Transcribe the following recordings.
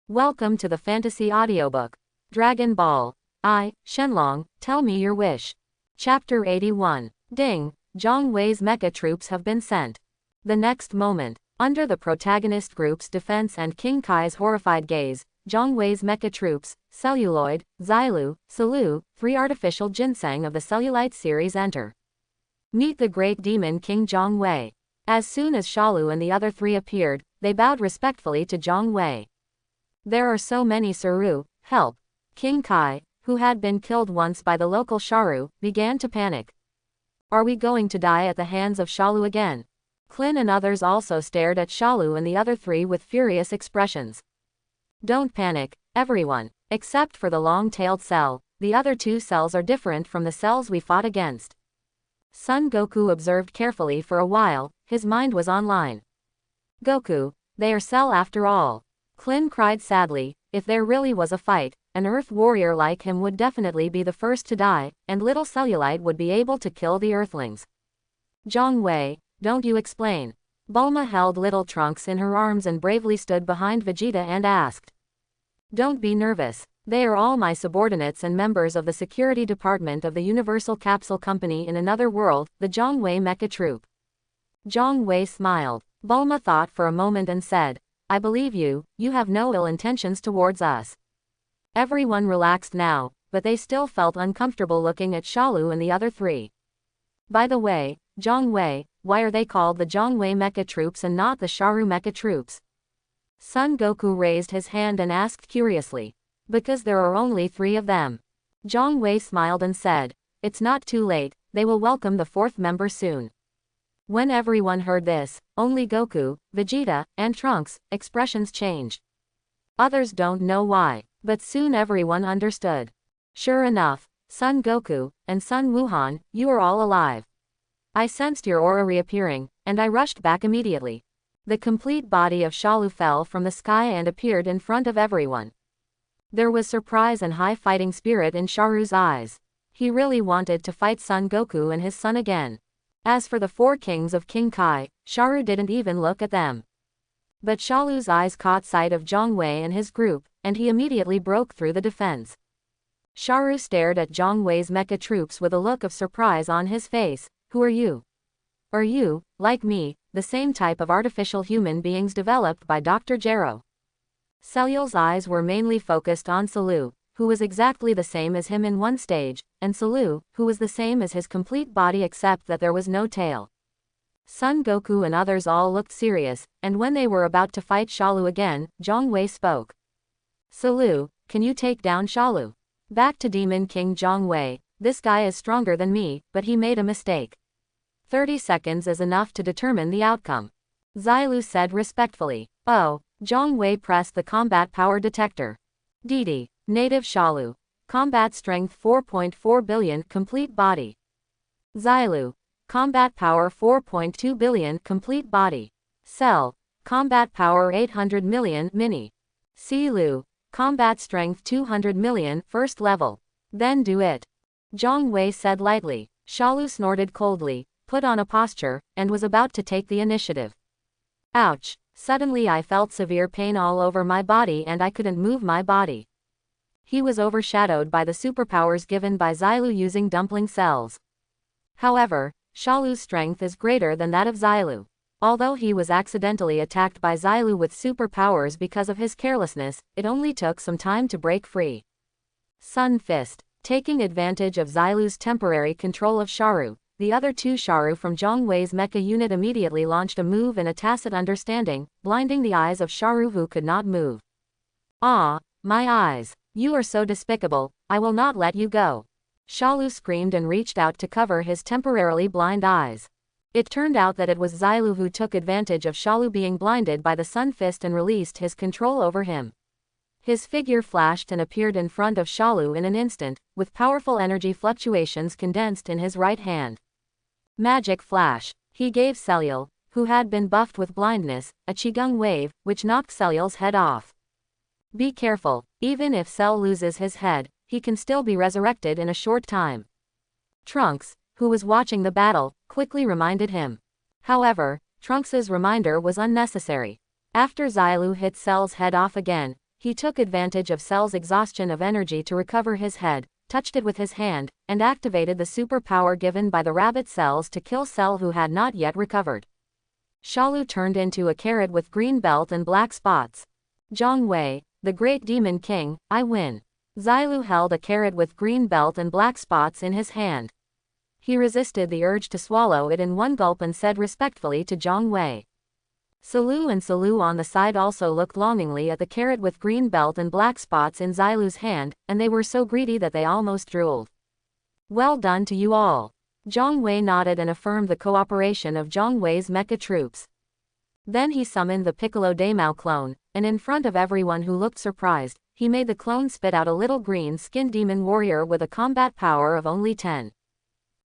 Welcome to the fantasy audiobook. Dragon Ball. I, Shenlong, tell me your wish. Chapter 81. Ding, Zhang Wei's mecha troops have been sent. The next moment, under the protagonist group's defense and King Kai's horrified gaze, Zhang Wei's mecha troops, Celluloid, Xilu, Salu, 3 artificial ginseng of the Cellulite series enter. Meet the great demon King Zhang Wei. As soon as Shalu and the other 3 appeared, they bowed respectfully to Zhang Wei. There are so many Saru, help. King Kai, who had been killed once by the local Sharu, began to panic. Are we going to die at the hands of Shalu again? Klin and others also stared at Shalu and the other 3 with furious expressions. Don't panic, everyone. Except for the long-tailed cell, the other 2 cells are different from the cells we fought against. Son Goku observed carefully for a while, his mind was online. Goku, they are cell after all. Klin cried sadly, if there really was a fight, an Earth warrior like him would definitely be the first to die, and little Cellulite would be able to kill the Earthlings. Zhang Wei, don't you explain. Bulma held little Trunks in her arms and bravely stood behind Vegeta and asked. Don't be nervous, they are all my subordinates and members of the security department of the Universal Capsule Company in another world, the Zhang Wei Mecha Troop. Zhang Wei smiled. Bulma thought for a moment and said, I believe you, you have no ill intentions towards us. Everyone relaxed now, but they still felt uncomfortable looking at Shalu and the other 3. By the way, Zhang Wei, why are they called the Zhang Wei Mecha Troops and not the Sharu Mecha Troops? Son Goku raised his hand and asked curiously. Because there are only 3 of them. Zhang Wei smiled and said, it's not too late, they will welcome the 4th member soon. When everyone heard this, only Goku, Vegeta, and Trunks' expressions changed. Others don't know why, but soon everyone understood. Sure enough, Son Goku, and Son Wuhan, you are all alive. I sensed your aura reappearing, and I rushed back immediately. The complete body of Shalu fell from the sky and appeared in front of everyone. There was surprise and high fighting spirit in Sharu's eyes. He really wanted to fight Son Goku and his son again. As for the 4 kings of King Kai, Sharu didn't even look at them. But Shalu's eyes caught sight of Zhang Wei and his group, and he immediately broke through the defense. Sharu stared at Zhang Wei's mecha troops with a look of surprise on his face. Who are you? Are you, like me, the same type of artificial human beings developed by Dr. Gero? Cellul's eyes were mainly focused on Salu, who was exactly the same as him in one stage, and Salu, who was the same as his complete body except that there was no tail. Son Goku and others all looked serious, and when they were about to fight Shalu again, Zhang Wei spoke. Salu, can you take down Shalu? Back to Demon King Zhang Wei, this guy is stronger than me, but he made a mistake. 30 seconds is enough to determine the outcome. Xilu said respectfully. Oh, Zhang Wei pressed the combat power detector. DD. Native Shalu. Combat strength 4.4 billion, complete body. Xilu. Combat power 4.2 billion, complete body. Cell. Combat power 800 million, mini. Silu. Combat strength 200 million, first level. Then do it. Zhang Wei said lightly. Shalu snorted coldly, put on a posture, and was about to take the initiative. Ouch. Suddenly I felt severe pain all over my body and I couldn't move my body. He was overshadowed by the superpowers given by Xilu using dumpling cells. However, Shalu's strength is greater than that of Xilu. Although he was accidentally attacked by Xilu with superpowers because of his carelessness, it only took some time to break free. Sun Fist. Taking advantage of Xilu's temporary control of Sharu, the other 2 Sharu from Zhang Wei's mecha unit immediately launched a move in a tacit understanding, blinding the eyes of Sharu who could not move. Ah, my eyes. You are so despicable, I will not let you go. Shalu screamed and reached out to cover his temporarily blind eyes. It turned out that it was Xilu who took advantage of Shalu being blinded by the Sun Fist and released his control over him. His figure flashed and appeared in front of Shalu in an instant, with powerful energy fluctuations condensed in his right hand. Magic Flash. He gave Cellul, who had been buffed with blindness, a Qigong wave, which knocked Cellul's head off. Be careful, even if Cell loses his head, he can still be resurrected in a short time. Trunks, who was watching the battle, quickly reminded him. However, Trunks's reminder was unnecessary. After Xilu hit Cell's head off again, He took advantage of Cell's exhaustion of energy to recover his head, touched it with his hand, and activated the superpower given by the rabbit cells to kill Cell who had not yet recovered. Shalu turned into a carrot with green belt and black spots. Zhang Wei, the great demon king, I win. Xilu held a carrot with green belt and black spots in his hand. He resisted the urge to swallow it in one gulp and said respectfully to Zhang Wei. Salu and Salu on the side also looked longingly at the carrot with green belt and black spots in Xilu's hand, and they were so greedy that they almost drooled. Well done to you all. Zhang Wei nodded and affirmed the cooperation of Zhang Wei's mecha troops. Then he summoned the Piccolo Daimao clone, and in front of everyone who looked surprised, he made the clone spit out a little green-skinned demon warrior with a combat power of only 10.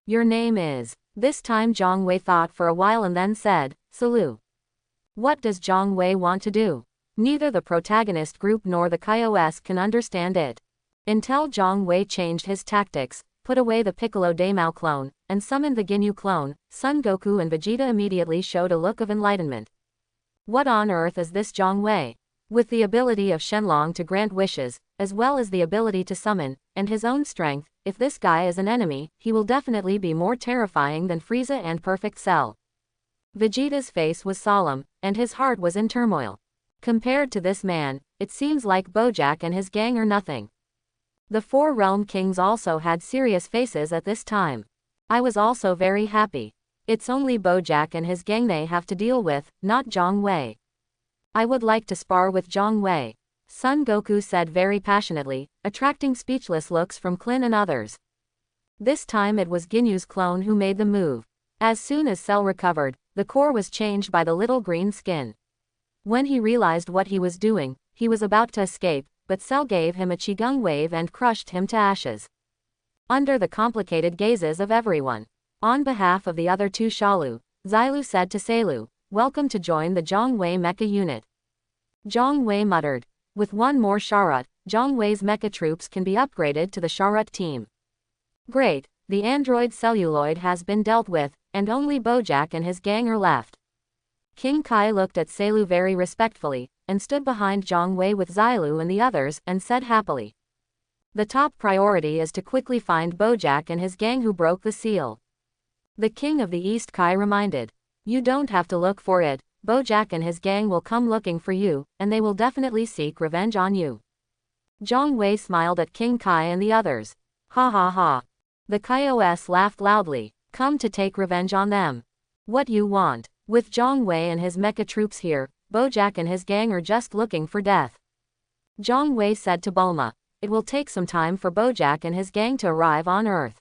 Your name is. This time Zhang Wei thought for a while and then said, Salu. What does Zhang Wei want to do? Neither the protagonist group nor the KOS can understand it. Until Zhang Wei changed his tactics, put away the Piccolo Daimao clone, and summoned the Ginyu clone, Son Goku and Vegeta immediately showed a look of enlightenment. What on earth is this Zhang Wei? With the ability of Shenlong to grant wishes, as well as the ability to summon, and his own strength, if this guy is an enemy, he will definitely be more terrifying than Frieza and Perfect Cell. Vegeta's face was solemn, and his heart was in turmoil. Compared to this man, it seems like Bojack and his gang are nothing. The four realm kings also had serious faces at this time. I was also very happy. It's only Bojack and his gang they have to deal with, not Zhang Wei. I would like to spar with Zhang Wei. Son Goku said very passionately, attracting speechless looks from Klin and others. This time it was Ginyu's clone who made the move. As soon as Cell recovered, the core was changed by the little green skin. When he realized what he was doing, he was about to escape, but Cell gave him a Qigong wave and crushed him to ashes. Under the complicated gazes of everyone. On behalf of the other two Shalu, Xilu said to Salu, welcome to join the Zhang Wei mecha unit. Zhang Wei muttered. With one more Sharut, Zhang Wei's mecha troops can be upgraded to the Sharut team. Great, the android celluloid has been dealt with, and only Bojack and his gang are left. King Kai looked at Salu very respectfully, and stood behind Zhang Wei with Xilu and the others, and said happily. The top priority is to quickly find Bojack and his gang who broke the seal. The King of the East Kai reminded. You don't have to look for it, Bojack and his gang will come looking for you, and they will definitely seek revenge on you. Zhang Wei smiled at King Kai and the others. Ha ha ha. The KOS laughed loudly. Come to take revenge on them. What you want? With Zhang Wei and his mecha troops here, Bojack and his gang are just looking for death. Zhang Wei said to Bulma. It will take some time for Bojack and his gang to arrive on Earth.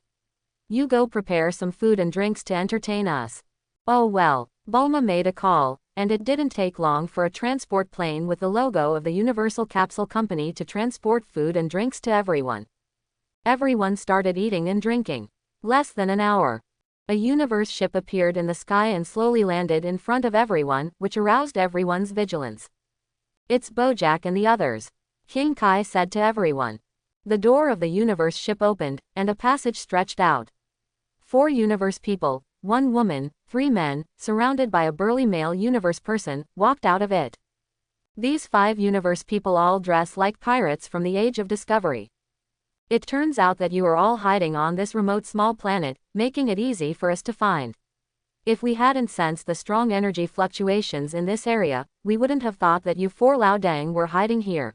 You go prepare some food and drinks to entertain us. Oh well, Bulma made a call, and it didn't take long for a transport plane with the logo of the Universal Capsule Company to transport food and drinks to everyone. Everyone started eating and drinking. Less than an hour. A universe ship appeared in the sky and slowly landed in front of everyone, which aroused everyone's vigilance. It's Bojack and the others. King Kai said to everyone. The door of the universe ship opened, and a passage stretched out. 4 universe people, 1 woman, 3 men, surrounded by a burly male universe person, walked out of it. These 5 universe people all dress like pirates from the Age of Discovery. It turns out that you are all hiding on this remote small planet, making it easy for us to find. If we hadn't sensed the strong energy fluctuations in this area, we wouldn't have thought that you 4 Lao Dang were hiding here.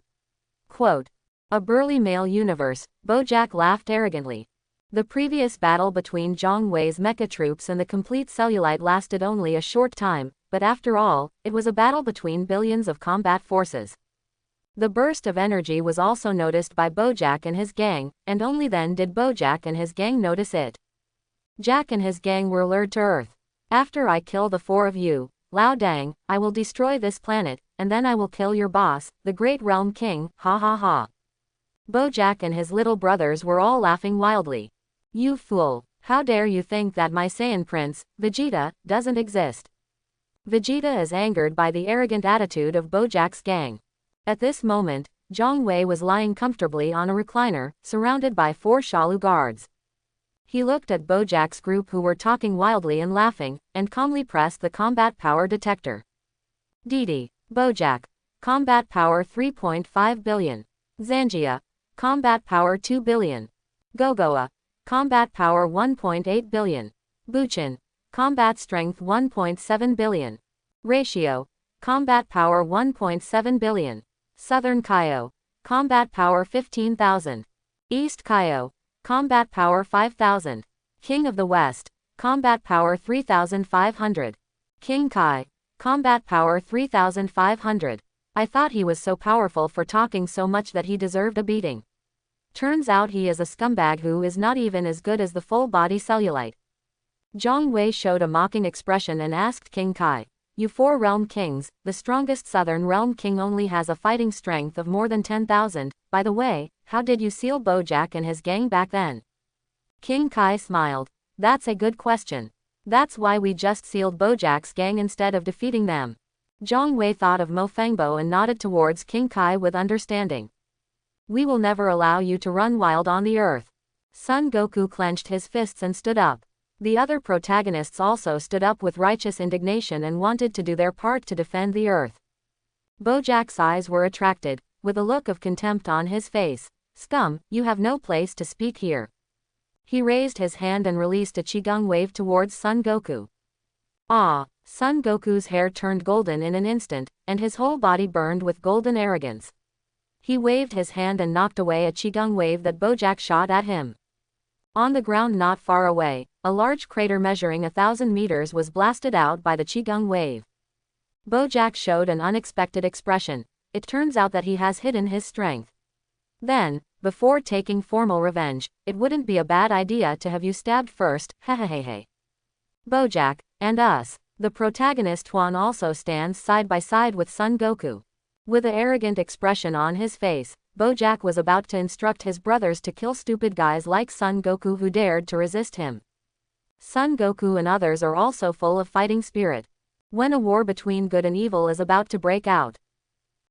Quote. A burly male universe, Bojack laughed arrogantly. The previous battle between Zhang Wei's mecha troops and the complete cellulite lasted only a short time, but after all, it was a battle between billions of combat forces. The burst of energy was also noticed by Bojack and his gang, and only then did Bojack and his gang notice it. Jack and his gang were lured to Earth. After I kill the 4 of you, Lao Dang, I will destroy this planet, and then I will kill your boss, the Great Realm King, ha ha ha. Bojack and his little brothers were all laughing wildly. You fool, how dare you think that my Saiyan prince, Vegeta, doesn't exist? Vegeta is angered by the arrogant attitude of Bojack's gang. At this moment, Zhang Wei was lying comfortably on a recliner, surrounded by 4 Shalu guards. He looked at Bojack's group who were talking wildly and laughing, and calmly pressed the combat power detector. Didi, Bojack, combat power 3.5 billion. Zangia, combat power 2 billion. Gogoa, combat power 1.8 billion. Buchin, combat strength 1.7 billion. Ratio, combat power 1.7 billion. Southern Kaio, combat power 15,000. East Kaio, combat power 5,000. King of the West, combat power 3,500. King Kai, combat power 3,500. I thought he was so powerful for talking so much that he deserved a beating. Turns out he is a scumbag who is not even as good as the full-body cellulite. Zhang Wei showed a mocking expression and asked King Kai, "You four realm kings, the strongest southern realm king only has a fighting strength of more than 10,000. By the way, how did you seal Bojack and his gang back then?" King Kai smiled. "That's a good question. That's why we just sealed Bojack's gang instead of defeating them." Zhang Wei thought of Mo Fangbo and nodded towards King Kai with understanding. "We will never allow you to run wild on the earth." Son Goku clenched his fists and stood up. The other protagonists also stood up with righteous indignation and wanted to do their part to defend the earth. Bojack's eyes were attracted, with a look of contempt on his face. "Scum, you have no place to speak here." He raised his hand and released a Qigong wave towards Son Goku. Ah! Son Goku's hair turned golden in an instant, and his whole body burned with golden arrogance. He waved his hand and knocked away a Qigong wave that Bojack shot at him. On the ground not far away, a large crater measuring 1,000 meters was blasted out by the Qigong wave. Bojack showed an unexpected expression. It turns out that he has hidden his strength. Then, before taking formal revenge, it wouldn't be a bad idea to have you stabbed first, hehehehe. Bojack, and us. The protagonist Huan also stands side by side with Son Goku. With an arrogant expression on his face, Bojack was about to instruct his brothers to kill stupid guys like Son Goku who dared to resist him. Son Goku and others are also full of fighting spirit. When a war between good and evil is about to break out.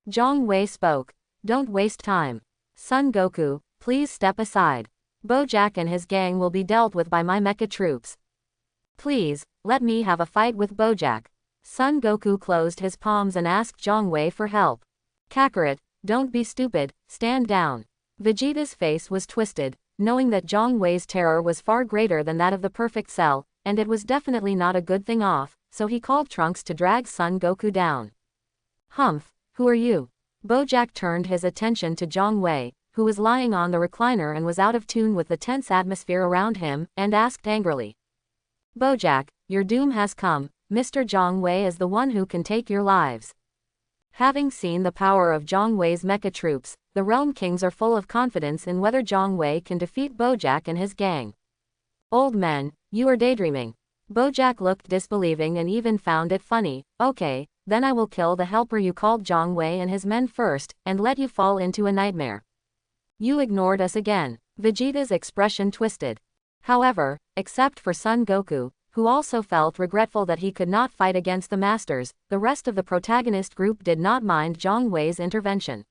Zhang Wei spoke. "Don't waste time. Son Goku, please step aside. Bojack and his gang will be dealt with by my mecha troops. Please, let me have a fight with Bojack." Son Goku closed his palms and asked Zhang Wei for help. "Kakarot, don't be stupid, stand down." Vegeta's face was twisted, knowing that Zhang Wei's terror was far greater than that of the perfect cell, and it was definitely not a good thing off, so he called Trunks to drag Son Goku down. "Humph, who are you?" Bojack turned his attention to Zhang Wei, who was lying on the recliner and was out of tune with the tense atmosphere around him, and asked angrily. "Bojack, your doom has come. Mr. Zhang Wei is the one who can take your lives." Having seen the power of Zhang Wei's mecha troops, the Realm Kings are full of confidence in whether Zhang Wei can defeat Bojack and his gang. "Old man, you are daydreaming." Bojack looked disbelieving and even found it funny. "Okay, then I will kill the helper you called Zhang Wei and his men first, and let you fall into a nightmare." "You ignored us again." Vegeta's expression twisted. However, except for Son Goku, who also felt regretful that he could not fight against the masters, the rest of the protagonist group did not mind Zhang Wei's intervention.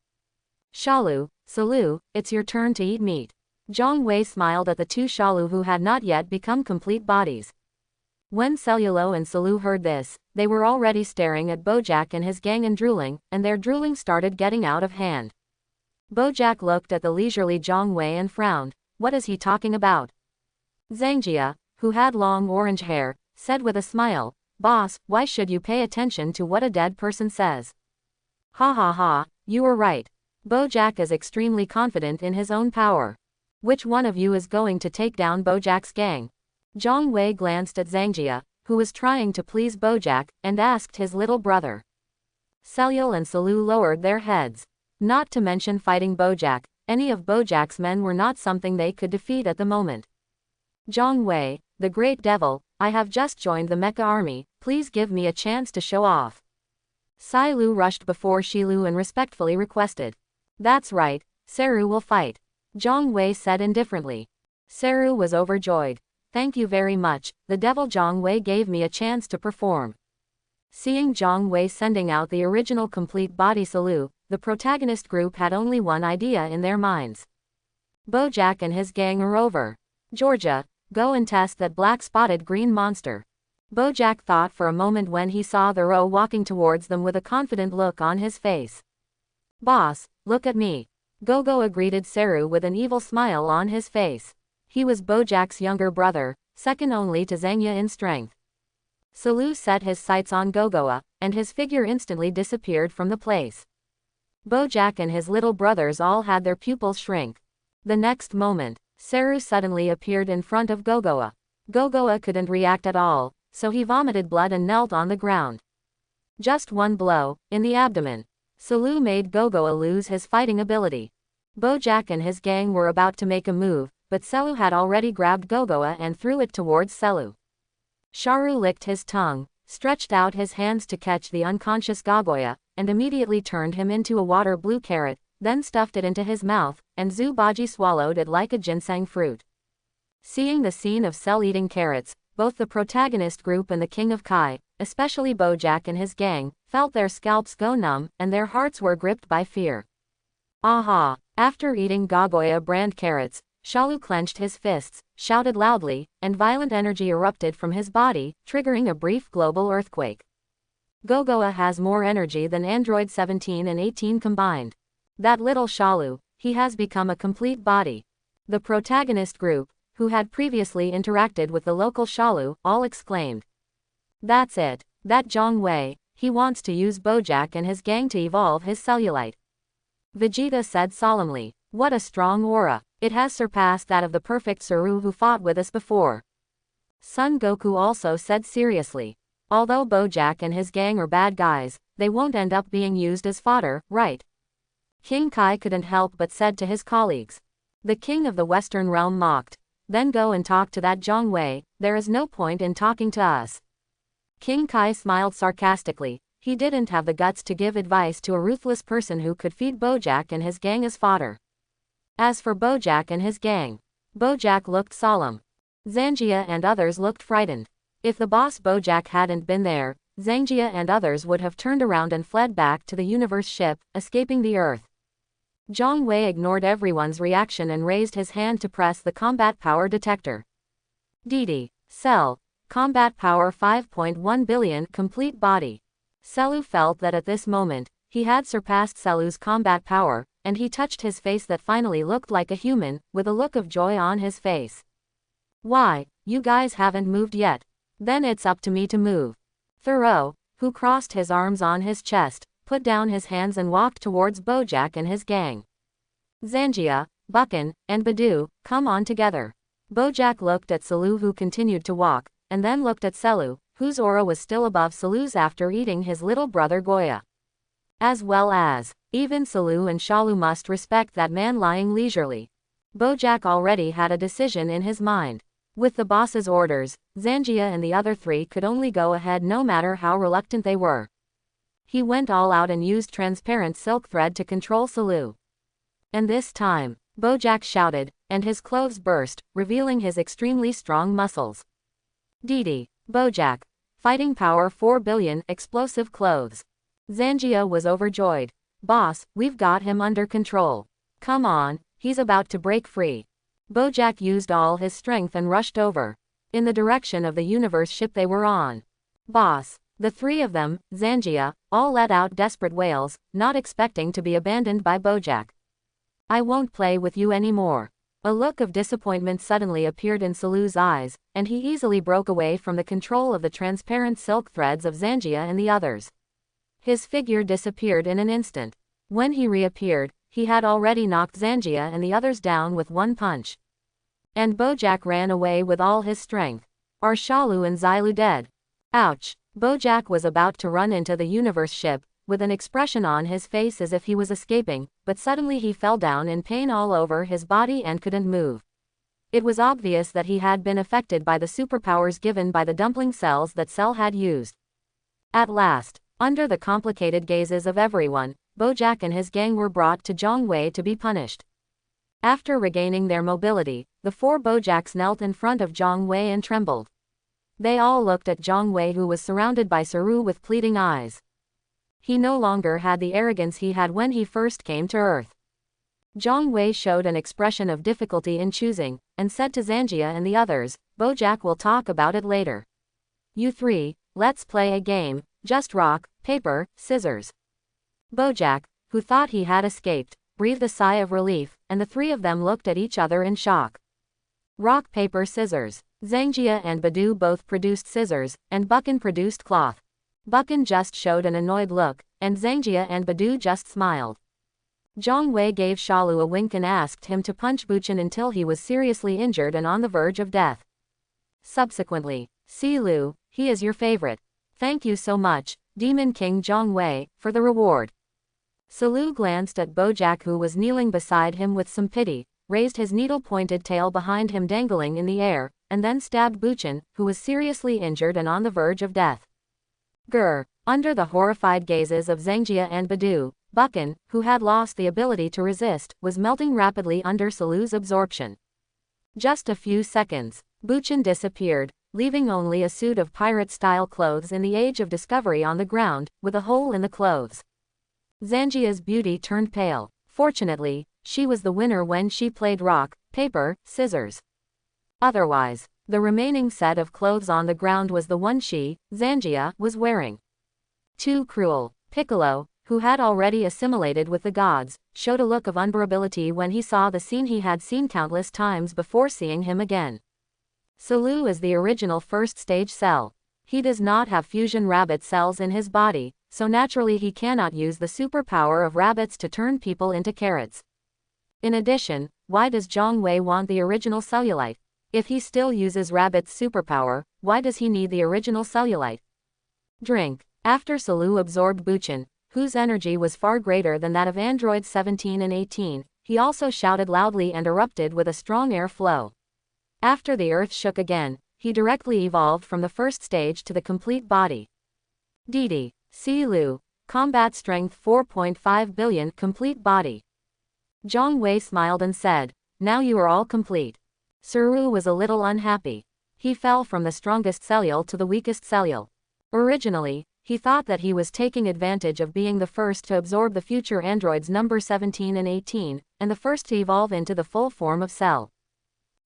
"Shalu, Salu, it's your turn to eat meat." Zhang Wei smiled at the two Shalu who had not yet become complete bodies. When Cellulo and Salu heard this, they were already staring at Bojack and his gang and drooling, and their drooling started getting out of hand. Bojack looked at the leisurely Zhang Wei and frowned. What is he talking about? Zangia, who had long orange hair, said with a smile, "Boss, why should you pay attention to what a dead person says?" "Ha ha ha, you were right. Bojack is extremely confident in his own power. Which one of you is going to take down Bojack's gang?" Zhang Wei glanced at Zangia, who was trying to please Bojack, and asked his little brother. Cellul and Salu lowered their heads. Not to mention fighting Bojack, any of Bojack's men were not something they could defeat at the moment. "Zhang Wei, the great devil, I have just joined the mecha army, please give me a chance to show off." Sai Lu rushed before Shilu and respectfully requested. "That's right, Seru will fight," Zhang Wei said indifferently. Seru was overjoyed. "Thank you very much, the devil Zhang Wei gave me a chance to perform." Seeing Zhang Wei sending out the original complete body Salu, the protagonist group had only one idea in their minds. Bojack and his gang are over. Georgia, go and test that black-spotted green monster. Bojack thought for a moment when he saw the Ro walking towards them with a confident look on his face. Boss, look at me. Gogoa greeted Seru with an evil smile on his face. He was Bojack's younger brother, second only to Zangya in strength. Salu set his sights on Gogoa, and his figure instantly disappeared from the place. Bojack and his little brothers all had their pupils shrink. The next moment, Seru suddenly appeared in front of Gogoa. Gogoa couldn't react at all, so he vomited blood and knelt on the ground. Just one blow, in the abdomen. Salu made Gogoa lose his fighting ability. Bojack and his gang were about to make a move, but Selu had already grabbed Gogoa and threw it towards Selu. Sharu licked his tongue, stretched out his hands to catch the unconscious Gogoa, and immediately turned him into a water blue carrot, then stuffed it into his mouth, and Zubaji swallowed it like a ginseng fruit. Seeing the scene of Cell eating carrots, both the protagonist group and the King of Kai, especially Bojack and his gang, felt their scalps go numb, and their hearts were gripped by fear. Aha! After eating Gogoa brand carrots, Shalu clenched his fists, shouted loudly, and violent energy erupted from his body, triggering a brief global earthquake. Gogoa has more energy than Android 17 and 18 combined. That little Shalu, he has become a complete body. The protagonist group, who had previously interacted with the local Shalu, all exclaimed. That's it, that Zhang Wei, he wants to use Bojack and his gang to evolve his cellulite. Vegeta said solemnly, what a strong aura, it has surpassed that of the perfect Saru who fought with us before. Son Goku also said seriously, although Bojack and his gang are bad guys, they won't end up being used as fodder, right? King Kai couldn't help but said to his colleagues. The king of the Western realm mocked. Then go and talk to that Zhang Wei, there is no point in talking to us. King Kai smiled sarcastically, he didn't have the guts to give advice to a ruthless person who could feed Bojack and his gang as fodder. As for Bojack and his gang, Bojack looked solemn. Zangia and others looked frightened. If the boss Bojack hadn't been there, Zangia and others would have turned around and fled back to the universe ship, escaping the Earth. Zhang Wei ignored everyone's reaction and raised his hand to press the combat power detector. DD. Cell. Combat power 5.1 billion, complete body. Selu felt that at this moment, he had surpassed Selu's combat power, and he touched his face that finally looked like a human, with a look of joy on his face. Why, you guys haven't moved yet. Then it's up to me to move. Thoreau, who crossed his arms on his chest, put down his hands and walked towards Bojack and his gang. Zangia, Buchan, and Badu, come on together. Bojack looked at Selu who continued to walk, and then looked at Selu, whose aura was still above Selu's after eating his little brother Goya. As well as, even Selu and Shalu must respect that man lying leisurely. Bojack already had a decision in his mind. With the boss's orders, Zangia and the other three could only go ahead no matter how reluctant they were. He went all out and used transparent silk thread to control Selu. And this time, Bojack shouted, and his clothes burst, revealing his extremely strong muscles. DD. Bojack. Fighting power 4 billion, explosive clothes. Zangia was overjoyed. Boss, we've got him under control. Come on, he's about to break free. Bojack used all his strength and rushed over. In the direction of the universe ship they were on. Boss. The three of them, Zangia, all let out desperate wails, not expecting to be abandoned by Bojack. I won't play with you anymore. A look of disappointment suddenly appeared in Selu's eyes, and he easily broke away from the control of the transparent silk threads of Zangia and the others. His figure disappeared in an instant. When he reappeared, he had already knocked Zangia and the others down with one punch. And Bojack ran away with all his strength. Are Shalu and Xilu dead? Ouch! Bojack was about to run into the universe ship, with an expression on his face as if he was escaping, but suddenly he fell down in pain all over his body and couldn't move. It was obvious that he had been affected by the superpowers given by the dumpling cells that Cell had used. At last, under the complicated gazes of everyone, Bojack and his gang were brought to Zhang Wei to be punished. After regaining their mobility, the four Bojacks knelt in front of Zhang Wei and trembled. They all looked at Zhang Wei, who was surrounded by Saru with pleading eyes. He no longer had the arrogance he had when he first came to Earth. Zhang Wei showed an expression of difficulty in choosing, and said to Zangia and the others, Bojack will talk about it later. You three, let's play a game, just rock, paper, scissors. Bojack, who thought he had escaped, breathed a sigh of relief, and the three of them looked at each other in shock. Rock, paper, scissors. Zangjia and Badu both produced scissors, and Buchan produced cloth. Buchan just showed an annoyed look, and Zangjia and Badu just smiled. Zhang Wei gave Shalu a wink and asked him to punch Buchan until he was seriously injured and on the verge of death. Subsequently, Si Lu, he is your favorite. Thank you so much, Demon King Zhang Wei, for the reward. Silu glanced at Bojack, who was kneeling beside him with some pity, raised his needle-pointed tail behind him dangling in the air, and then stabbed Buchan, who was seriously injured and on the verge of death. Grr! Under the horrified gazes of Zangjia and Badu, Buchan, who had lost the ability to resist, was melting rapidly under Silu's absorption. Just a few seconds, Buchan disappeared, leaving only a suit of pirate-style clothes in the Age of Discovery on the ground, with a hole in the clothes. Zangjia's beauty turned pale. Fortunately, she was the winner when she played rock, paper, scissors. Otherwise, the remaining set of clothes on the ground was the one she, Zangjia, was wearing. Too cruel. Piccolo, who had already assimilated with the gods, showed a look of unbearability when he saw the scene he had seen countless times before seeing him again. Silu is the original first-stage cell. He does not have fusion rabbit cells in his body, so naturally he cannot use the superpower of rabbits to turn people into carrots. In addition, why does Zhang Wei want the original cellulite? If he still uses rabbit's superpower, why does he need the original cellulite? Drink. After Silu absorbed Buchan, whose energy was far greater than that of androids 17 and 18, he also shouted loudly and erupted with a strong air flow. After the earth shook again, he directly evolved from the first stage to the complete body. Didi. Si Lu. Combat strength 4.5 billion, complete body. Zhang Wei smiled and said, now you are all complete. Siru was a little unhappy. He fell from the strongest cellule to the weakest cellule. Originally, he thought that he was taking advantage of being the first to absorb the future androids number 17 and 18, and the first to evolve into the full form of Cell.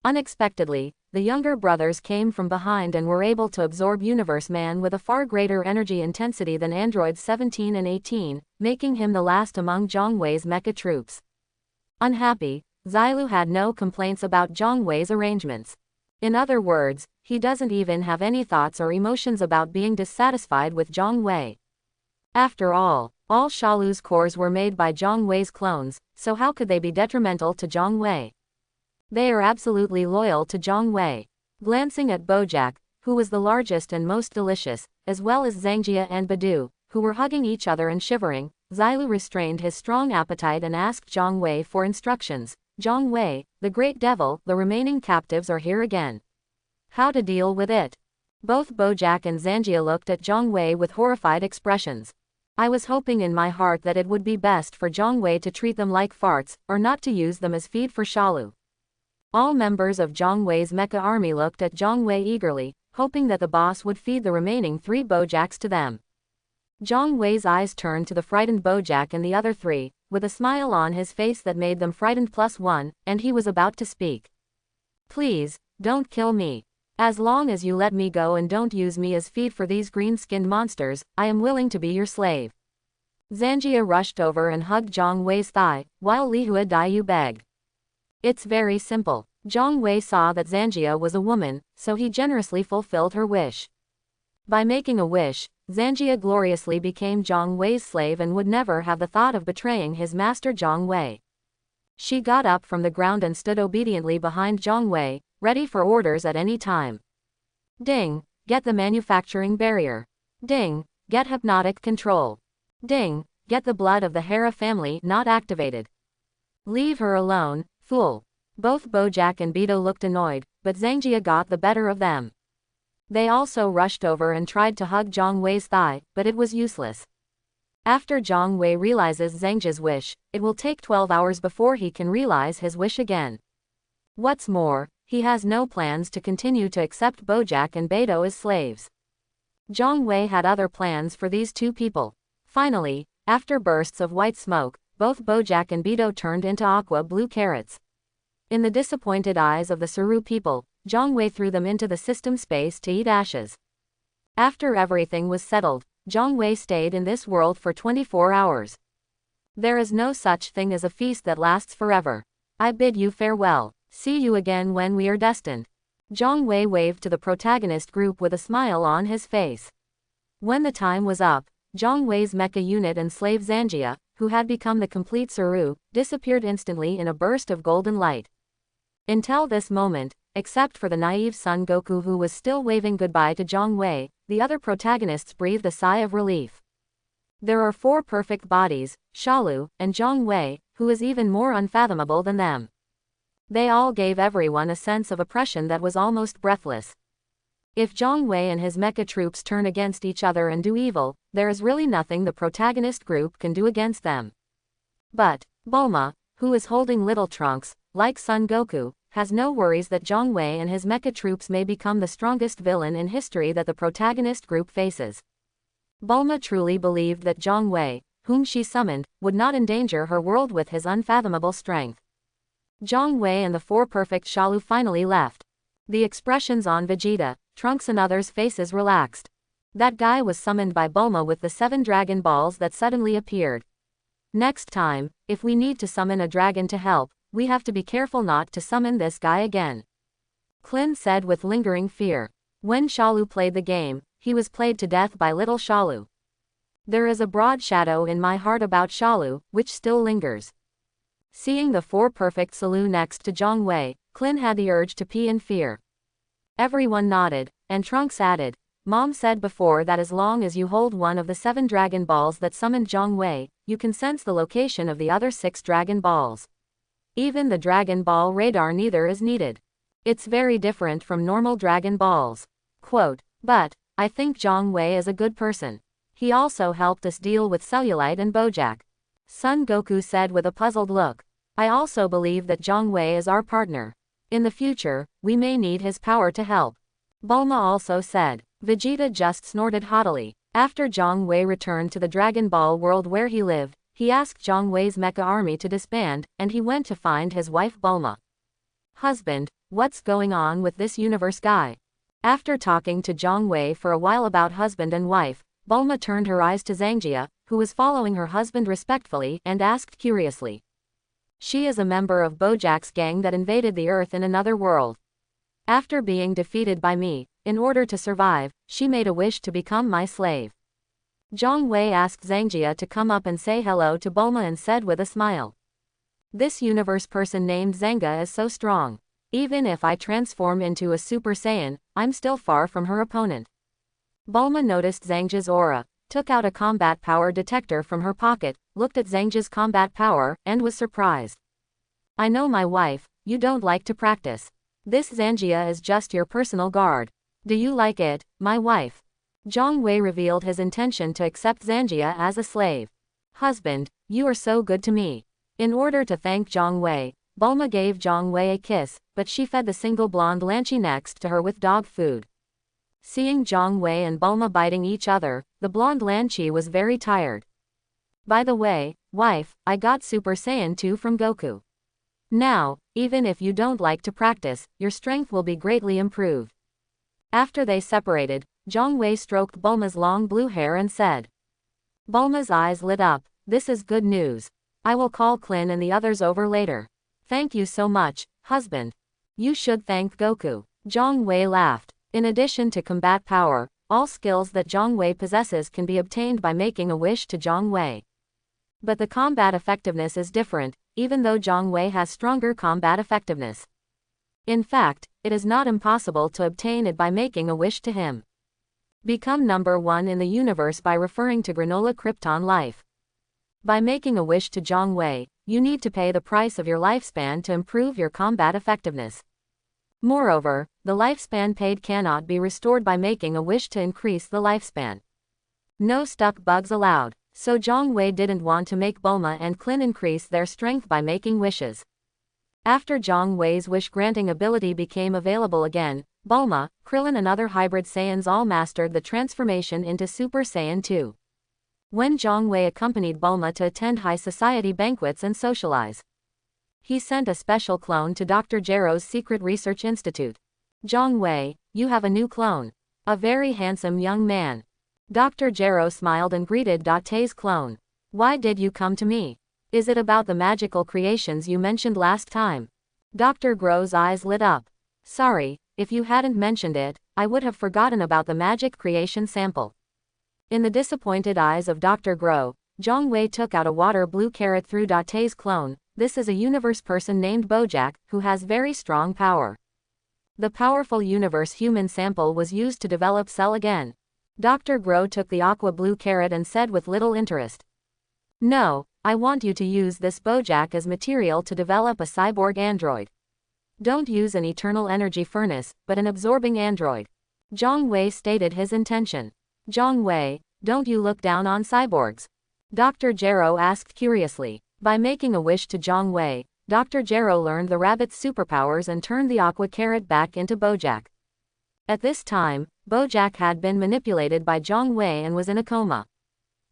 Unexpectedly, the younger brothers came from behind and were able to absorb Universe Man with a far greater energy intensity than androids 17 and 18, making him the last among Zhang Wei's mecha troops. Unhappy, Xilu had no complaints about Zhang Wei's arrangements. In other words, he doesn't even have any thoughts or emotions about being dissatisfied with Zhang Wei. After all Shalu's cores were made by Zhang Wei's clones, so how could they be detrimental to Zhang Wei? They are absolutely loyal to Zhang Wei. Glancing at Bojack, who was the largest and most delicious, as well as Zangjia and Badu, who were hugging each other and shivering, Xilu restrained his strong appetite and asked Zhang Wei for instructions. Zhang Wei, the great devil, the remaining captives are here again. How to deal with it? Both Bojack and Zangjia looked at Zhang Wei with horrified expressions. I was hoping in my heart that it would be best for Zhang Wei to treat them like farts, or not to use them as feed for Shalu. All members of Zhang Wei's mecha army looked at Zhang Wei eagerly, hoping that the boss would feed the remaining 3 Bojacks to them. Zhang Wei's eyes turned to the frightened Bojack and the other 3, with a smile on his face that made them frightened +1, and he was about to speak. Please, don't kill me. As long as you let me go and don't use me as feed for these green-skinned monsters, I am willing to be your slave. Zangjia rushed over and hugged Zhang Wei's thigh, while Lihua Daiyu begged. It's very simple. Zhang Wei saw that Zangjia was a woman, so he generously fulfilled her wish. By making a wish, Zangjia gloriously became Zhang Wei's slave and would never have the thought of betraying his master Zhang Wei. She got up from the ground and stood obediently behind Zhang Wei, ready for orders at any time. Ding, get the manufacturing barrier. Ding, get hypnotic control. Ding, get the blood of the Hera family not activated. Leave her alone, fool. Both Bojack and Beto looked annoyed, but Zangjia got the better of them. They also rushed over and tried to hug Zhang Wei's thigh, but it was useless. After Zhang Wei realizes Zangjia's wish, it will take 12 hours before he can realize his wish again. What's more, he has no plans to continue to accept Bojack and Beto as slaves. Zhang Wei had other plans for these 2 people. Finally, after bursts of white smoke, both Bojack and Beto turned into aqua-blue carrots. In the disappointed eyes of the Saru people, Zhang Wei threw them into the system space to eat ashes. After everything was settled, Zhang Wei stayed in this world for 24 hours. There is no such thing as a feast that lasts forever. I bid you farewell. See you again when we are destined. Zhang Wei waved to the protagonist group with a smile on his face. When the time was up, Zhang Wei's mecha unit and slave Zanjia, who had become the complete Suru, disappeared instantly in a burst of golden light. Until this moment, except for the naive Son Goku who was still waving goodbye to Zhang Wei, the other protagonists breathed a sigh of relief. There are 4 perfect bodies, Shalu, and Zhang Wei, who is even more unfathomable than them. They all gave everyone a sense of oppression that was almost breathless. If Zhang Wei and his mecha troops turn against each other and do evil, there is really nothing the protagonist group can do against them. But Bulma, who is holding little Trunks, like Son Goku, has no worries that Zhang Wei and his mecha troops may become the strongest villain in history that the protagonist group faces. Bulma truly believed that Zhang Wei, whom she summoned, would not endanger her world with his unfathomable strength. Zhang Wei and the 4 perfect Shalu finally left. The expressions on Vegeta, Trunks and others' faces relaxed. That guy was summoned by Bulma with the 7 Dragon Balls that suddenly appeared. Next time, if we need to summon a dragon to help, we have to be careful not to summon this guy again. Klin said with lingering fear. When Shalu played the game, he was played to death by little Shalu. There is a broad shadow in my heart about Shalu, which still lingers. Seeing the 4 perfect Salu next to Zhang Wei, Klin had the urge to pee in fear. Everyone nodded, and Trunks added, Mom said before that as long as you hold one of the 7 Dragon Balls that summoned Zhang Wei, you can sense the location of the other 6 Dragon Balls. Even the Dragon Ball radar neither is needed. It's very different from normal Dragon Balls. Quote, but I think Zhang Wei is a good person. He also helped us deal with Cellulite and Bojack. Son Goku said with a puzzled look. I also believe that Zhang Wei is our partner. In the future, we may need his power to help. Bulma also said. Vegeta just snorted haughtily. After Zhang Wei returned to the Dragon Ball world where he lived, he asked Zhang Wei's mecha army to disband, and he went to find his wife Bulma. Husband, what's going on with this universe guy? After talking to Zhang Wei for a while about husband and wife, Bulma turned her eyes to Zanjia, who was following her husband respectfully, and asked curiously. She is a member of Bojack's gang that invaded the Earth in another world. After being defeated by me, in order to survive, she made a wish to become my slave. Zhang Wei asked Zanjia to come up and say hello to Bulma and said with a smile. This universe person named Zanga is so strong. Even if I transform into a Super Saiyan, I'm still far from her opponent. Bulma noticed Zangjia's aura, took out a combat power detector from her pocket, looked at Zangjia's combat power, and was surprised. I know my wife, you don't like to practice. This Zanjia is just your personal guard. Do you like it, my wife? Zhang Wei revealed his intention to accept Zanjia as a slave. Husband, you are so good to me. In order to thank Zhang Wei, Bulma gave Zhang Wei a kiss, but she fed the single blonde Lanchi next to her with dog food. Seeing Zhang Wei and Bulma biting each other, the blonde Lanchi was very tired. By the way, wife, I got Super Saiyan 2 from Goku. Now, even if you don't like to practice, your strength will be greatly improved. After they separated, Zhang Wei stroked Bulma's long blue hair and said. Bulma's eyes lit up. This is good news. I will call Klin and the others over later. Thank you so much, husband. You should thank Goku. Zhang Wei laughed. In addition to combat power, all skills that Zhang Wei possesses can be obtained by making a wish to Zhang Wei. But the combat effectiveness is different, even though Zhang Wei has stronger combat effectiveness. In fact, it is not impossible to obtain it by making a wish to him. Become number 1 in the universe by referring to Granola Krypton Life. By making a wish to Zhang Wei, you need to pay the price of your lifespan to improve your combat effectiveness. Moreover, the lifespan paid cannot be restored by making a wish to increase the lifespan. No stuck bugs allowed, so Zhang Wei didn't want to make Bulma and Klin increase their strength by making wishes. After Zhang Wei's wish-granting ability became available again, Bulma, Krillin and other hybrid Saiyans all mastered the transformation into Super Saiyan 2. When Zhang Wei accompanied Bulma to attend high society banquets and socialize, he sent a special clone to Dr. Gero's secret research institute. Zhang Wei, you have a new clone. A very handsome young man. Dr. Gero smiled and greeted Date's clone. Why did you come to me? Is it about the magical creations you mentioned last time? Dr. Gro's eyes lit up. Sorry, if you hadn't mentioned it, I would have forgotten about the magic creation sample. In the disappointed eyes of Dr. Gro, Zhang Wei took out a water blue carrot through Date's clone. This is a universe person named Bojack, who has very strong power. The powerful universe human sample was used to develop Cell again. Dr. Gro took the aqua blue carrot and said with little interest. No, I want you to use this Bojack as material to develop a cyborg android. Don't use an eternal energy furnace, but an absorbing android. Zhang Wei stated his intention. Zhang Wei, don't you look down on cyborgs? Dr. Gero asked curiously. By making a wish to Zhang Wei, Dr. Gero learned the rabbit's superpowers and turned the aqua carrot back into Bojack. At this time, Bojack had been manipulated by Zhang Wei and was in a coma.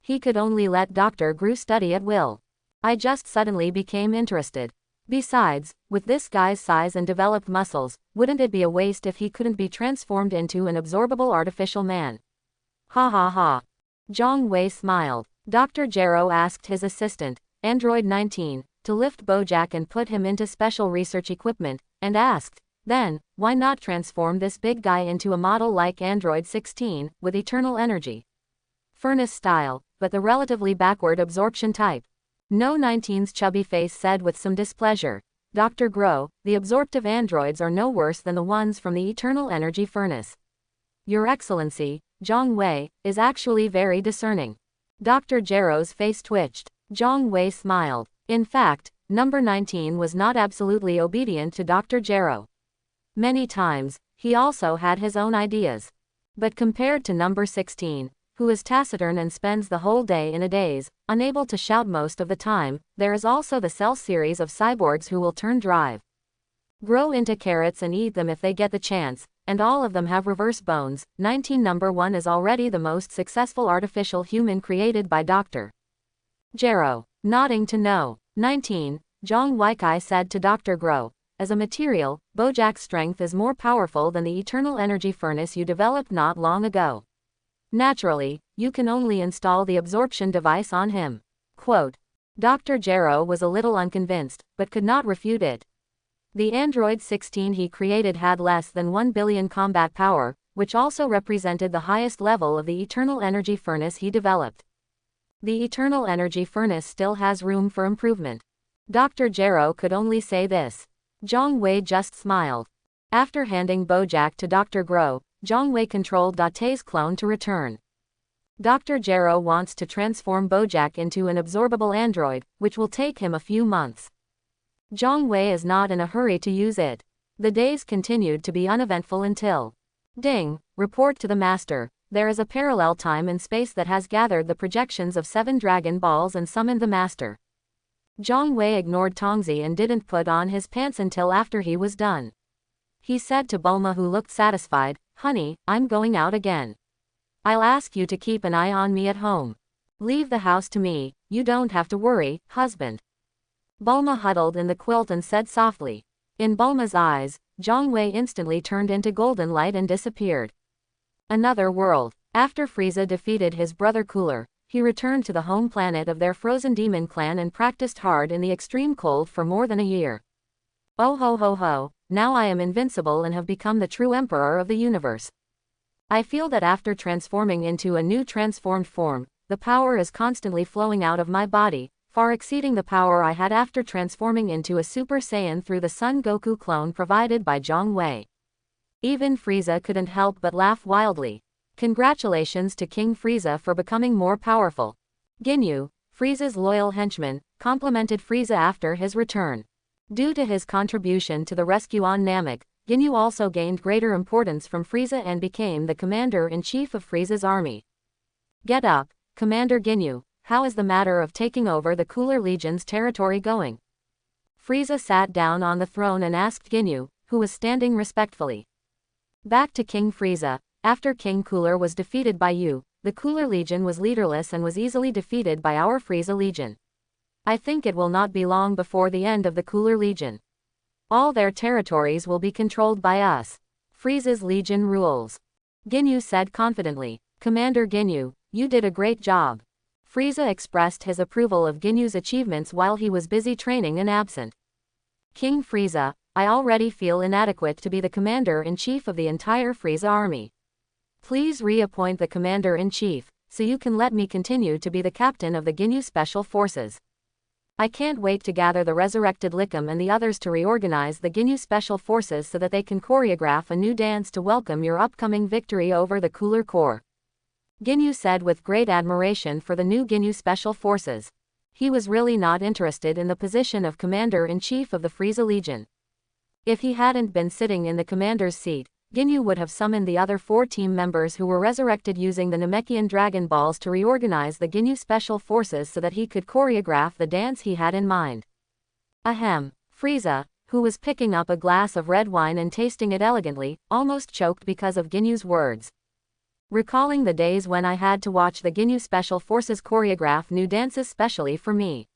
He could only let Dr. Gru study at will. I just suddenly became interested. Besides, with this guy's size and developed muscles, wouldn't it be a waste if he couldn't be transformed into an absorbable artificial man? Ha ha ha. Zhang Wei smiled. Dr. Gero asked his assistant, Android 19, to lift Bojack and put him into special research equipment, and asked, then, why not transform this big guy into a model like Android 16, with eternal energy? Furnace style, but the relatively backward absorption type. No 19's chubby face said with some displeasure. Dr. Gro, the absorptive androids are no worse than the ones from the eternal energy furnace. Your Excellency, Zhang Wei, is actually very discerning. Dr. Gero's face twitched. Zhang Wei smiled. In fact, number 19 was not absolutely obedient to Dr. Gero. Many times, he also had his own ideas. But compared to number 16, who is taciturn and spends the whole day in a daze, unable to shout most of the time, there is also the Cell series of cyborgs who will turn drive. Grow into carrots and eat them if they get the chance, and all of them have reverse bones. 19 number 1 is already the most successful artificial human created by Dr. Gero. Nodding to no. 19, Zhang Weikai said to Dr. Gro, as a material, Bojack's strength is more powerful than the eternal energy furnace you developed not long ago. Naturally, you can only install the absorption device on him. Quote. Dr. Gero was a little unconvinced, but could not refute it. The Android 16 he created had less than 1 billion combat power, which also represented the highest level of the eternal energy furnace he developed. The eternal energy furnace still has room for improvement. Dr. Gero could only say this. Zhang Wei just smiled. After handing Bojack to Dr. Gro, Zhang Wei controlled Date's clone to return. Dr. Gero wants to transform Bojack into an absorbable android, which will take him a few months. Zhang Wei is not in a hurry to use it. The days continued to be uneventful until. Ding, report to the master. There is a parallel time and space that has gathered the projections of 7 Dragon Balls and summoned the master. Zhang Wei ignored Tongzi and didn't put on his pants until after he was done. He said to Bulma, who looked satisfied, honey, I'm going out again. I'll ask you to keep an eye on me at home. Leave the house to me, you don't have to worry, husband. Bulma huddled in the quilt and said softly. In Bulma's eyes, Zhang Wei instantly turned into golden light and disappeared. Another world. After Frieza defeated his brother Cooler, he returned to the home planet of their frozen demon clan and practiced hard in the extreme cold for more than a year. Oh ho ho ho, now I am invincible and have become the true emperor of the universe. I feel that after transforming into a new transformed form, the power is constantly flowing out of my body, far exceeding the power I had after transforming into a Super Saiyan through the Son Goku clone provided by Zhang Wei. Even Frieza couldn't help but laugh wildly. Congratulations to King Frieza for becoming more powerful. Ginyu, Frieza's loyal henchman, complimented Frieza after his return. Due to his contribution to the rescue on Namek, Ginyu also gained greater importance from Frieza and became the commander-in-chief of Frieza's army. Get up, Commander Ginyu, how is the matter of taking over the Cooler Legion's territory going? Frieza sat down on the throne and asked Ginyu, who was standing respectfully. Back to King Frieza. After King Cooler was defeated by you, the Cooler Legion was leaderless and was easily defeated by our Frieza Legion. I think it will not be long before the end of the Cooler Legion. All their territories will be controlled by us. Frieza's Legion rules. Ginyu said confidently. Commander Ginyu, you did a great job. Frieza expressed his approval of Ginyu's achievements while he was busy training and absent. King Frieza, I already feel inadequate to be the commander-in-chief of the entire Frieza army. Please reappoint the commander-in-chief, so you can let me continue to be the captain of the Ginyu Special Forces. I can't wait to gather the resurrected Lickum and the others to reorganize the Ginyu Special Forces so that they can choreograph a new dance to welcome your upcoming victory over the Cooler Corps. Ginyu said with great admiration for the new Ginyu Special Forces. He was really not interested in the position of Commander-in-Chief of the Frieza Legion. If he hadn't been sitting in the commander's seat, Ginyu would have summoned the other 4 team members who were resurrected using the Namekian Dragon Balls to reorganize the Ginyu Special Forces so that he could choreograph the dance he had in mind. Ahem. Frieza, who was picking up a glass of red wine and tasting it elegantly, almost choked because of Ginyu's words. Recalling the days when I had to watch the Ginyu Special Forces choreograph new dances specially for me.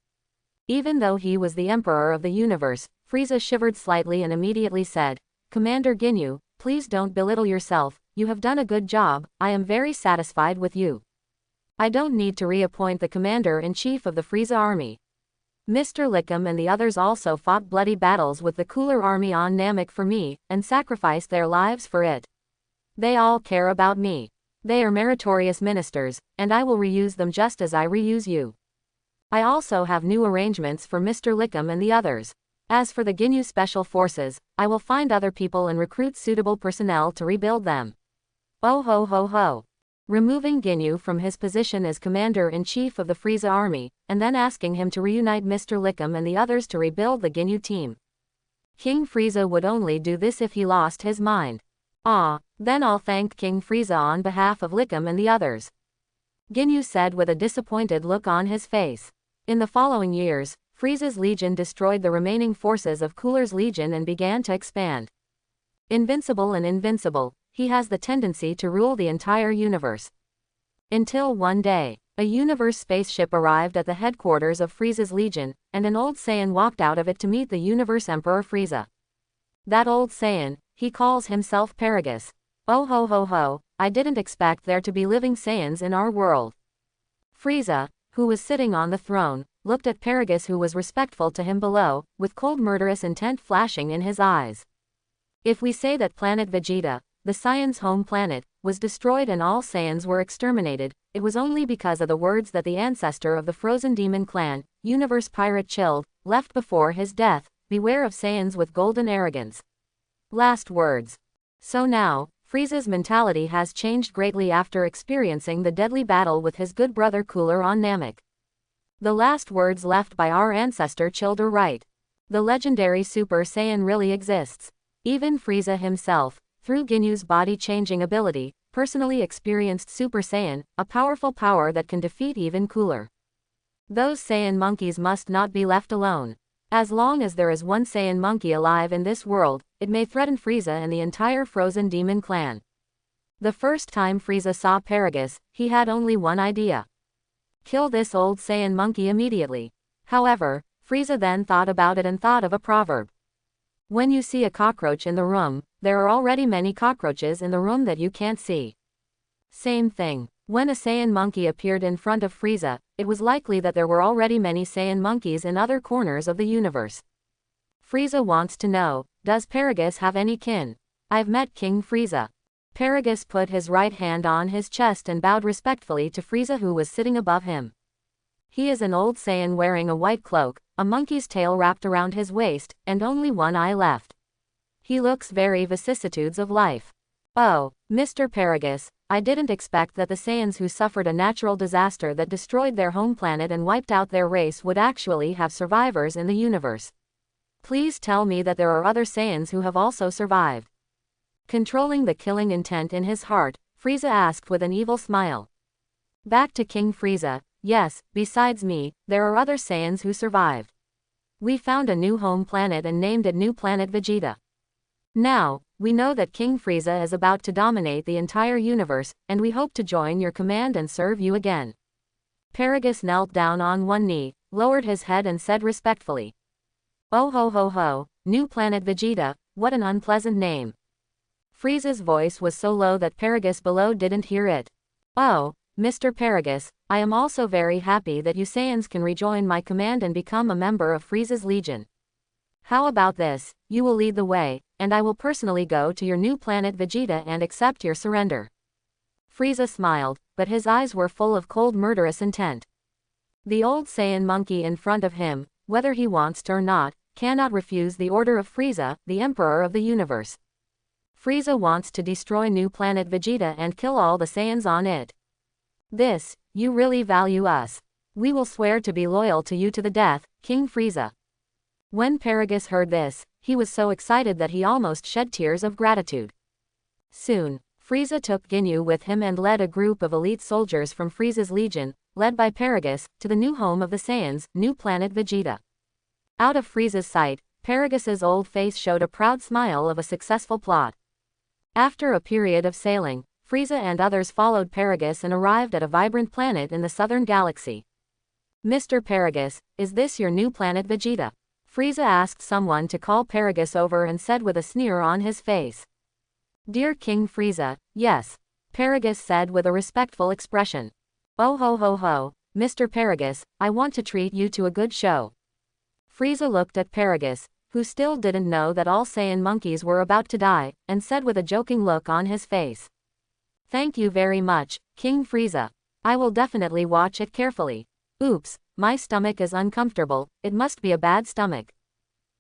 Even though he was the Emperor of the universe, Frieza shivered slightly and immediately said, Commander Ginyu, please don't belittle yourself, you have done a good job, I am very satisfied with you. I don't need to reappoint the Commander-in-Chief of the Frieza Army. Mr. Lickum and the others also fought bloody battles with the Cooler Army on Namek for me, and sacrificed their lives for it. They all care about me. They are meritorious ministers, and I will reuse them just as I reuse you. I also have new arrangements for Mr. Lickum and the others. As for the Ginyu Special Forces, I will find other people and recruit suitable personnel to rebuild them. Oh ho ho ho. Removing Ginyu from his position as Commander-in-Chief of the Frieza Army, and then asking him to reunite Mr. Lickum and the others to rebuild the Ginyu team. King Frieza would only do this if he lost his mind. Then I'll thank King Frieza on behalf of Lickum and the others. Ginyu said with a disappointed look on his face. In the following years, Frieza's legion destroyed the remaining forces of Cooler's legion and began to expand. Invincible and invincible, he has the tendency to rule the entire universe. Until one day, a universe spaceship arrived at the headquarters of Frieza's legion, and an old Saiyan walked out of it to meet the universe Emperor Frieza. That old Saiyan, he calls himself Paragus. Oh ho ho ho, I didn't expect there to be living Saiyans in our world. Frieza, who was sitting on the throne, looked at Paragus who was respectful to him below, with cold murderous intent flashing in his eyes. If we say that planet Vegeta, the Saiyans' home planet, was destroyed and all Saiyans were exterminated, it was only because of the words that the ancestor of the Frozen Demon clan, Universe Pirate Chilled, left before his death, beware of Saiyans with golden arrogance. Last words. So now, Frieza's mentality has changed greatly after experiencing the deadly battle with his good brother Cooler on Namek. The last words left by our ancestor Chilled are right. The legendary Super Saiyan really exists. Even Frieza himself, through Ginyu's body-changing ability, personally experienced Super Saiyan, a powerful power that can defeat even Cooler. Those Saiyan monkeys must not be left alone. As long as there is one Saiyan monkey alive in this world, it may threaten Frieza and the entire Frozen Demon clan. The first time Frieza saw Paragus, he had only one idea. Kill this old Saiyan monkey immediately. However, Frieza then thought about it and thought of a proverb. When you see a cockroach in the room, there are already many cockroaches in the room that you can't see. Same thing. When a Saiyan monkey appeared in front of Frieza, it was likely that there were already many Saiyan monkeys in other corners of the universe. Frieza wants to know, does Paragus have any kin? I've met King Frieza. Paragus put his right hand on his chest and bowed respectfully to Frieza who was sitting above him. He is an old Saiyan wearing a white cloak, a monkey's tail wrapped around his waist, and only one eye left. He looks very vicissitudes of life. Oh, Mr. Paragus, I didn't expect that the Saiyans who suffered a natural disaster that destroyed their home planet and wiped out their race would actually have survivors in the universe. Please tell me that there are other Saiyans who have also survived. Controlling the killing intent in his heart, Frieza asked with an evil smile. Back to King Frieza, yes, besides me, there are other Saiyans who survived. We found a new home planet and named it New Planet Vegeta. Now, we know that King Frieza is about to dominate the entire universe, and we hope to join your command and serve you again. Paragus knelt down on one knee, lowered his head and said respectfully. Oh ho ho ho, New Planet Vegeta, what an unpleasant name. Frieza's voice was so low that Paragus below didn't hear it. Oh, Mr. Paragus, I am also very happy that you Saiyans can rejoin my command and become a member of Frieza's Legion. How about this? You will lead the way, and I will personally go to your new planet Vegeta and accept your surrender. Frieza smiled, but his eyes were full of cold murderous intent. The old Saiyan monkey in front of him, whether he wants to or not, cannot refuse the order of Frieza, the Emperor of the Universe. Frieza wants to destroy new planet Vegeta and kill all the Saiyans on it. This, you really value us. We will swear to be loyal to you to the death, King Frieza. When Paragus heard this, he was so excited that he almost shed tears of gratitude. Soon, Frieza took Ginyu with him and led a group of elite soldiers from Frieza's Legion, led by Paragus, to the new home of the Saiyans, new planet Vegeta. Out of Frieza's sight, Paragus's old face showed a proud smile of a successful plot. After a period of sailing, Frieza and others followed Paragus and arrived at a vibrant planet in the southern galaxy. Mr. Paragus, is this your new planet Vegeta? Frieza asked someone to call Paragus over and said with a sneer on his face. Dear King Frieza, yes. Paragus said with a respectful expression. Oh ho ho ho, Mr. Paragus, I want to treat you to a good show. Frieza looked at Paragus, who still didn't know that all Saiyan monkeys were about to die, and said with a joking look on his face. Thank you very much, King Frieza. I will definitely watch it carefully. Oops, my stomach is uncomfortable, it must be a bad stomach.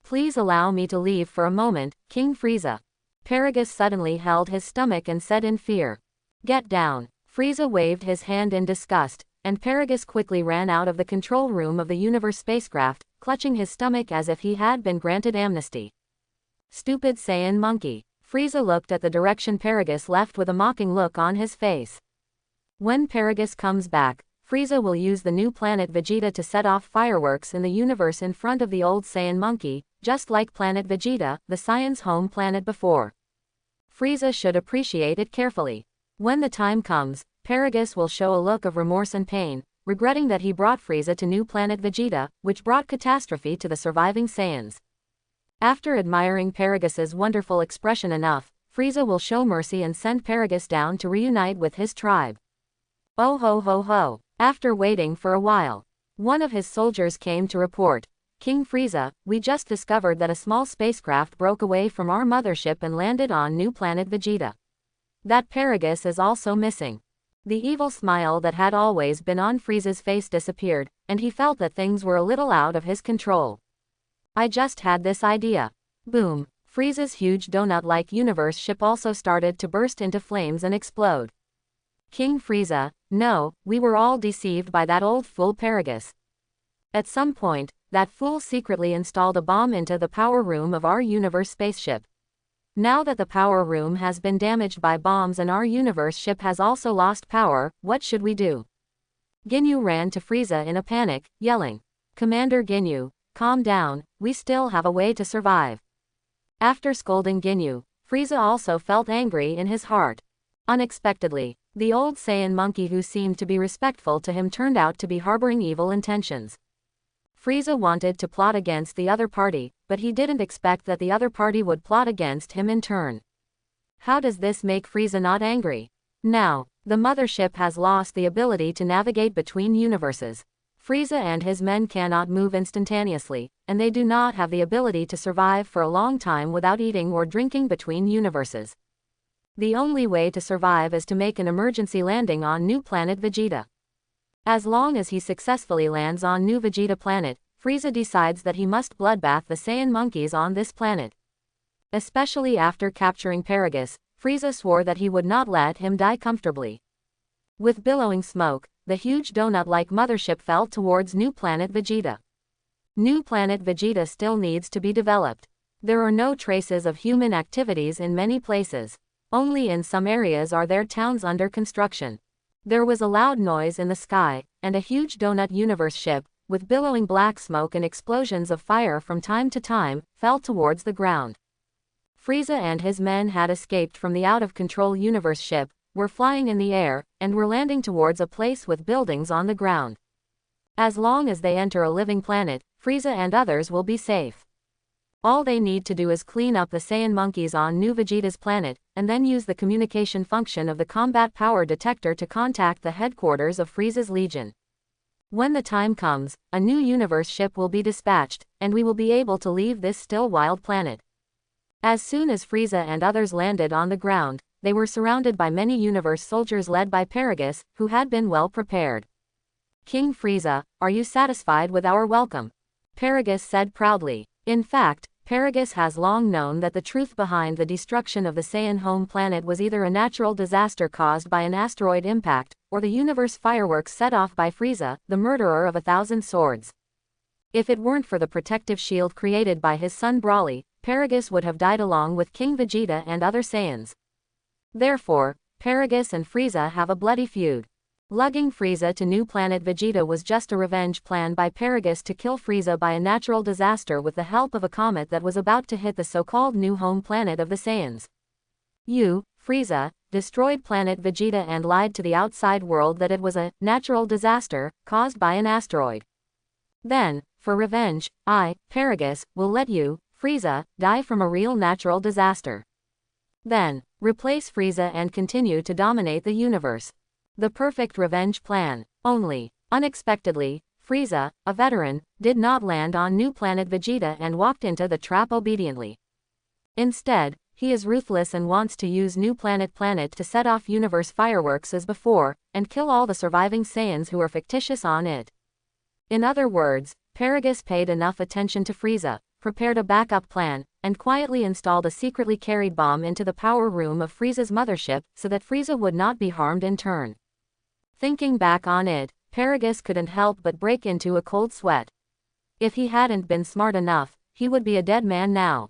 Please allow me to leave for a moment, King Frieza. Paragus suddenly held his stomach and said in fear. Get down. Frieza waved his hand in disgust, and Paragus quickly ran out of the control room of the universe spacecraft, clutching his stomach as if he had been granted amnesty. Stupid Saiyan monkey. Frieza looked at the direction Paragus left with a mocking look on his face. When Paragus comes back, Frieza will use the new planet Vegeta to set off fireworks in the universe in front of the old Saiyan monkey, just like planet Vegeta, the Saiyan's home planet before. Frieza should appreciate it carefully. When the time comes, Paragus will show a look of remorse and pain, regretting that he brought Frieza to new planet Vegeta, which brought catastrophe to the surviving Saiyans. After admiring Paragus's wonderful expression enough, Frieza will show mercy and send Paragus down to reunite with his tribe. Oh ho ho ho. After waiting for a while, one of his soldiers came to report, King Frieza, we just discovered that a small spacecraft broke away from our mothership and landed on new planet Vegeta. That Paragus is also missing. The evil smile that had always been on Frieza's face disappeared, and he felt that things were a little out of his control. I just had this idea. Boom. Frieza's huge donut-like universe ship also started to burst into flames and explode. King Frieza, no, we were all deceived by that old fool Paragus. At some point, that fool secretly installed a bomb into the power room of our universe spaceship. Now that the power room has been damaged by bombs and our universe ship has also lost power, what should we do? Ginyu ran to Frieza in a panic, yelling, Commander Ginyu, calm down, we still have a way to survive. After scolding Ginyu, Frieza also felt angry in his heart. Unexpectedly, the old Saiyan monkey who seemed to be respectful to him turned out to be harboring evil intentions. Frieza wanted to plot against the other party, but he didn't expect that the other party would plot against him in turn. How does this make Frieza not angry? Now, the mothership has lost the ability to navigate between universes. Frieza and his men cannot move instantaneously, and they do not have the ability to survive for a long time without eating or drinking between universes. The only way to survive is to make an emergency landing on new planet Vegeta. As long as he successfully lands on new Vegeta planet, Frieza decides that he must bloodbath the Saiyan monkeys on this planet. Especially after capturing Paragus, Frieza swore that he would not let him die comfortably. With billowing smoke, the huge donut-like mothership fell towards new planet Vegeta. New planet Vegeta still needs to be developed. There are no traces of human activities in many places. Only in some areas are there towns under construction. There was a loud noise in the sky, and a huge donut universe ship, with billowing black smoke and explosions of fire from time to time, fell towards the ground. Frieza and his men had escaped from the out-of-control universe ship, were flying in the air, and were landing towards a place with buildings on the ground. As long as they enter a living planet, Frieza and others will be safe. All they need to do is clean up the Saiyan monkeys on New Vegeta's planet, and then use the communication function of the combat power detector to contact the headquarters of Frieza's Legion. When the time comes, a new universe ship will be dispatched, and we will be able to leave this still wild planet. As soon as Frieza and others landed on the ground, they were surrounded by many universe soldiers led by Paragus, who had been well prepared. King Frieza, are you satisfied with our welcome? Paragus said proudly. In fact, Paragus has long known that the truth behind the destruction of the Saiyan home planet was either a natural disaster caused by an asteroid impact, or the universe fireworks set off by Frieza, the murderer of 1,000 swords. If it weren't for the protective shield created by his son Broly, Paragus would have died along with King Vegeta and other Saiyans. Therefore, Paragus and Frieza have a bloody feud. Lugging Frieza to new planet Vegeta was just a revenge plan by Paragus to kill Frieza by a natural disaster with the help of a comet that was about to hit the so-called new home planet of the Saiyans. You, Frieza, destroyed planet Vegeta and lied to the outside world that it was a natural disaster caused by an asteroid. Then, for revenge, I, Paragus, will let you, Frieza, die from a real natural disaster. Then, replace Frieza and continue to dominate the universe. The perfect revenge plan. Only, unexpectedly, Frieza, a veteran, did not land on new planet Vegeta and walked into the trap obediently. Instead, he is ruthless and wants to use new planet to set off universe fireworks as before, and kill all the surviving Saiyans who are fictitious on it. In other words, Paragus paid enough attention to Frieza, prepared a backup plan, and quietly installed a secretly carried bomb into the power room of Frieza's mothership so that Frieza would not be harmed in turn. Thinking back on it, Paragus couldn't help but break into a cold sweat. If he hadn't been smart enough, he would be a dead man now.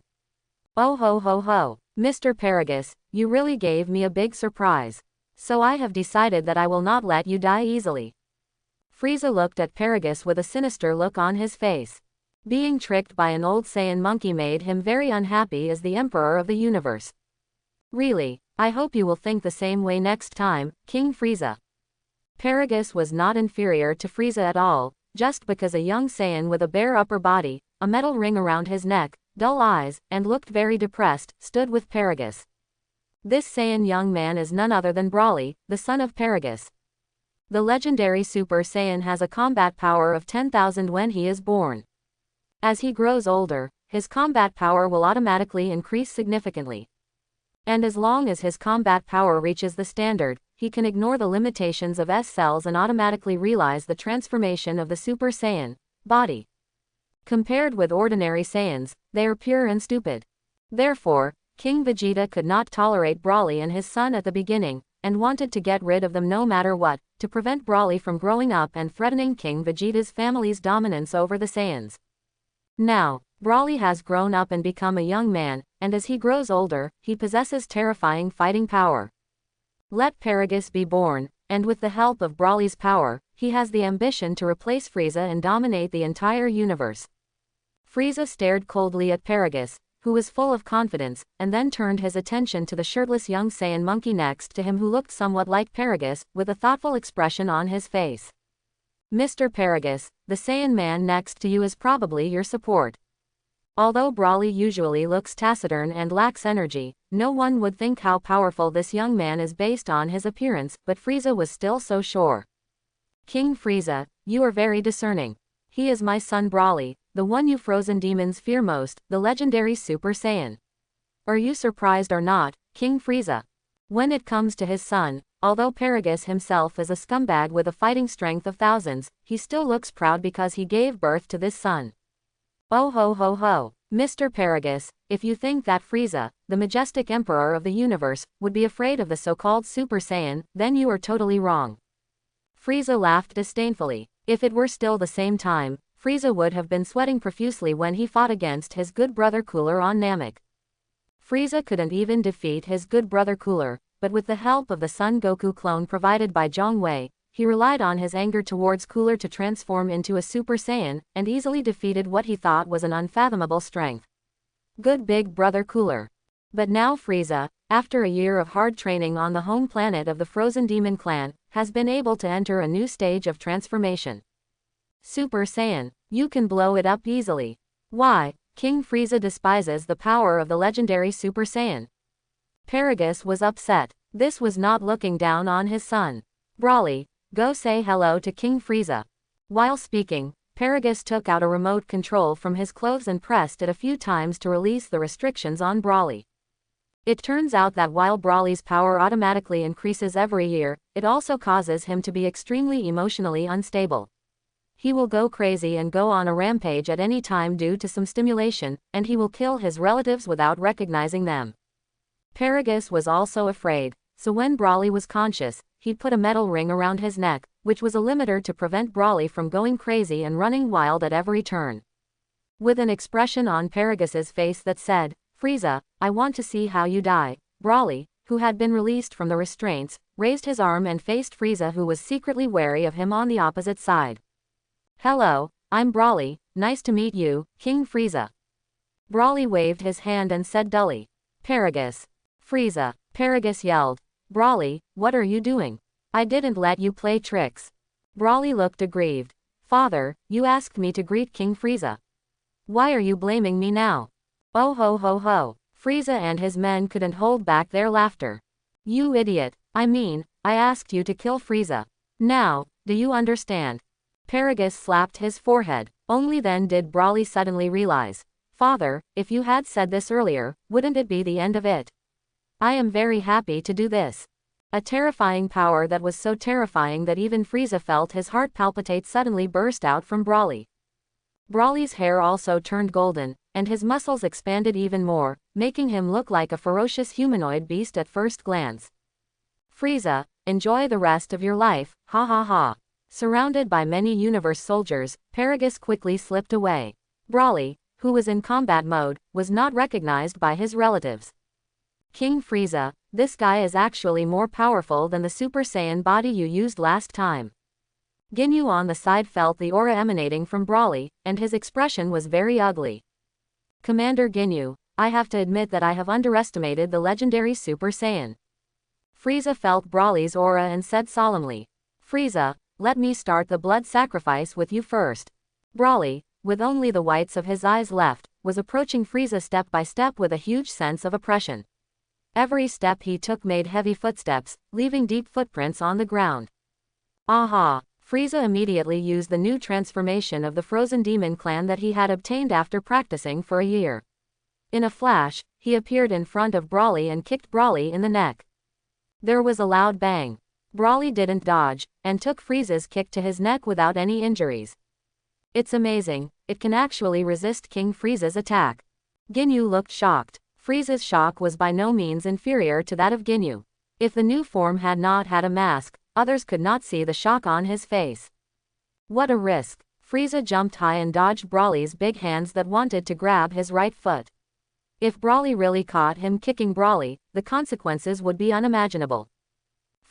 Oh ho ho ho, Mr. Paragus, you really gave me a big surprise. So I have decided that I will not let you die easily. Frieza looked at Paragus with a sinister look on his face. Being tricked by an old Saiyan monkey made him very unhappy as the Emperor of the universe. Really, I hope you will think the same way next time, King Frieza. Paragus was not inferior to Frieza at all, just because a young Saiyan with a bare upper body, a metal ring around his neck, dull eyes, and looked very depressed, stood with Paragus. This Saiyan young man is none other than Broly, the son of Paragus. The legendary Super Saiyan has a combat power of 10,000 when he is born. As he grows older, his combat power will automatically increase significantly. And as long as his combat power reaches the standard, he can ignore the limitations of S cells and automatically realize the transformation of the Super Saiyan body. Compared with ordinary Saiyans, they are pure and stupid. Therefore, King Vegeta could not tolerate Broly and his son at the beginning, and wanted to get rid of them no matter what, to prevent Broly from growing up and threatening King Vegeta's family's dominance over the Saiyans. Now, Broly has grown up and become a young man, and as he grows older, he possesses terrifying fighting power. Let Paragus be born, and with the help of Broly's power, he has the ambition to replace Frieza and dominate the entire universe. Frieza stared coldly at Paragus, who was full of confidence, and then turned his attention to the shirtless young Saiyan monkey next to him who looked somewhat like Paragus, with a thoughtful expression on his face. Mr. Paragus, the Saiyan man next to you is probably your support. Although Broly usually looks taciturn and lacks energy, no one would think how powerful this young man is based on his appearance, but Frieza was still so sure. King Frieza, you are very discerning. He is my son Broly, the one you frozen demons fear most, the legendary Super Saiyan. Are you surprised or not, King Frieza? When it comes to his son, although Paragus himself is a scumbag with a fighting strength of thousands, he still looks proud because he gave birth to this son. Oh ho ho ho, Mr. Paragus, if you think that Frieza, the majestic emperor of the universe, would be afraid of the so-called Super Saiyan, then you are totally wrong. Frieza laughed disdainfully. If it were still the same time, Frieza would have been sweating profusely when he fought against his good brother Cooler on Namek. Frieza couldn't even defeat his good brother Cooler, but with the help of the Son Goku clone provided by Zhong Wei, he relied on his anger towards Cooler to transform into a Super Saiyan, and easily defeated what he thought was an unfathomable strength. Good big brother Cooler. But now Frieza, after a year of hard training on the home planet of the Frozen Demon Clan, has been able to enter a new stage of transformation. Super Saiyan, you can blow it up easily. Why, King Frieza despises the power of the legendary Super Saiyan. Paragus was upset. This was not looking down on his son. Brawly, go say hello to King Frieza. While speaking, Paragus took out a remote control from his clothes and pressed it a few times to release the restrictions on Brawly. It turns out that while Brawly's power automatically increases every year, it also causes him to be extremely emotionally unstable. He will go crazy and go on a rampage at any time due to some stimulation, and he will kill his relatives without recognizing them. Paragus was also afraid, so when Brawly was conscious, he put a metal ring around his neck, which was a limiter to prevent Brawly from going crazy and running wild at every turn. With an expression on Paragus's face that said, "Frieza, I want to see how you die," Brawly, who had been released from the restraints, raised his arm and faced Frieza, who was secretly wary of him on the opposite side. "Hello, I'm Brawly, nice to meet you, King Frieza." Brawly waved his hand and said dully, "Paragus." "Frieza," Paragus yelled. "Brawly, what are you doing? I didn't let you play tricks." Brawly looked aggrieved. "Father, you asked me to greet King Frieza. Why are you blaming me now?" "Oh ho ho ho." Frieza and his men couldn't hold back their laughter. "You idiot, I mean, I asked you to kill Frieza. Now, do you understand?" Paragus slapped his forehead. Only then did Brawly suddenly realize, "Father, if you had said this earlier, wouldn't it be the end of it? I am very happy to do this." A terrifying power that was so terrifying that even Frieza felt his heart palpitate suddenly burst out from Brawly. Brawly's hair also turned golden, and his muscles expanded even more, making him look like a ferocious humanoid beast at first glance. "Frieza, enjoy the rest of your life, ha ha ha." Surrounded by many universe soldiers, Paragus quickly slipped away. Brawly, who was in combat mode, was not recognized by his relatives. "King Frieza, this guy is actually more powerful than the Super Saiyan body you used last time." Ginyu on the side felt the aura emanating from Brawly, and his expression was very ugly. "Commander Ginyu, I have to admit that I have underestimated the legendary Super Saiyan." Frieza felt Brawly's aura and said solemnly, "Frieza, let me start the blood sacrifice with you first." Brawly, with only the whites of his eyes left, was approaching Frieza step by step with a huge sense of oppression. Every step he took made heavy footsteps, leaving deep footprints on the ground. Aha! Frieza immediately used the new transformation of the Frozen Demon clan that he had obtained after practicing for a year. In a flash, he appeared in front of Brawly and kicked Brawly in the neck. There was a loud bang. Brawly didn't dodge, and took Frieza's kick to his neck without any injuries. It's amazing, it can actually resist King Frieza's attack. Ginyu looked shocked. Frieza's shock was by no means inferior to that of Ginyu. If the new form had not had a mask, others could not see the shock on his face. What a risk! Frieza jumped high and dodged Brawly's big hands that wanted to grab his right foot. If Brawly really caught him kicking Brawly, the consequences would be unimaginable.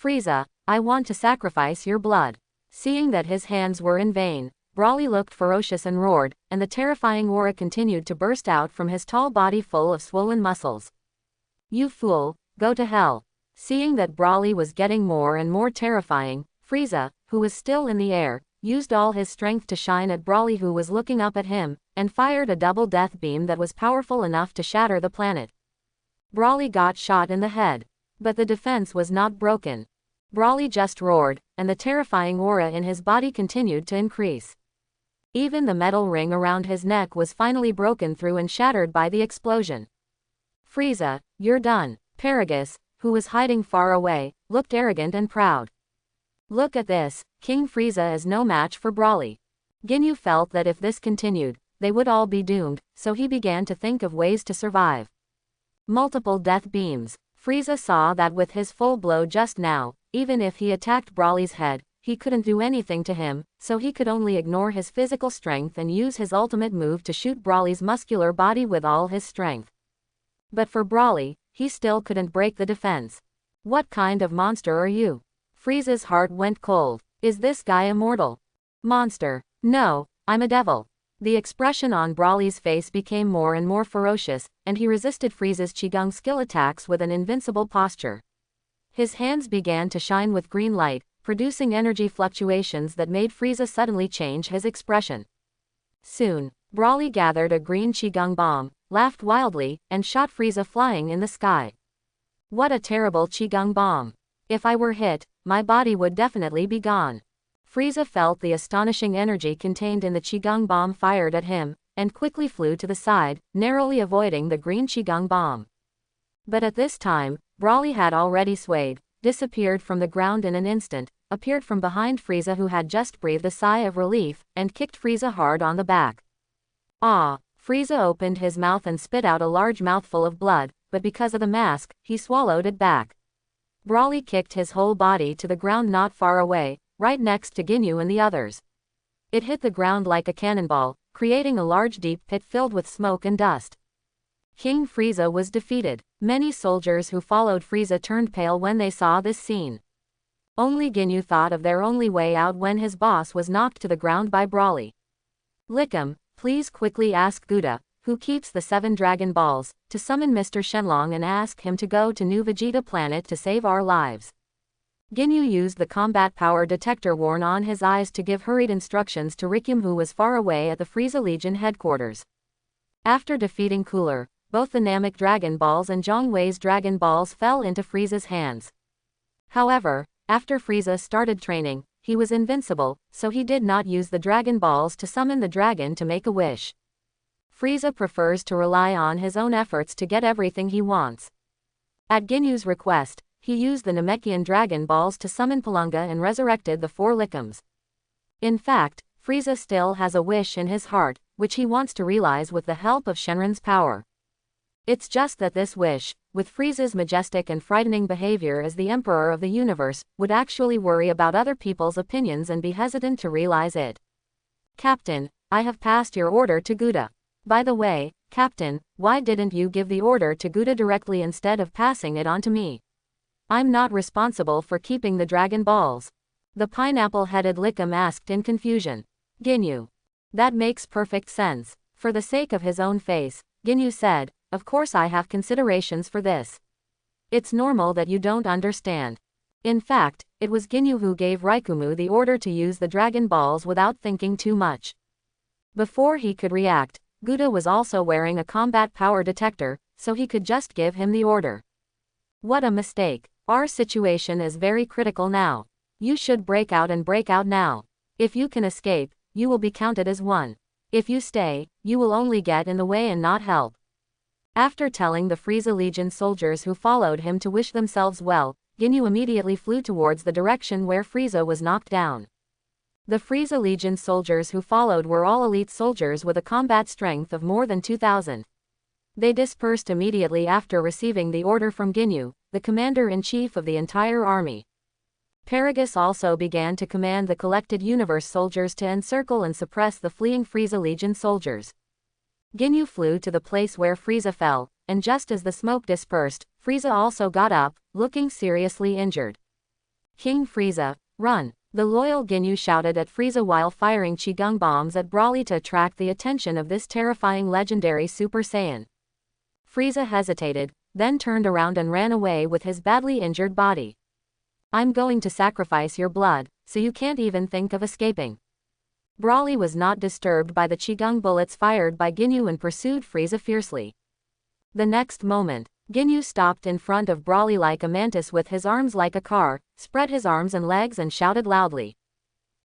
"Frieza, I want to sacrifice your blood." Seeing that his hands were in vain, Brawly looked ferocious and roared, and the terrifying aura continued to burst out from his tall body full of swollen muscles. "You fool, go to hell." Seeing that Brawly was getting more and more terrifying, Frieza, who was still in the air, used all his strength to shine at Brawly, who was looking up at him, and fired a double death beam that was powerful enough to shatter the planet. Brawly got shot in the head. But the defense was not broken. Brawly just roared, and the terrifying aura in his body continued to increase. Even the metal ring around his neck was finally broken through and shattered by the explosion. "Frieza, you're done." Paragus, who was hiding far away, looked arrogant and proud. "Look at this, King Frieza is no match for Brawly." Ginyu felt that if this continued, they would all be doomed, so he began to think of ways to survive. Multiple death beams. Frieza saw that with his full blow just now, even if he attacked Brawly's head, he couldn't do anything to him, so he could only ignore his physical strength and use his ultimate move to shoot Brawly's muscular body with all his strength. But for Brawly, he still couldn't break the defense. "What kind of monster are you?" Frieza's heart went cold. "Is this guy immortal?" "Monster. No, I'm a devil." The expression on Brawly's face became more and more ferocious, and he resisted Frieza's Qigong skill attacks with an invincible posture. His hands began to shine with green light, producing energy fluctuations that made Frieza suddenly change his expression. Soon, Brawly gathered a green Qigong bomb, laughed wildly, and shot Frieza flying in the sky. What a terrible Qigong bomb. If I were hit, my body would definitely be gone. Frieza felt the astonishing energy contained in the Qigong bomb fired at him, and quickly flew to the side, narrowly avoiding the green Qigong bomb. But at this time, Brawly had already swayed, disappeared from the ground in an instant, appeared from behind Frieza, who had just breathed a sigh of relief, and kicked Frieza hard on the back. Ah! Frieza opened his mouth and spit out a large mouthful of blood, but because of the mask, he swallowed it back. Brawly kicked his whole body to the ground not far away, right next to Ginyu and the others. It hit the ground like a cannonball, creating a large deep pit filled with smoke and dust. King Frieza was defeated. Many soldiers who followed Frieza turned pale when they saw this scene. Only Ginyu thought of their only way out when his boss was knocked to the ground by Brawly. "Lick him, please," quickly asked Gouda, who keeps the 7 Dragon Balls, to summon Mr. Shenlong and ask him to go to New Vegeta planet to save our lives. Ginyu used the combat power detector worn on his eyes to give hurried instructions to Rikyum, who was far away at the Frieza Legion headquarters. After defeating Cooler, both the Namek Dragon Balls and Zhongwei's Dragon Balls fell into Frieza's hands. However, after Frieza started training, he was invincible, so he did not use the Dragon Balls to summon the dragon to make a wish. Frieza prefers to rely on his own efforts to get everything he wants. At Ginyu's request, he used the Namekian Dragon Balls to summon Palunga and resurrected the 4 Lickums. In fact, Frieza still has a wish in his heart, which he wants to realize with the help of Shenron's power. It's just that this wish, with Frieza's majestic and frightening behavior as the Emperor of the universe, would actually worry about other people's opinions and be hesitant to realize it. "Captain, I have passed your order to Gouda. By the way, Captain, why didn't you give the order to Gouda directly instead of passing it on to me? I'm not responsible for keeping the Dragon Balls." The pineapple-headed Lickum asked in confusion. "Ginyu. That makes perfect sense." For the sake of his own face, Ginyu said, "Of course I have considerations for this. It's normal that you don't understand." In fact, it was Ginyu who gave Raikumu the order to use the Dragon Balls without thinking too much. Before he could react, Gouda was also wearing a combat power detector, so he could just give him the order. "What a mistake. Our situation is very critical now. You should break out and break out now. If you can escape, you will be counted as one. If you stay, you will only get in the way and not help." After telling the Frieza Legion soldiers who followed him to wish themselves well, Ginyu immediately flew towards the direction where Frieza was knocked down. The Frieza Legion soldiers who followed were all elite soldiers with a combat strength of more than 2,000. They dispersed immediately after receiving the order from Ginyu, the commander-in-chief of the entire army. Paragus also began to command the collected universe soldiers to encircle and suppress the fleeing Frieza Legion soldiers. Ginyu flew to the place where Frieza fell, and just as the smoke dispersed, Frieza also got up, looking seriously injured. "King Frieza, run!" The loyal Ginyu shouted at Frieza while firing Qigong bombs at Brawly to attract the attention of this terrifying legendary Super Saiyan. Frieza hesitated, then turned around and ran away with his badly injured body. "I'm going to sacrifice your blood, so you can't even think of escaping." Brawly was not disturbed by the Qigong bullets fired by Ginyu and pursued Frieza fiercely. The next moment, Ginyu stopped in front of Brawly like a mantis with his arms like a car, spread his arms and legs and shouted loudly.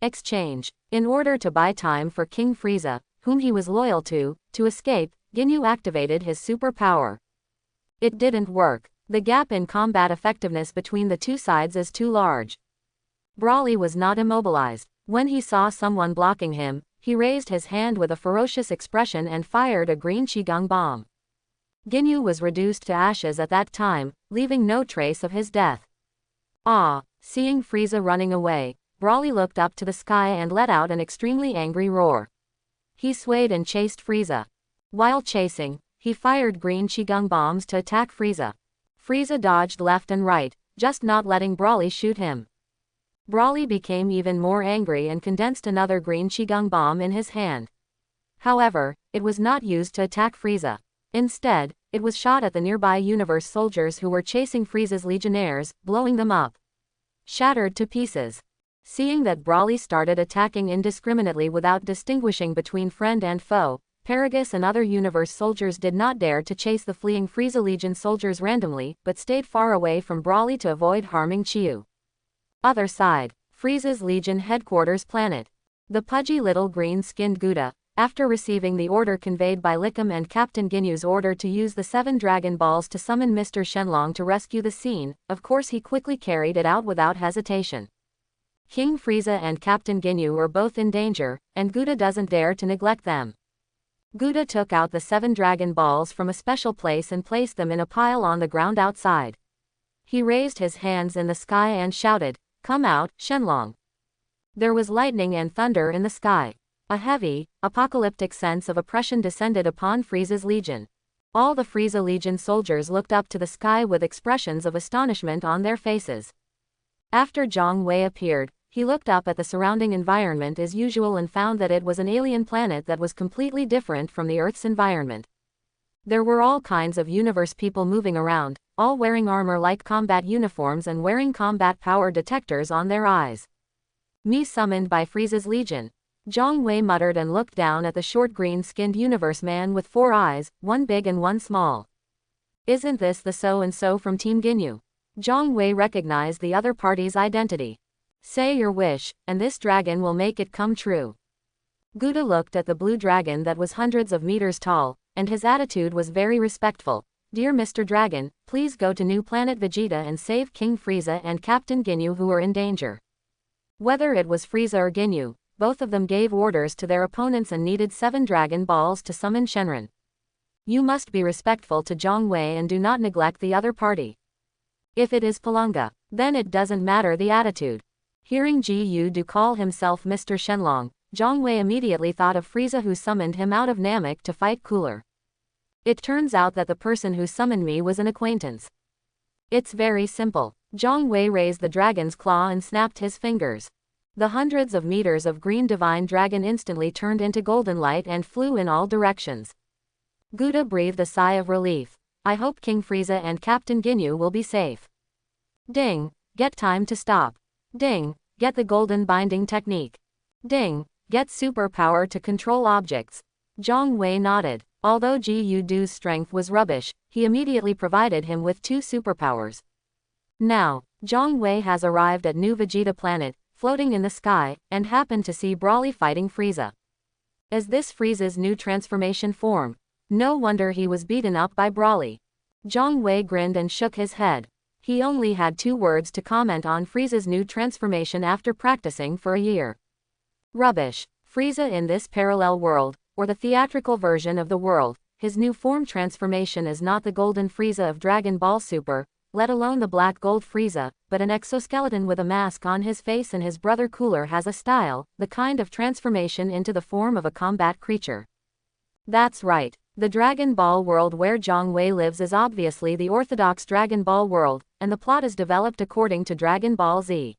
"Exchange." In order to buy time for King Frieza, whom he was loyal to escape, Ginyu activated his super power. It didn't work. The gap in combat effectiveness between the two sides is too large. Brawly was not immobilized. When he saw someone blocking him, he raised his hand with a ferocious expression and fired a green Qigong bomb. Ginyu was reduced to ashes at that time, leaving no trace of his death. Ah! Seeing Frieza running away, Brawly looked up to the sky and let out an extremely angry roar. He swayed and chased Frieza. While chasing, he fired green Qigong bombs to attack Frieza. Frieza dodged left and right, just not letting Brawly shoot him. Brawly became even more angry and condensed another green Qigong bomb in his hand. However, it was not used to attack Frieza. Instead, it was shot at the nearby universe soldiers who were chasing Frieza's legionnaires, blowing them up. Shattered to pieces. Seeing that Brawly started attacking indiscriminately without distinguishing between friend and foe, Paragus and other universe soldiers did not dare to chase the fleeing Frieza Legion soldiers randomly, but stayed far away from Brawly to avoid harming Chiu. Other side. Frieza's Legion headquarters planet. The pudgy little green-skinned Gouda, after receiving the order conveyed by Lickham and Captain Ginyu's order to use the 7 Dragon Balls to summon Mr. Shenlong to rescue the scene, of course he quickly carried it out without hesitation. King Frieza and Captain Ginyu were both in danger, and Gouda doesn't dare to neglect them. Gouda took out the 7 Dragon Balls from a special place and placed them in a pile on the ground outside. He raised his hands in the sky and shouted, "Come out, Shenlong." There was lightning and thunder in the sky. A heavy, apocalyptic sense of oppression descended upon Frieza's Legion. All the Frieza Legion soldiers looked up to the sky with expressions of astonishment on their faces. After Zhang Wei appeared, he looked up at the surrounding environment as usual and found that it was an alien planet that was completely different from the Earth's environment. There were all kinds of universe people moving around, all wearing armor-like combat uniforms and wearing combat power detectors on their eyes. "Me summoned by Frieza's Legion," Zhang Wei muttered and looked down at the short green-skinned universe man with 4 eyes, one big and one small. "Isn't this the so-and-so from Team Ginyu?" Zhang Wei recognized the other party's identity. "Say your wish, and this dragon will make it come true." Gouda looked at the blue dragon that was hundreds of meters tall, and his attitude was very respectful. "Dear Mr. Dragon, please go to New Planet Vegeta and save King Frieza and Captain Ginyu who are in danger." Whether it was Frieza or Ginyu, both of them gave orders to their opponents and needed 7 Dragon Balls to summon Shenron. You must be respectful to Zhang Wei and do not neglect the other party. If it is Palunga, then it doesn't matter the attitude. Hearing Ji Yu do call himself Mr. Shenlong, Zhang Wei immediately thought of Frieza who summoned him out of Namek to fight Cooler. It turns out that the person who summoned me was an acquaintance. It's very simple. Zhang Wei raised the dragon's claw and snapped his fingers. The hundreds of meters of green divine dragon instantly turned into golden light and flew in all directions. Gouda breathed a sigh of relief. "I hope King Frieza and Captain Ginyu will be safe." Ding, get time to stop. Ding, get the golden binding technique. Ding, get superpower to control objects. Zhang Wei nodded. Although Ji Yudu's strength was rubbish, he immediately provided him with 2 superpowers. Now, Zhang Wei has arrived at New Vegeta Planet, floating in the sky, and happened to see Brawly fighting Frieza. Is this Frieza's new transformation form? No wonder he was beaten up by Brawly. Zhang Wei grinned and shook his head. He only had 2 words to comment on Frieza's new transformation after practicing for a year. Rubbish. Frieza in this parallel world, or the theatrical version of the world, his new form transformation is not the Golden Frieza of Dragon Ball Super, let alone the Black Gold Frieza, but an exoskeleton with a mask on his face, and his brother Cooler has a style, the kind of transformation into the form of a combat creature. That's right. The Dragon Ball world where Zhang Wei lives is obviously the orthodox Dragon Ball world, and the plot is developed according to Dragon Ball Z.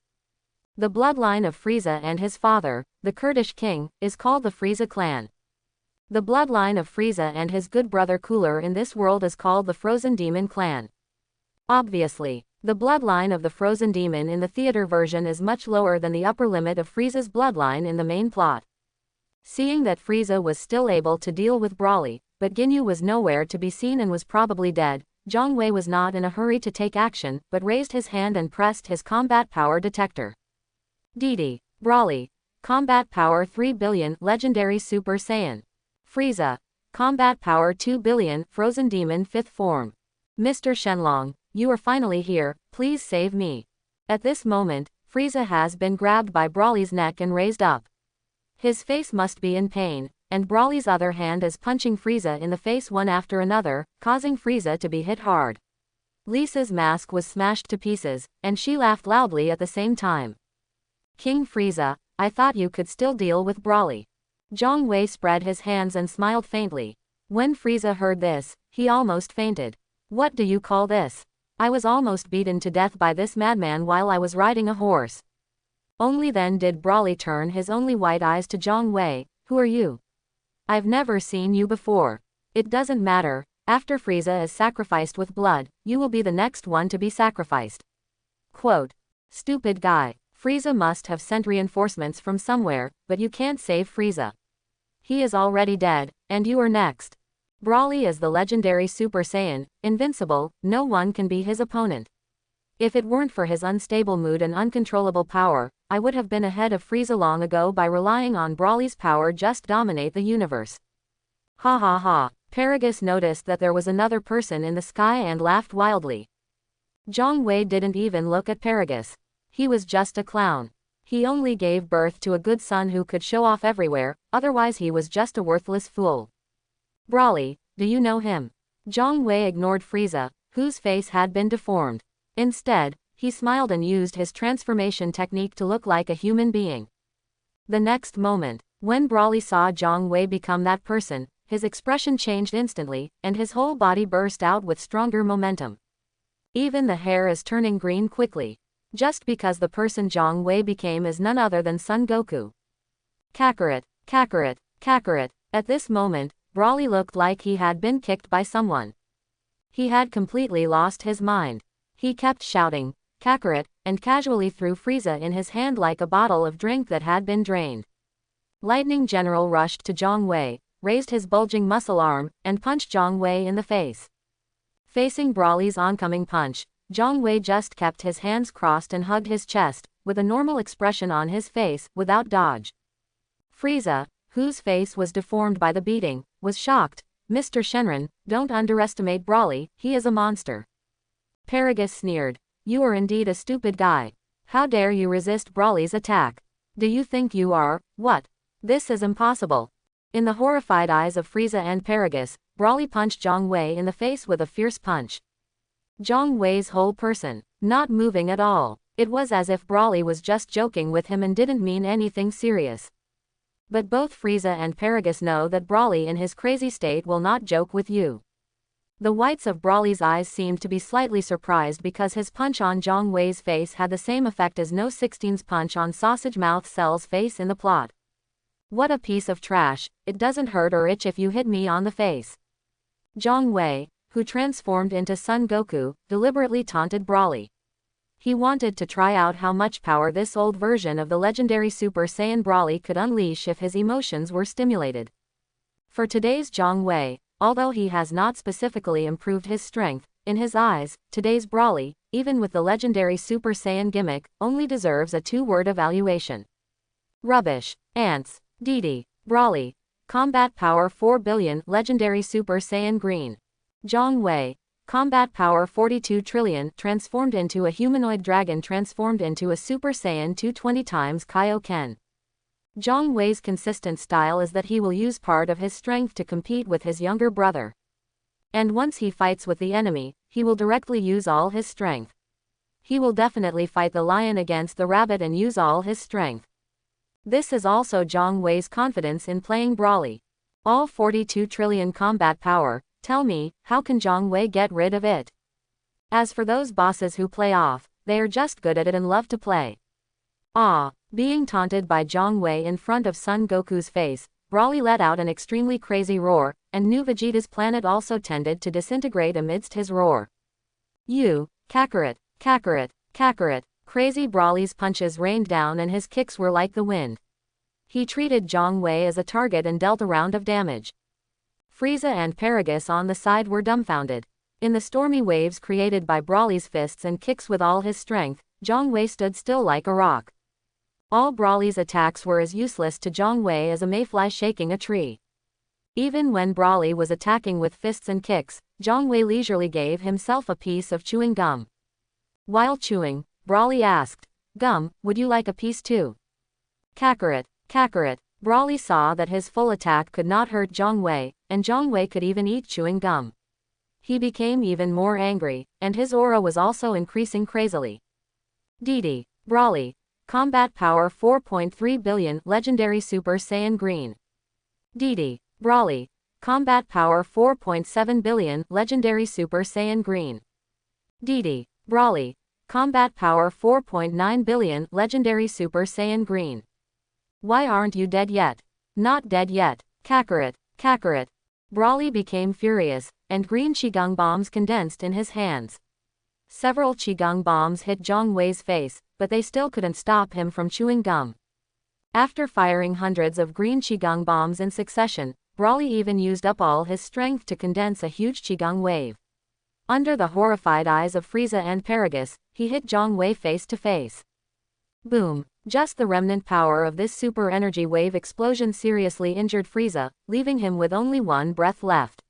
The bloodline of Frieza and his father, the Kurdish king, is called the Frieza clan. The bloodline of Frieza and his good brother Cooler in this world is called the Frozen Demon clan. Obviously, the bloodline of the Frozen Demon in the theater version is much lower than the upper limit of Frieza's bloodline in the main plot. Seeing that Frieza was still able to deal with Brawly, but Ginyu was nowhere to be seen and was probably dead, Zhang Wei was not in a hurry to take action, but raised his hand and pressed his combat power detector. DD. Brawly. Combat power 3 billion, Legendary Super Saiyan. Frieza. Combat power 2 billion, Frozen Demon 5th form. Mr. Shenlong, you are finally here, please save me. At this moment, Frieza has been grabbed by Brawly's neck and raised up. His face must be in pain, and Brawly's other hand is punching Frieza in the face one after another, causing Frieza to be hit hard. Lisa's mask was smashed to pieces, and she laughed loudly at the same time. King Frieza, I thought you could still deal with Brawly. Zhang Wei spread his hands and smiled faintly. When Frieza heard this, he almost fainted. What do you call this? I was almost beaten to death by this madman while I was riding a horse. Only then did Brawly turn his only white eyes to Zhang Wei. Who are you? I've never seen you before. It doesn't matter, after Frieza is sacrificed with blood, you will be the next one to be sacrificed. Quote. Stupid guy. Frieza must have sent reinforcements from somewhere, but you can't save Frieza. He is already dead, and you are next. Broly is the legendary Super Saiyan, invincible, no one can be his opponent. If it weren't for his unstable mood and uncontrollable power, I would have been ahead of Frieza long ago by relying on Broly's power just dominate the universe. Ha ha ha. Paragus noticed that there was another person in the sky and laughed wildly. Zhang Wei didn't even look at Paragus. He was just a clown. He only gave birth to a good son who could show off everywhere, otherwise he was just a worthless fool. Broly, do you know him? Zhang Wei ignored Frieza, whose face had been deformed. Instead, he smiled and used his transformation technique to look like a human being. The next moment, when Broly saw Zhang Wei become that person, his expression changed instantly, and his whole body burst out with stronger momentum. Even the hair is turning green quickly. Just because the person Zhang Wei became is none other than Son Goku. Kakarot, Kakarot, Kakarot. At this moment, Broly looked like he had been kicked by someone. He had completely lost his mind. He kept shouting, Kakarot, and casually threw Frieza in his hand like a bottle of drink that had been drained. Lightning General rushed to Zhang Wei, raised his bulging muscle arm, and punched Zhang Wei in the face. Facing Broly's oncoming punch, Zhang Wei just kept his hands crossed and hugged his chest, with a normal expression on his face, without dodge. Frieza, whose face was deformed by the beating, was shocked. Mr. Shenron, don't underestimate Broly, he is a monster. Paragus sneered. You are indeed a stupid guy. How dare you resist Broly's attack? Do you think you are, what? This is impossible. In the horrified eyes of Frieza and Paragus, Broly punched Zhang Wei in the face with a fierce punch. Zhang Wei's whole person, not moving at all. It was as if Broly was just joking with him and didn't mean anything serious. But both Frieza and Paragus know that Broly in his crazy state will not joke with you. The whites of Broly's eyes seemed to be slightly surprised because his punch on Zhang Wei's face had the same effect as No 16's punch on Sausage Mouth Cell's face in the plot. What a piece of trash, it doesn't hurt or itch if you hit me on the face. Zhang Wei, who transformed into Son Goku, deliberately taunted Broly. He wanted to try out how much power this old version of the legendary Super Saiyan Broly could unleash if his emotions were stimulated. For today's Zhang Wei, although he has not specifically improved his strength, in his eyes, today's Broly, even with the legendary Super Saiyan gimmick, only deserves a 2-word evaluation. Rubbish. Ants. DD. Broly. Combat Power 4 billion, Legendary Super Saiyan Green. Zhang Wei. Combat Power 42 trillion, transformed into a humanoid dragon, transformed into a Super Saiyan 220 times Kaioken. Zhang Wei's consistent style is that he will use part of his strength to compete with his younger brother. And once he fights with the enemy, he will directly use all his strength. He will definitely fight the lion against the rabbit and use all his strength. This is also Zhang Wei's confidence in playing Broly. All 42 trillion combat power, tell me, how can Zhang Wei get rid of it? As for those bosses who play off, they are just good at it and love to play. Ah, being taunted by Zhang Wei in front of Son Goku's face, Broly let out an extremely crazy roar, and knew Vegeta's planet also tended to disintegrate amidst his roar. You, Kakarot, Kakarot, Kakarot. Crazy Broly's punches rained down and his kicks were like the wind. He treated Zhang Wei as a target and dealt a round of damage. Frieza and Paragus on the side were dumbfounded. In the stormy waves created by Broly's fists and kicks with all his strength, Zhang Wei stood still like a rock. All Broly's attacks were as useless to Zhang Wei as a mayfly shaking a tree. Even when Broly was attacking with fists and kicks, Zhang Wei leisurely gave himself a piece of chewing gum. While chewing, Broly asked, Gum, would you like a piece too? Kakarot, Kakarot. Broly saw that his full attack could not hurt Zhang Wei, and Zhang Wei could even eat chewing gum. He became even more angry, and his aura was also increasing crazily. DD. Broly. Combat Power 4.3 billion, Legendary Super Saiyan Green. DD. Broly. Combat Power 4.7 billion, Legendary Super Saiyan Green. DD. Broly. Combat Power 4.9 billion, Legendary Super Saiyan Green. Why aren't you dead yet? Not dead yet. Kakarot, Kakarot. Broly became furious, and green Qigong bombs condensed in his hands. Several Qigong bombs hit Zhang Wei's face, but they still couldn't stop him from chewing gum. After firing hundreds of green qigong bombs in succession, Brawly even used up all his strength to condense a huge qigong wave. Under the horrified eyes of Frieza and Paragus, he hit Zhang Wei face to face. Boom! Just the remnant power of this super energy wave explosion seriously injured Frieza, leaving him with only one breath left.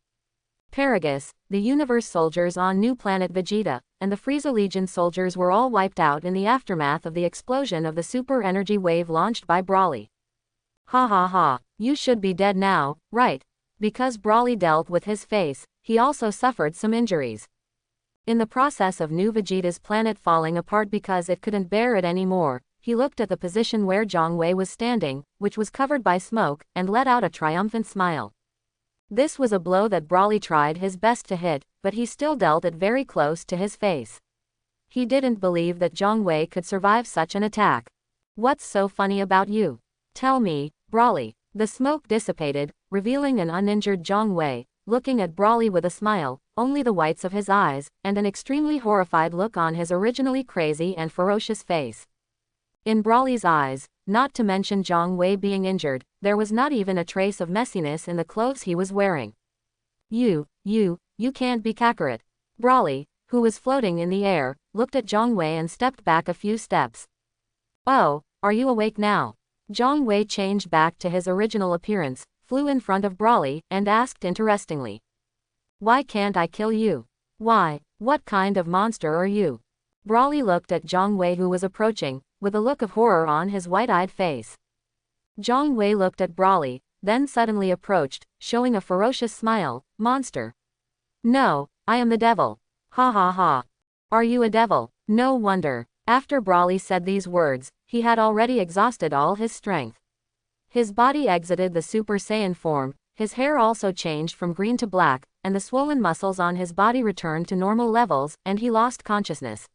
Paragus, the universe soldiers on new planet Vegeta, and the Frieza Legion soldiers were all wiped out in the aftermath of the explosion of the super energy wave launched by Brawly. Ha ha ha, you should be dead now, right? Because Brawly dealt with his face, he also suffered some injuries. In the process of New Vegeta's planet falling apart because it couldn't bear it anymore, he looked at the position where Zhang Wei was standing, which was covered by smoke, and let out a triumphant smile. This was a blow that Brawly tried his best to hit, but he still dealt it very close to his face. He didn't believe that Zhang Wei could survive such an attack. What's so funny about you? Tell me, Brawly. The smoke dissipated, revealing an uninjured Zhang Wei, looking at Brawly with a smile, only the whites of his eyes, and an extremely horrified look on his originally crazy and ferocious face. In Brawly's eyes, not to mention Zhang Wei being injured, there was not even a trace of messiness in the clothes he was wearing. You can't be Kakarot. Brawly, who was floating in the air, looked at Zhang Wei and stepped back a few steps. Oh, are you awake now? Zhang Wei changed back to his original appearance, flew in front of Brawly, and asked interestingly. Why can't I kill you? Why, what kind of monster are you? Brawly looked at Zhang Wei who was approaching, with a look of horror on his white-eyed face. Zhang Wei looked at Brawly, then suddenly approached, showing a ferocious smile. Monster. No, I am the devil. Ha ha ha. Are you a devil? No wonder. After Brawly said these words, he had already exhausted all his strength. His body exited the Super Saiyan form, his hair also changed from green to black, and the swollen muscles on his body returned to normal levels, and he lost consciousness.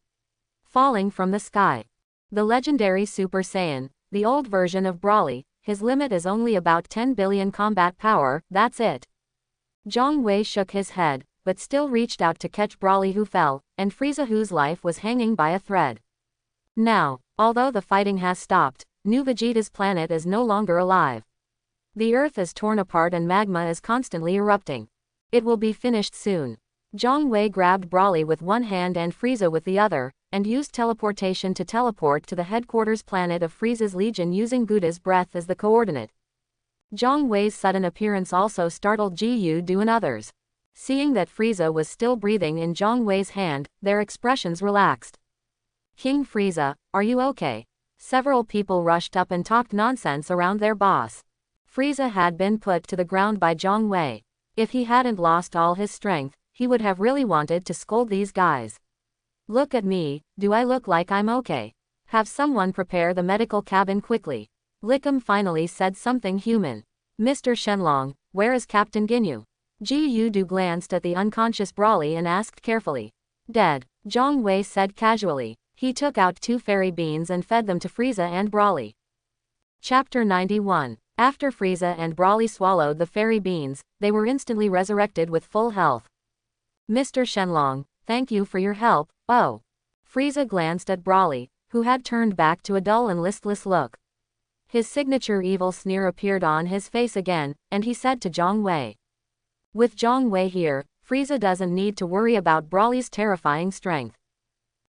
Falling from the sky. The legendary Super Saiyan, the old version of Brawly, his limit is only about 10 billion combat power, that's it. Zhang Wei shook his head, but still reached out to catch Brawly who fell, and Frieza whose life was hanging by a thread. Now, although the fighting has stopped, New Vegeta's planet is no longer alive. The earth is torn apart and magma is constantly erupting. It will be finished soon. Zhang Wei grabbed Brawly with one hand and Frieza with the other, and used teleportation to teleport to the headquarters planet of Frieza's Legion using Buddha's breath as the coordinate. Zhang Wei's sudden appearance also startled Ji-Yu-Du and others. Seeing that Frieza was still breathing in Zhang Wei's hand, their expressions relaxed. King Frieza, are you okay? Several people rushed up and talked nonsense around their boss. Frieza had been put to the ground by Zhang Wei. If he hadn't lost all his strength, he would have really wanted to scold these guys. Look at me, do I look like I'm okay? Have someone prepare the medical cabin quickly. Lickham finally said something human. Mr. Shenlong, where is Captain Ginyu? Ji-Yu-Du glanced at the unconscious Brawly and asked carefully. Dead, Zhang Wei said casually. He took out 2 fairy beans and fed them to Frieza and Brawly. Chapter 91. After Frieza and Brawly swallowed the fairy beans, they were instantly resurrected with full health. Mr. Shenlong, thank you for your help. Oh. Frieza glanced at Brawly, who had turned back to a dull and listless look. His signature evil sneer appeared on his face again, and he said to Zhang Wei. With Zhang Wei here, Frieza doesn't need to worry about Brawly's terrifying strength.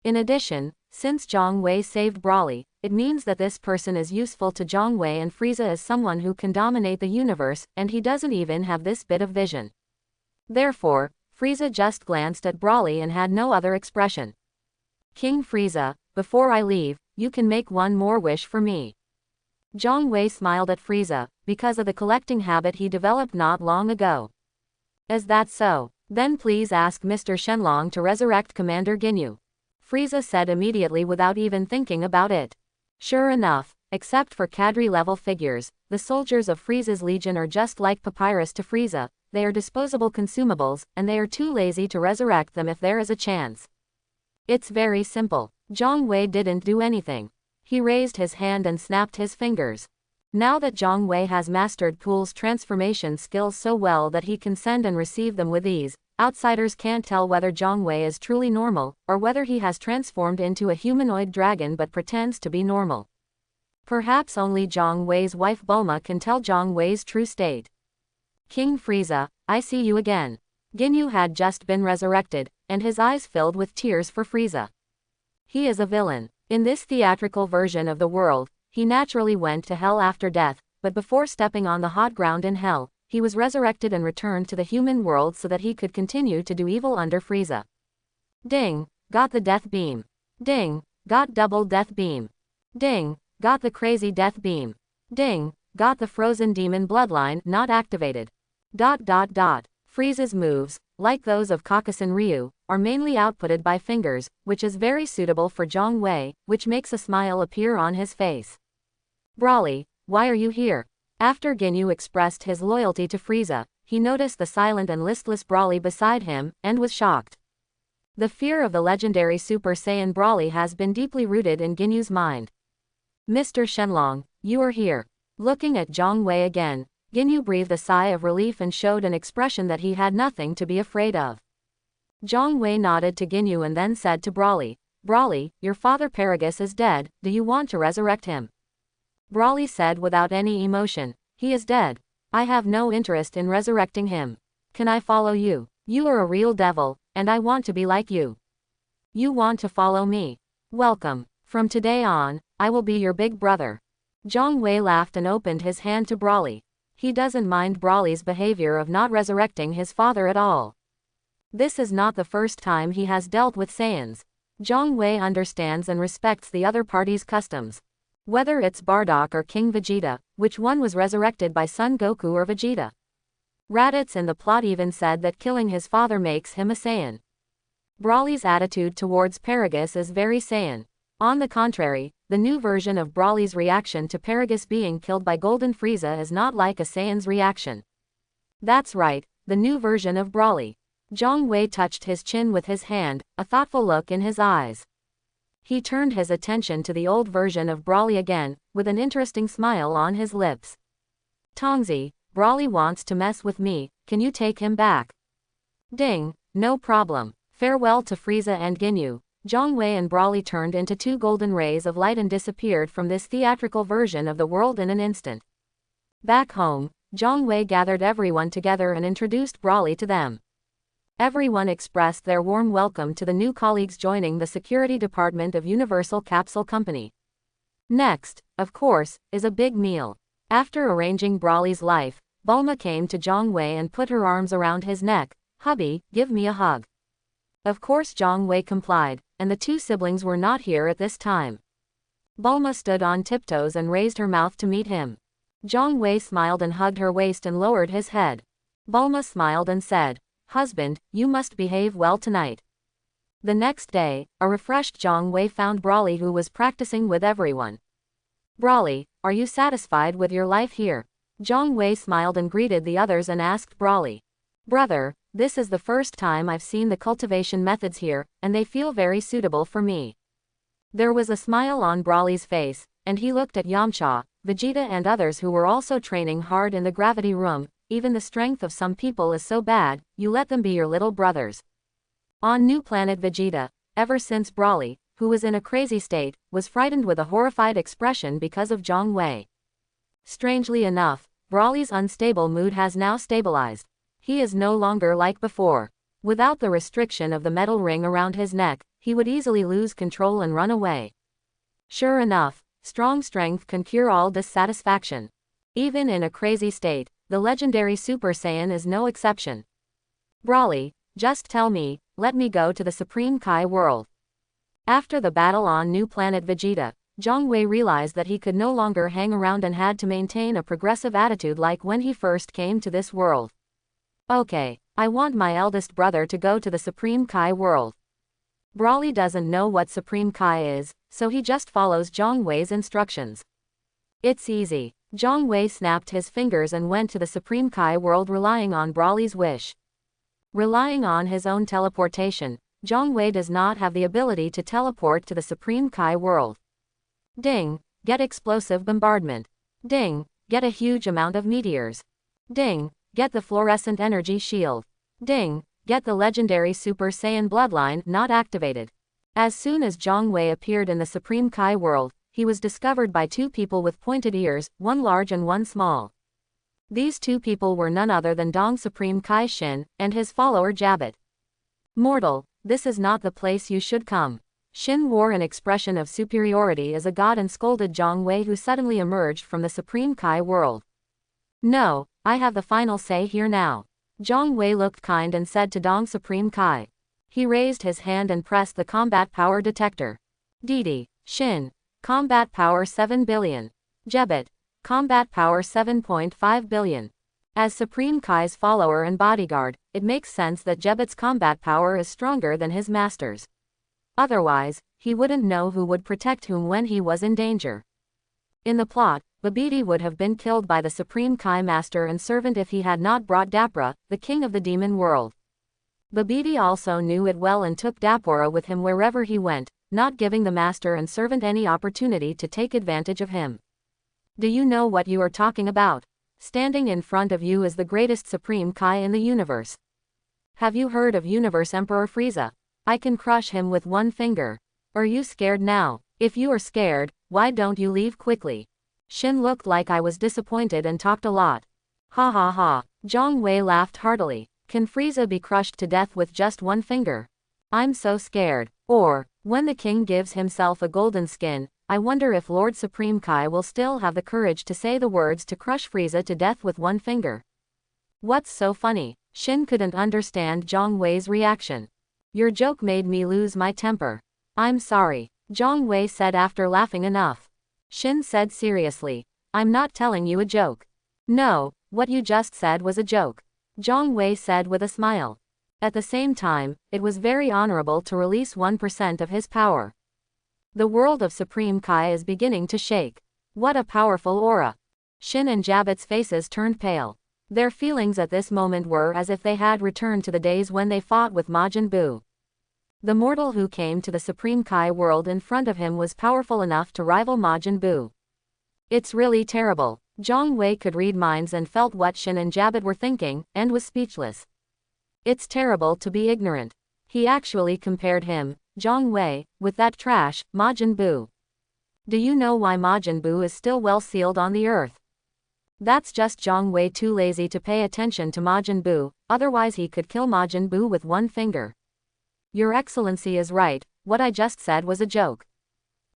In addition, since Zhang Wei saved Brawly, it means that this person is useful to Zhang Wei and Frieza is someone who can dominate the universe, and he doesn't even have this bit of vision. Therefore, Frieza just glanced at Brawly and had no other expression. King Frieza, before I leave, you can make one more wish for me. Zhang Wei smiled at Frieza, because of the collecting habit he developed not long ago. Is that so? Then please ask Mr. Shenlong to resurrect Commander Ginyu. Frieza said immediately without even thinking about it. Sure enough, except for cadre-level figures, the soldiers of Frieza's Legion are just like papyrus to Frieza. They are disposable consumables, and they are too lazy to resurrect them if there is a chance. It's very simple. Zhang Wei didn't do anything. He raised his hand and snapped his fingers. Now that Zhang Wei has mastered Pool's transformation skills so well that he can send and receive them with ease, outsiders can't tell whether Zhang Wei is truly normal, or whether he has transformed into a humanoid dragon but pretends to be normal. Perhaps only Zhang Wei's wife Bulma can tell Zhang Wei's true state. King Frieza, I see you again. Ginyu had just been resurrected, and his eyes filled with tears for Frieza. He is a villain. In this theatrical version of the world, he naturally went to hell after death, but before stepping on the hot ground in hell, he was resurrected and returned to the human world so that he could continue to do evil under Frieza. Ding, got the death beam. Ding, got double death beam. Ding, got the crazy death beam. Ding, got the frozen demon bloodline not activated. Frieza's moves, like those of Kakasin Ryu, are mainly outputted by fingers, which is very suitable for Zhang Wei, which makes a smile appear on his face. Broly, why are you here? After Ginyu expressed his loyalty to Frieza, he noticed the silent and listless Broly beside him, and was shocked. The fear of the legendary Super Saiyan Broly has been deeply rooted in Ginyu's mind. Mr. Shenlong, you are here. Looking at Zhang Wei again, Ginyu breathed a sigh of relief and showed an expression that he had nothing to be afraid of. Zhang Wei nodded to Ginyu and then said to Broly, Broly, your father Paragus is dead, do you want to resurrect him? Broly said without any emotion, he is dead. I have no interest in resurrecting him. Can I follow you? You are a real devil, and I want to be like you. You want to follow me? Welcome. From today on, I will be your big brother. Zhang Wei laughed and opened his hand to Broly. He doesn't mind Broly's behavior of not resurrecting his father at all. This is not the first time he has dealt with Saiyans. Zhang Wei understands and respects the other party's customs. Whether it's Bardock or King Vegeta, which one was resurrected by Son Goku or Vegeta? Raditz in the plot even said that killing his father makes him a Saiyan. Broly's attitude towards Paragus is very Saiyan. On the contrary, the new version of Broly's reaction to Paragus being killed by Golden Frieza is not like a Saiyan's reaction. That's right, the new version of Broly. Zhang Wei touched his chin with his hand, a thoughtful look in his eyes. He turned his attention to the old version of Broly again, with an interesting smile on his lips. Tongzi, Broly wants to mess with me, can you take him back? Ding, no problem. Farewell to Frieza and Ginyu. Zhang Wei and Broly turned into two golden rays of light and disappeared from this theatrical version of the world in an instant. Back home, Zhang Wei gathered everyone together and introduced Broly to them. Everyone expressed their warm welcome to the new colleagues joining the security department of Universal Capsule Company. Next, of course, is a big meal. After arranging Broly's life, Bulma came to Zhang Wei and put her arms around his neck. Hubby, give me a hug. Of course Zhang Wei complied, and the two siblings were not here at this time. Bulma stood on tiptoes and raised her mouth to meet him. Zhang Wei smiled and hugged her waist and lowered his head. Bulma smiled and said, Husband, you must behave well tonight. The next day, a refreshed Zhang Wei found Broly who was practicing with everyone. Broly, are you satisfied with your life here? Zhang Wei smiled and greeted the others and asked Broly. Brother, this is the first time I've seen the cultivation methods here, and they feel very suitable for me. There was a smile on Broly's face, and he looked at Yamcha, Vegeta and others who were also training hard in the gravity room. Even the strength of some people is so bad, you let them be your little brothers. On new planet Vegeta, ever since Broly, who was in a crazy state, was frightened with a horrified expression because of Zhang Wei. Strangely enough, Broly's unstable mood has now stabilized. He is no longer like before. Without the restriction of the metal ring around his neck, he would easily lose control and run away. Sure enough, strong strength can cure all dissatisfaction. Even in a crazy state, the legendary Super Saiyan is no exception. Broly, just tell me, let me go to the Supreme Kai world. After the battle on new planet Vegeta, Zhang Wei realized that he could no longer hang around and had to maintain a progressive attitude like when he first came to this world. Okay, I want my eldest brother to go to the Supreme Kai world. Broly doesn't know what Supreme Kai is, so he just follows Zhang Wei's instructions. It's easy. Zhang Wei snapped his fingers and went to the Supreme Kai world relying on Broly's wish. Relying on his own teleportation, Zhang Wei does not have the ability to teleport to the Supreme Kai world. Ding, get explosive bombardment. Ding, get a huge amount of meteors. Ding, get the fluorescent energy shield. Ding, get the legendary Super Saiyan bloodline not activated. As soon as Zhang Wei appeared in the Supreme Kai world, he was discovered by two people with pointed ears, one large and one small. These two people were none other than Dong Supreme Kai Shin, and his follower Jabbit. Mortal, this is not the place you should come. Shin wore an expression of superiority as a god and scolded Zhang Wei, who suddenly emerged from the Supreme Kai world. No, I have the final say here now. Zhang Wei looked kind and said to Dong Supreme Kai. He raised his hand and pressed the combat power detector. Didi, Shin, combat power 7 billion. Jabbit, combat power 7.5 billion. As Supreme Kai's follower and bodyguard, it makes sense that Jabbit's combat power is stronger than his master's. Otherwise, he wouldn't know who would protect whom when he was in danger. In the plot, Babidi would have been killed by the Supreme Kai master and servant if he had not brought Dapura, the king of the demon world. Babidi also knew it well and took Dapura with him wherever he went, not giving the master and servant any opportunity to take advantage of him. Do you know what you are talking about? Standing in front of you is the greatest Supreme Kai in the universe. Have you heard of Universe Emperor Frieza? I can crush him with one finger. Are you scared now? If you are scared, why don't you leave quickly? Shin looked like I was disappointed and talked a lot. Ha ha ha. Zhang Wei laughed heartily. Can Frieza be crushed to death with just one finger? I'm so scared. Or, when the king gives himself a golden skin, I wonder if Lord Supreme Kai will still have the courage to say the words to crush Frieza to death with one finger. What's so funny? Shin couldn't understand Zhang Wei's reaction. Your joke made me lose my temper. I'm sorry, Zhang Wei said after laughing enough. Shin said seriously, I'm not telling you a joke. No, what you just said was a joke, Zhang Wei said with a smile. At the same time, it was very honorable to release 1% of his power. The world of Supreme Kai is beginning to shake. What a powerful aura. Shin and Jabbit's faces turned pale. Their feelings at this moment were as if they had returned to the days when they fought with Majin Buu. The mortal who came to the Supreme Kai world in front of him was powerful enough to rival Majin Buu. It's really terrible. Zhang Wei could read minds and felt what Shin and Jabbit were thinking, and was speechless. It's terrible to be ignorant. He actually compared him, Zhang Wei, with that trash, Majin Buu. Do you know why Majin Buu is still well sealed on the earth? That's just Zhang Wei too lazy to pay attention to Majin Buu, otherwise he could kill Majin Buu with one finger. Your Excellency is right, what I just said was a joke.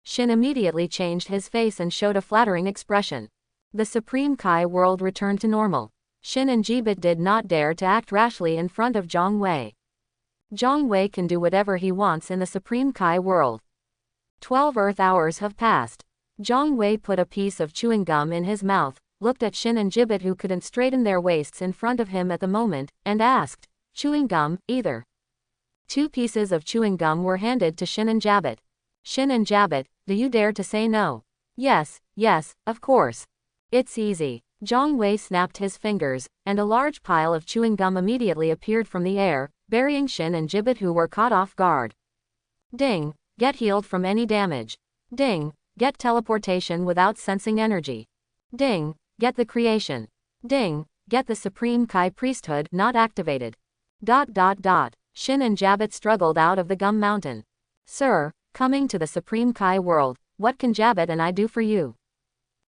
Shin immediately changed his face and showed a flattering expression. The Supreme Kai world returned to normal. Shin and Jabbit did not dare to act rashly in front of Zhang Wei. Zhang Wei can do whatever he wants in the Supreme Kai world. 12 Earth hours have passed. Zhang Wei put a piece of chewing gum in his mouth, looked at Shin and Jabbit who couldn't straighten their waists in front of him at the moment, and asked, chewing gum, either? 2 pieces of chewing gum were handed to Shin and Jabbit. Shin and Jabbit, do you dare to say no? Yes, of course. It's easy. Zhang Wei snapped his fingers, and a large pile of chewing gum immediately appeared from the air, burying Shin and Jabbit who were caught off guard. Ding, get healed from any damage. Ding, get teleportation without sensing energy. Ding, get the creation. Ding, get the Supreme Kai priesthood not activated. ... Shin and Jabbit struggled out of the gum mountain. Sir, coming to the Supreme Kai world, what can Jabbit and I do for you?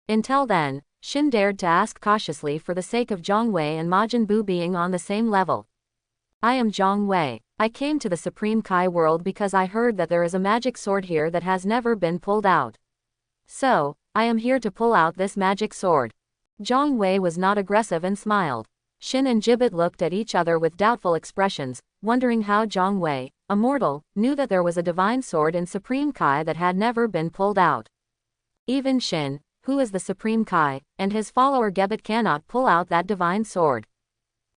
Until then, Shin dared to ask cautiously for the sake of Zhang Wei and Majin Buu being on the same level. I am Zhang Wei. I came to the Supreme Kai world because I heard that there is a magic sword here that has never been pulled out. So, I am here to pull out this magic sword. Zhang Wei was not aggressive and smiled. Shin and Jabbit looked at each other with doubtful expressions, wondering how Zhang Wei, a mortal, knew that there was a divine sword in Supreme Kai that had never been pulled out. Even Shin, who is the Supreme Kai, and his follower Jabbit cannot pull out that divine sword.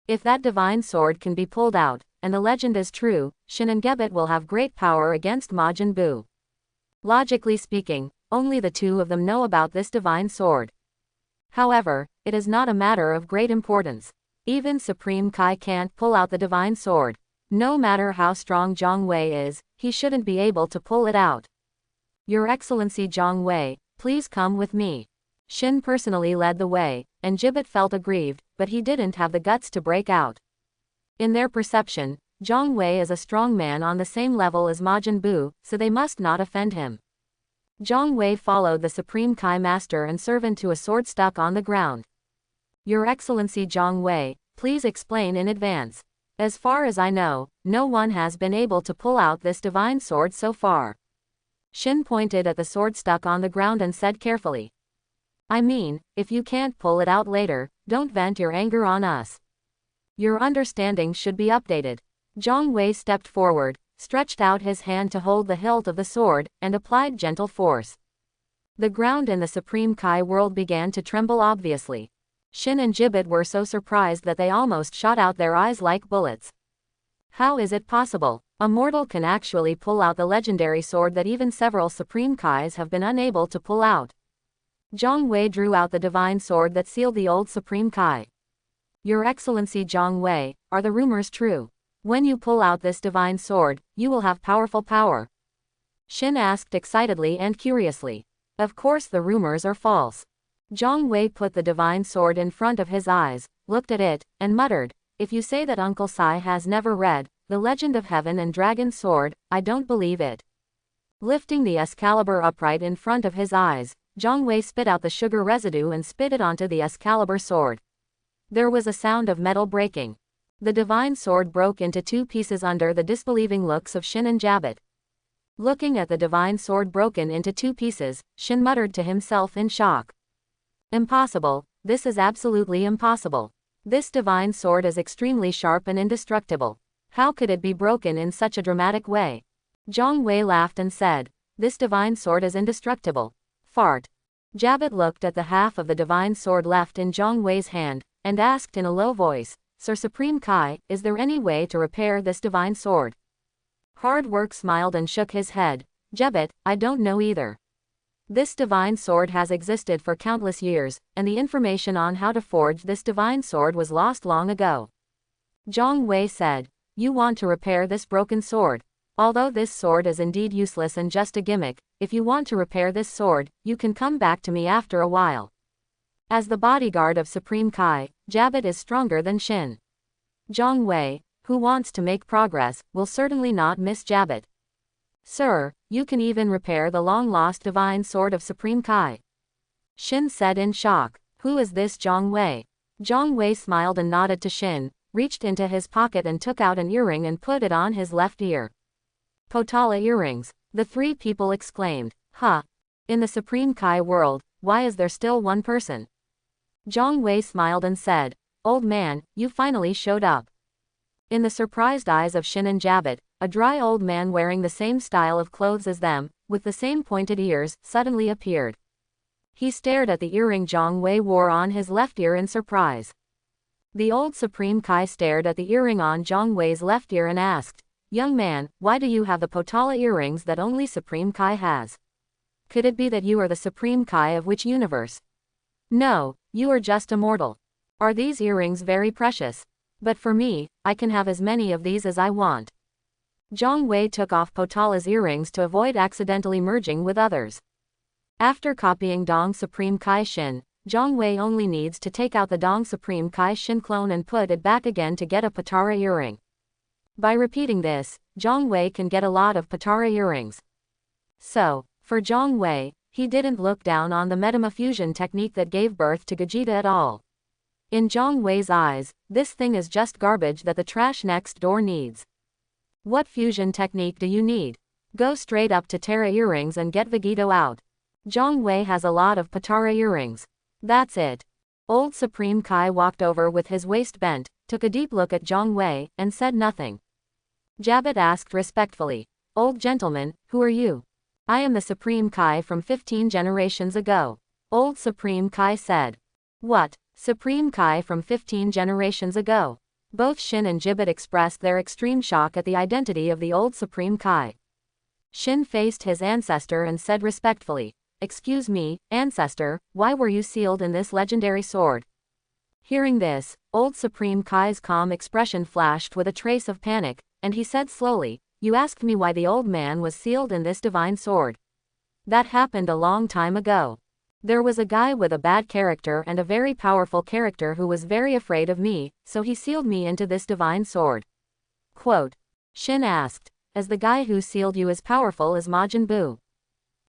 If that divine sword can be pulled out, and the legend is true, Shin and Jabbit will have great power against Majin Buu. Logically speaking, only the two of them know about this divine sword. However, it is not a matter of great importance. Even Supreme Kai can't pull out the divine sword. No matter how strong Zhang Wei is, he shouldn't be able to pull it out. Your Excellency Zhang Wei, please come with me. Shin personally led the way, and Jabbit felt aggrieved, but he didn't have the guts to break out. In their perception, Zhang Wei is a strong man on the same level as Majin Buu, so they must not offend him. Zhang Wei followed the Supreme Kai master and servant to a sword stuck on the ground. Your Excellency Zhang Wei, please explain in advance. As far as I know, no one has been able to pull out this divine sword so far. Shen pointed at the sword stuck on the ground and said carefully. I mean, if you can't pull it out later, don't vent your anger on us. Your understanding should be updated. Zhang Wei stepped forward, stretched out his hand to hold the hilt of the sword, and applied gentle force. The ground in the Supreme Kai world began to tremble obviously. Shin and Gibbet were so surprised that they almost shot out their eyes like bullets. How is it possible? A mortal can actually pull out the legendary sword that even several Supreme Kais have been unable to pull out. Zhang Wei drew out the divine sword that sealed the old Supreme Kai. Your Excellency Zhang Wei, are the rumors true? When you pull out this divine sword, you will have powerful power. Shin asked excitedly and curiously. Of course the rumors are false. Zhang Wei put the divine sword in front of his eyes, looked at it, and muttered, if you say that Uncle Sai has never read The Legend of Heaven and Dragon Sword, I don't believe it. Lifting the Excalibur upright in front of his eyes, Zhang Wei spit out the sugar residue and spit it onto the Excalibur sword. There was a sound of metal breaking. The divine sword broke into two pieces under the disbelieving looks of Shin and Jabbet. Looking at the divine sword broken into two pieces, Shin muttered to himself in shock. Impossible, this is absolutely impossible. This divine sword is extremely sharp and indestructible. How could it be broken in such a dramatic way? Zhang Wei laughed and said, this divine sword is indestructible. Fart. Jabbet looked at the half of the divine sword left in Zhang Wei's hand, and asked in a low voice, Sir Supreme Kai, is there any way to repair this divine sword? Hard Work smiled and shook his head. Jabbet, I don't know either. This divine sword has existed for countless years, and the information on how to forge this divine sword was lost long ago. Zhang Wei said, you want to repair this broken sword. Although this sword is indeed useless and just a gimmick, if you want to repair this sword, you can come back to me after a while. As the bodyguard of Supreme Kai, Jabbet is stronger than Shin. Zhang Wei, who wants to make progress, will certainly not miss Jabbet. Sir, you can even repair the long-lost divine sword of Supreme Kai. Shin said in shock, who is this Zhang Wei? Zhang Wei smiled and nodded to Shin, reached into his pocket and took out an earring and put it on his left ear. Potala earrings, the three people exclaimed. Huh. In the Supreme Kai world, why is there still one person? Zhang Wei smiled and said, old man, you finally showed up. In the surprised eyes of Shin and Jabbet, a dry old man wearing the same style of clothes as them, with the same pointed ears, suddenly appeared. He stared at the earring Zhang Wei wore on his left ear in surprise. The old Supreme Kai stared at the earring on Zhang Wei's left ear and asked, young man, why do you have the Potala earrings that only Supreme Kai has? Could it be that you are the Supreme Kai of which universe? No, you are just a mortal. Are these earrings very precious? But for me, I can have as many of these as I want. Zhang Wei took off Potala's earrings to avoid accidentally merging with others. After copying Dong Supreme Kai Shin, Zhang Wei only needs to take out the Dong Supreme Kai Shin clone and put it back again to get a Potara earring. By repeating this, Zhang Wei can get a lot of Potara earrings. So, for Zhang Wei, he didn't look down on the metamorphosion technique that gave birth to Gogeta at all. In Zhang Wei's eyes, this thing is just garbage that the trash next door needs. What fusion technique do you need? Go straight up to Terra earrings and get Vegito out. Zhang Wei has a lot of Potara earrings. That's it. Old Supreme Kai walked over with his waist bent, took a deep look at Zhang Wei, and said nothing. Jabbet asked respectfully, old gentleman, who are you? I am the Supreme Kai from 15 generations ago. Old Supreme Kai said. What? Supreme Kai from 15 generations ago? Both Shin and Gibbet expressed their extreme shock at the identity of the old Supreme Kai. Shin faced his ancestor and said respectfully, excuse me, ancestor, why were you sealed in this legendary sword? Hearing this, old Supreme Kai's calm expression flashed with a trace of panic, and he said slowly, you asked me why the old man was sealed in this divine sword. That happened a long time ago. There was a guy with a bad character and a very powerful character who was very afraid of me, so he sealed me into this divine sword. Quote. Shin asked, as the guy who sealed you as powerful as Majin Buu?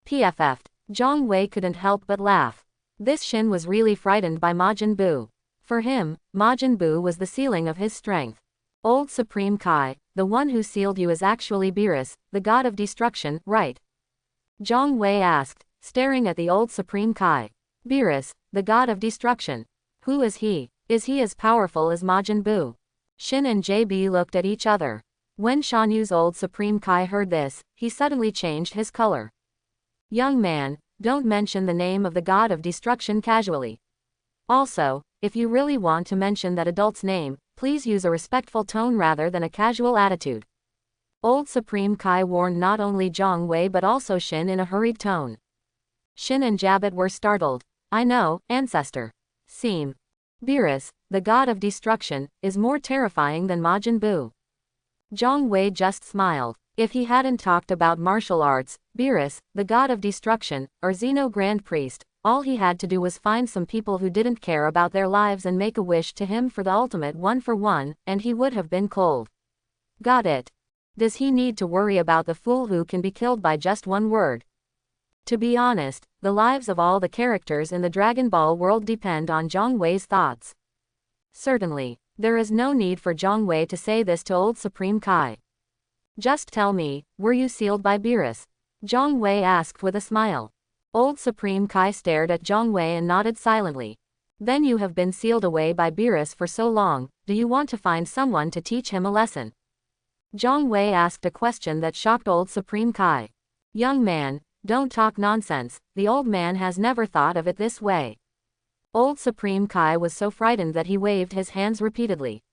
PFF'd. Zhang Wei couldn't help but laugh. This Shin was really frightened by Majin Buu. For him, Majin Buu was the ceiling of his strength. Old Supreme Kai, the one who sealed you is actually Beerus, the god of destruction, right? Zhang Wei asked, staring at the old Supreme Kai. Beerus, the god of destruction. Who is he? Is he as powerful as Majin Buu? Shin and JB looked at each other. When Shan Yu's old Supreme Kai heard this, he suddenly changed his color. Young man, don't mention the name of the god of destruction casually. Also, if you really want to mention that adult's name, please use a respectful tone rather than a casual attitude. Old Supreme Kai warned not only Zhang Wei but also Shin in a hurried tone. Shin and Jabet were startled. I know, ancestor. Seem. Beerus, the god of destruction, is more terrifying than Majin Buu. Zhang Wei just smiled. If he hadn't talked about martial arts, Beerus, the god of destruction, or Xeno Grand Priest, all he had to do was find some people who didn't care about their lives and make a wish to him for the ultimate one-for-one, and he would have been cold. Got it. Does he need to worry about the fool who can be killed by just one word? To be honest, the lives of all the characters in the Dragon Ball world depend on Zhang Wei's thoughts. Certainly, there is no need for Zhang Wei to say this to old Supreme Kai. Just tell me, were you sealed by Beerus? Zhang Wei asked with a smile. Old Supreme Kai stared at Zhang Wei and nodded silently. Then you have been sealed away by Beerus for so long, do you want to find someone to teach him a lesson? Zhang Wei asked a question that shocked old Supreme Kai. Young man, don't talk nonsense, the old man has never thought of it this way. Old Supreme Kai was so frightened that he waved his hands repeatedly.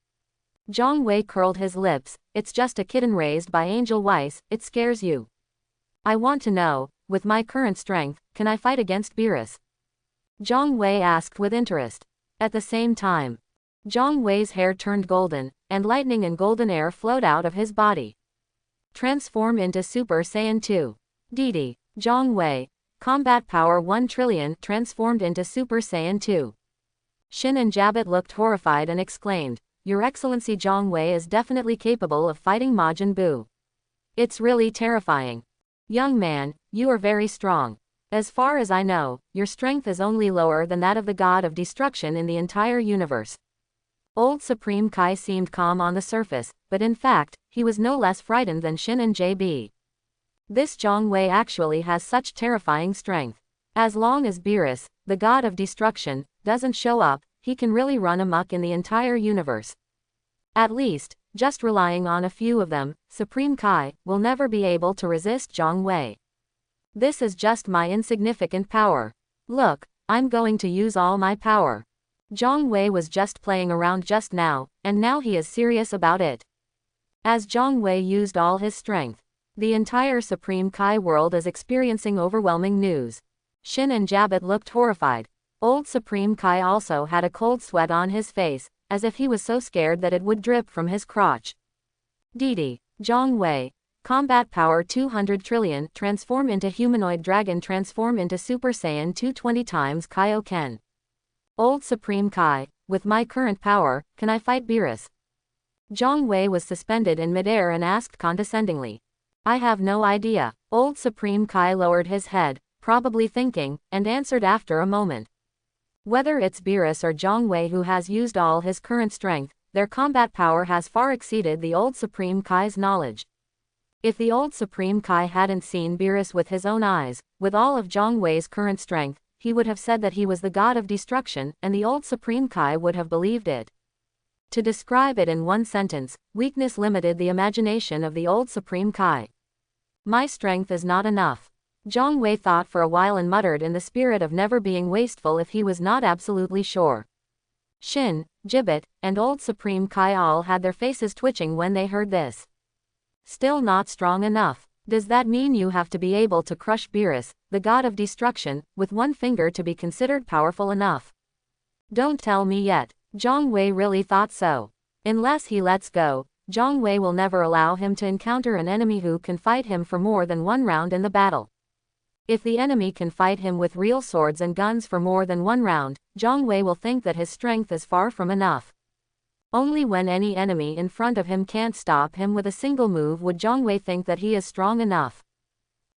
Zhang Wei curled his lips, it's just a kitten raised by Angel Weiss, it scares you. I want to know, with my current strength, can I fight against Beerus? Zhang Wei asked with interest. At the same time, Zhang Wei's hair turned golden, and lightning and golden air flowed out of his body. Transform into Super Saiyan 2. Didi, Zhang Wei, combat power 1 trillion transformed into Super Saiyan 2. Shin and Jabet looked horrified and exclaimed, Your Excellency Zhang Wei is definitely capable of fighting Majin Buu. It's really terrifying. Young man, you are very strong. As far as I know, your strength is only lower than that of the god of destruction in the entire universe. Old Supreme Kai seemed calm on the surface, but in fact, he was no less frightened than Shin and JB. This Zhang Wei actually has such terrifying strength. As long as Beerus, the god of destruction, doesn't show up, he can really run amok in the entire universe. At least, just relying on a few of them, Supreme Kai will never be able to resist Zhang Wei. This is just my insignificant power. Look, I'm going to use all my power. Zhang Wei was just playing around just now, and now he is serious about it. As Zhang Wei used all his strength, the entire Supreme Kai world is experiencing overwhelming news. Shin and Jabet looked horrified. Old Supreme Kai also had a cold sweat on his face, as if he was so scared that it would drip from his crotch. Didi, Zhang Wei, combat power 200 trillion, transform into humanoid dragon, transform into Super Saiyan 220 times Kaioken. Old Supreme Kai, with my current power, can I fight Beerus? Zhang Wei was suspended in midair and asked condescendingly. I have no idea. Old Supreme Kai lowered his head, probably thinking, and answered after a moment. Whether it's Beerus or Zhang Wei who has used all his current strength, their combat power has far exceeded the old Supreme Kai's knowledge. If the old Supreme Kai hadn't seen Beerus with his own eyes, with all of Zhang Wei's current strength, he would have said that he was the god of destruction, and the old Supreme Kai would have believed it. To describe it in one sentence, weakness limited the imagination of the old Supreme Kai. My strength is not enough. Zhang Wei thought for a while and muttered in the spirit of never being wasteful if he was not absolutely sure. Shin, Jibet, and old Supreme Kai all had their faces twitching when they heard this. Still not strong enough. Does that mean you have to be able to crush Beerus, the god of destruction, with one finger to be considered powerful enough? Don't tell me yet. Zhang Wei really thought so. Unless he lets go, Zhang Wei will never allow him to encounter an enemy who can fight him for more than one round in the battle. If the enemy can fight him with real swords and guns for more than one round, Zhang Wei will think that his strength is far from enough. Only when any enemy in front of him can't stop him with a single move would Zhang Wei think that he is strong enough.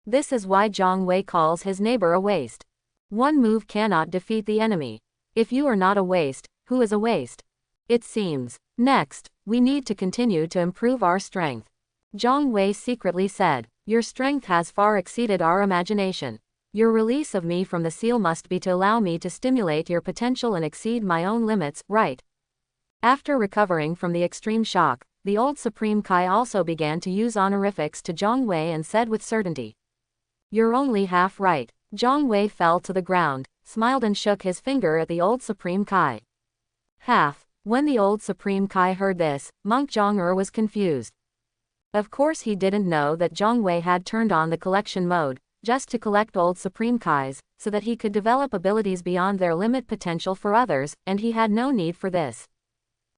This is why Zhang Wei calls his neighbor a waste. One move cannot defeat the enemy. If you are not a waste, who is a waste? It seems. Next, we need to continue to improve our strength. Zhang Wei secretly said, your strength has far exceeded our imagination. Your release of me from the seal must be to allow me to stimulate your potential and exceed my own limits, right? After recovering from the extreme shock, the old Supreme Kai also began to use honorifics to Zhang Wei and said with certainty, you're only half right. Zhang Wei fell to the ground, smiled and shook his finger at the old Supreme Kai. Half. When the old Supreme Kai heard this, Monk Zhong was confused. Of course he didn't know that Zhang Wei had turned on the collection mode, just to collect old Supreme Kais, so that he could develop abilities beyond their limit potential for others, and he had no need for this.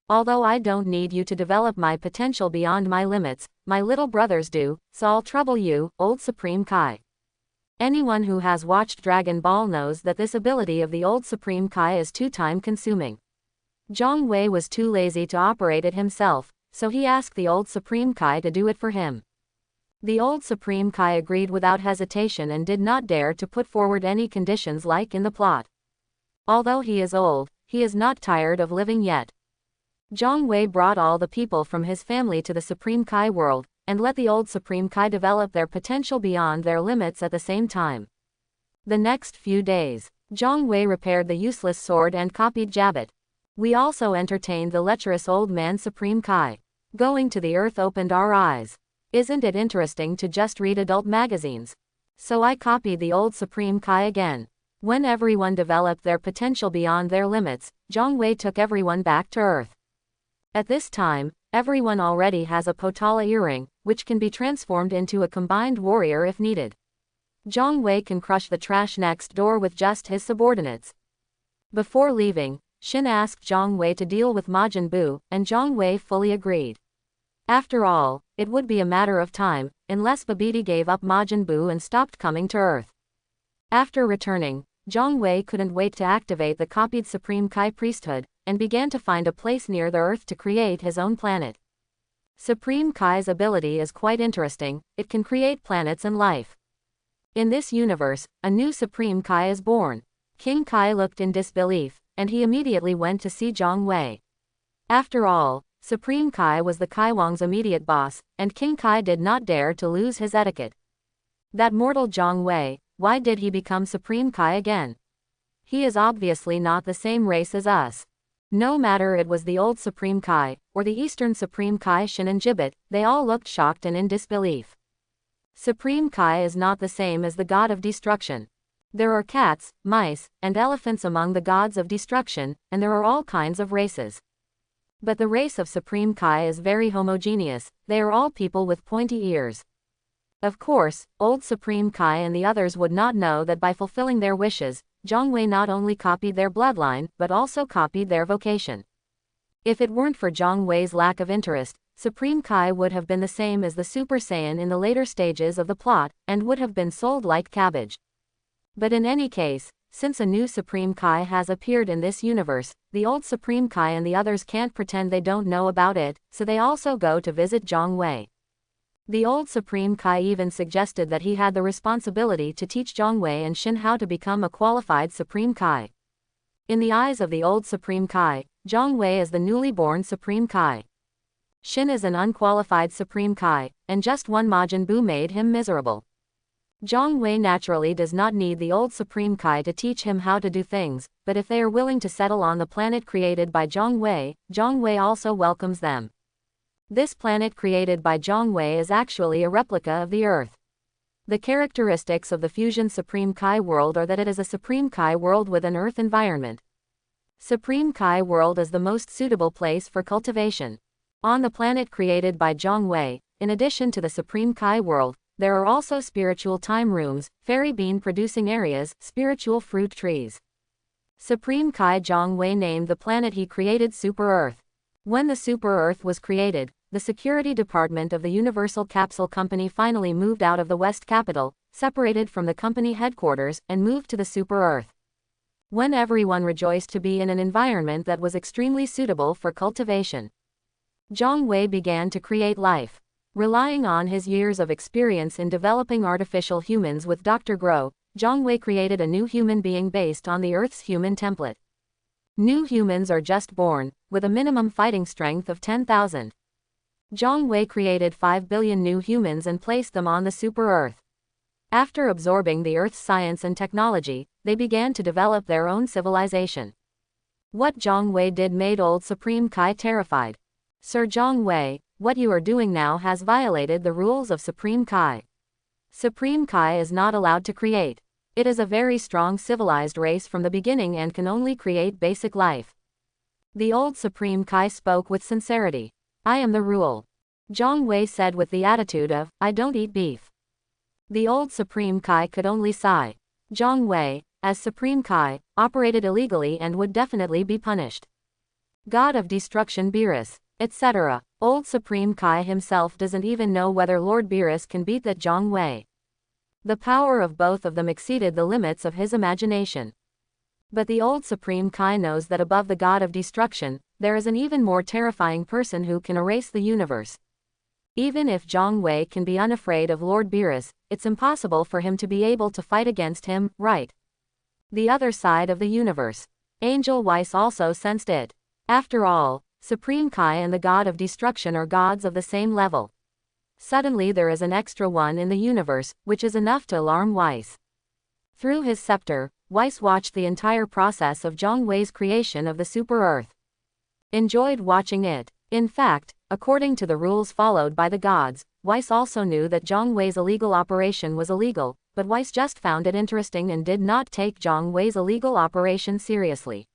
Although I don't need you to develop my potential beyond my limits, my little brothers do, so I'll trouble you, old Supreme Kai. Anyone who has watched Dragon Ball knows that this ability of the old Supreme Kai is too time-consuming. Zhang Wei was too lazy to operate it himself, so he asked the old Supreme Kai to do it for him. The old Supreme Kai agreed without hesitation and did not dare to put forward any conditions like in the plot. Although he is old, he is not tired of living yet. Zhang Wei brought all the people from his family to the Supreme Kai world, and let the old Supreme Kai develop their potential beyond their limits at the same time. The next few days, Zhang Wei repaired the useless sword and copied Jabbat. We also entertained the lecherous old man Supreme Kai. Going to the earth opened our eyes. Isn't it interesting to just read adult magazines? So I copied the old Supreme Kai again. When everyone developed their potential beyond their limits, Zhang Wei took everyone back to earth. At this time, everyone already has a Potala earring, which can be transformed into a combined warrior if needed. Zhang Wei can crush the trash next door with just his subordinates. Before leaving, Shin asked Zhang Wei to deal with Majin Buu, and Zhang Wei fully agreed. After all, it would be a matter of time, unless Babidi gave up Majin Buu and stopped coming to Earth. After returning, Zhang Wei couldn't wait to activate the copied Supreme Kai priesthood, and began to find a place near the Earth to create his own planet. Supreme Kai's ability is quite interesting, it can create planets and life. In this universe, a new Supreme Kai is born. King Kai looked in disbelief, and he immediately went to see Zhang Wei. After all, Supreme Kai was the Kaiwang's immediate boss, and King Kai did not dare to lose his etiquette. That mortal Zhang Wei, why did he become Supreme Kai again? He is obviously not the same race as us. No matter it was the old Supreme Kai, or the Eastern Supreme Kai Shin and Jibit, they all looked shocked and in disbelief. Supreme Kai is not the same as the god of destruction. There are cats, mice, and elephants among the gods of destruction, and there are all kinds of races. But the race of Supreme Kai is very homogeneous, they are all people with pointy ears. Of course, old Supreme Kai and the others would not know that by fulfilling their wishes, Zhang Wei not only copied their bloodline, but also copied their vocation. If it weren't for Zhang Wei's lack of interest, Supreme Kai would have been the same as the Super Saiyan in the later stages of the plot, and would have been sold like cabbage. But in any case, since a new Supreme Kai has appeared in this universe, the old Supreme Kai and the others can't pretend they don't know about it, so they also go to visit Zhang Wei. The old Supreme Kai even suggested that he had the responsibility to teach Zhang Wei and Shin how to become a qualified Supreme Kai. In the eyes of the old Supreme Kai, Zhang Wei is the newly born Supreme Kai. Shin is an unqualified Supreme Kai, and just one Majin Buu made him miserable. Zhang Wei naturally does not need the old Supreme Kai to teach him how to do things, but if they are willing to settle on the planet created by Zhang Wei also welcomes them. This planet created by Zhang Wei is actually a replica of the Earth. The characteristics of the Fusion Supreme Kai world are that it is a Supreme Kai world with an Earth environment. Supreme Kai world is the most suitable place for cultivation. On the planet created by Zhang Wei, in addition to the Supreme Kai world, there are also spiritual time rooms, fairy bean producing areas, spiritual fruit trees. Supreme Kai Zhang Wei named the planet he created Super Earth. When the Super Earth was created, the security department of the Universal Capsule Company finally moved out of the West Capital, separated from the company headquarters, and moved to the Super Earth. When everyone rejoiced to be in an environment that was extremely suitable for cultivation, Zhang Wei began to create life. Relying on his years of experience in developing artificial humans with Dr. Grow, Zhang Wei created a new human being based on the Earth's human template. New humans are just born, with a minimum fighting strength of 10,000. Zhang Wei created 5 billion new humans and placed them on the Super Earth. After absorbing the Earth's science and technology, they began to develop their own civilization. What Zhang Wei did made old Supreme Kai terrified. Sir Zhang Wei, what you are doing now has violated the rules of Supreme Kai. Supreme Kai is not allowed to create. It is a very strong civilized race from the beginning and can only create basic life. The old Supreme Kai spoke with sincerity. I am the rule. Zhang Wei said with the attitude of, I don't eat beef. The old Supreme Kai could only sigh. Zhang Wei, as Supreme Kai, operated illegally and would definitely be punished. God of Destruction Beerus, etc. Old Supreme Kai himself doesn't even know whether Lord Beerus can beat that Zhang Wei. The power of both of them exceeded the limits of his imagination. But the old Supreme Kai knows that above the God of Destruction, there is an even more terrifying person who can erase the universe. Even if Zhang Wei can be unafraid of Lord Beerus, it's impossible for him to be able to fight against him, right? The other side of the universe. Angel Weiss also sensed it. After all, Supreme Kai and the God of Destruction are gods of the same level. Suddenly there is an extra one in the universe, which is enough to alarm Weiss. Through his scepter, Weiss watched the entire process of Zhang Wei's creation of the Super Earth. Enjoyed watching it. In fact, according to the rules followed by the gods, Weiss also knew that Zhang Wei's illegal operation was illegal, but Weiss just found it interesting and did not take Zhang Wei's illegal operation seriously.